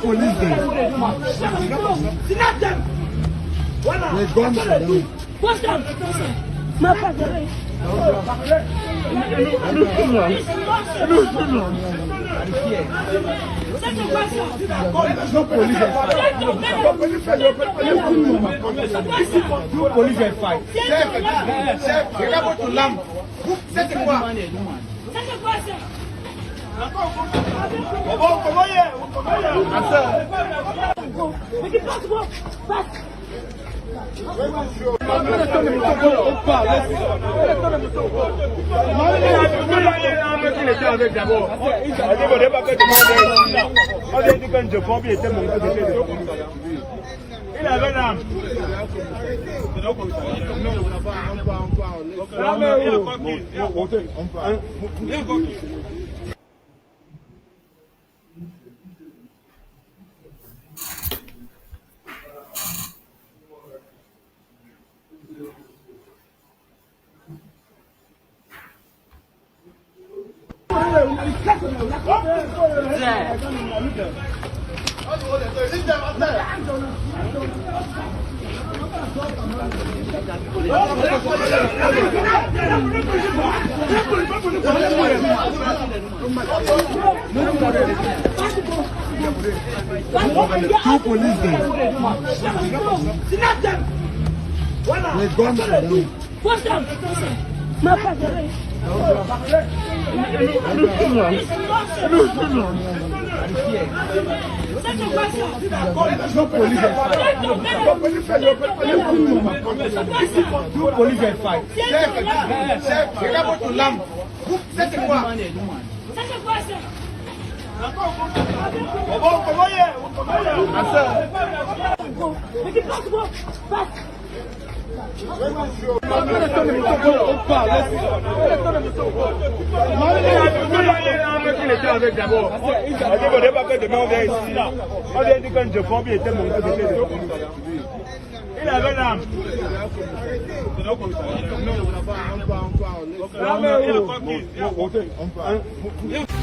police there. They're gone for them. What's that? My father. No police and fight. No police and fight. Chef, you got to lamb. C'est quoi? Two police there. They're gone for them. What's that? My father. No police and fight. No police and fight. Chef, you got to lamb. C'est quoi? Il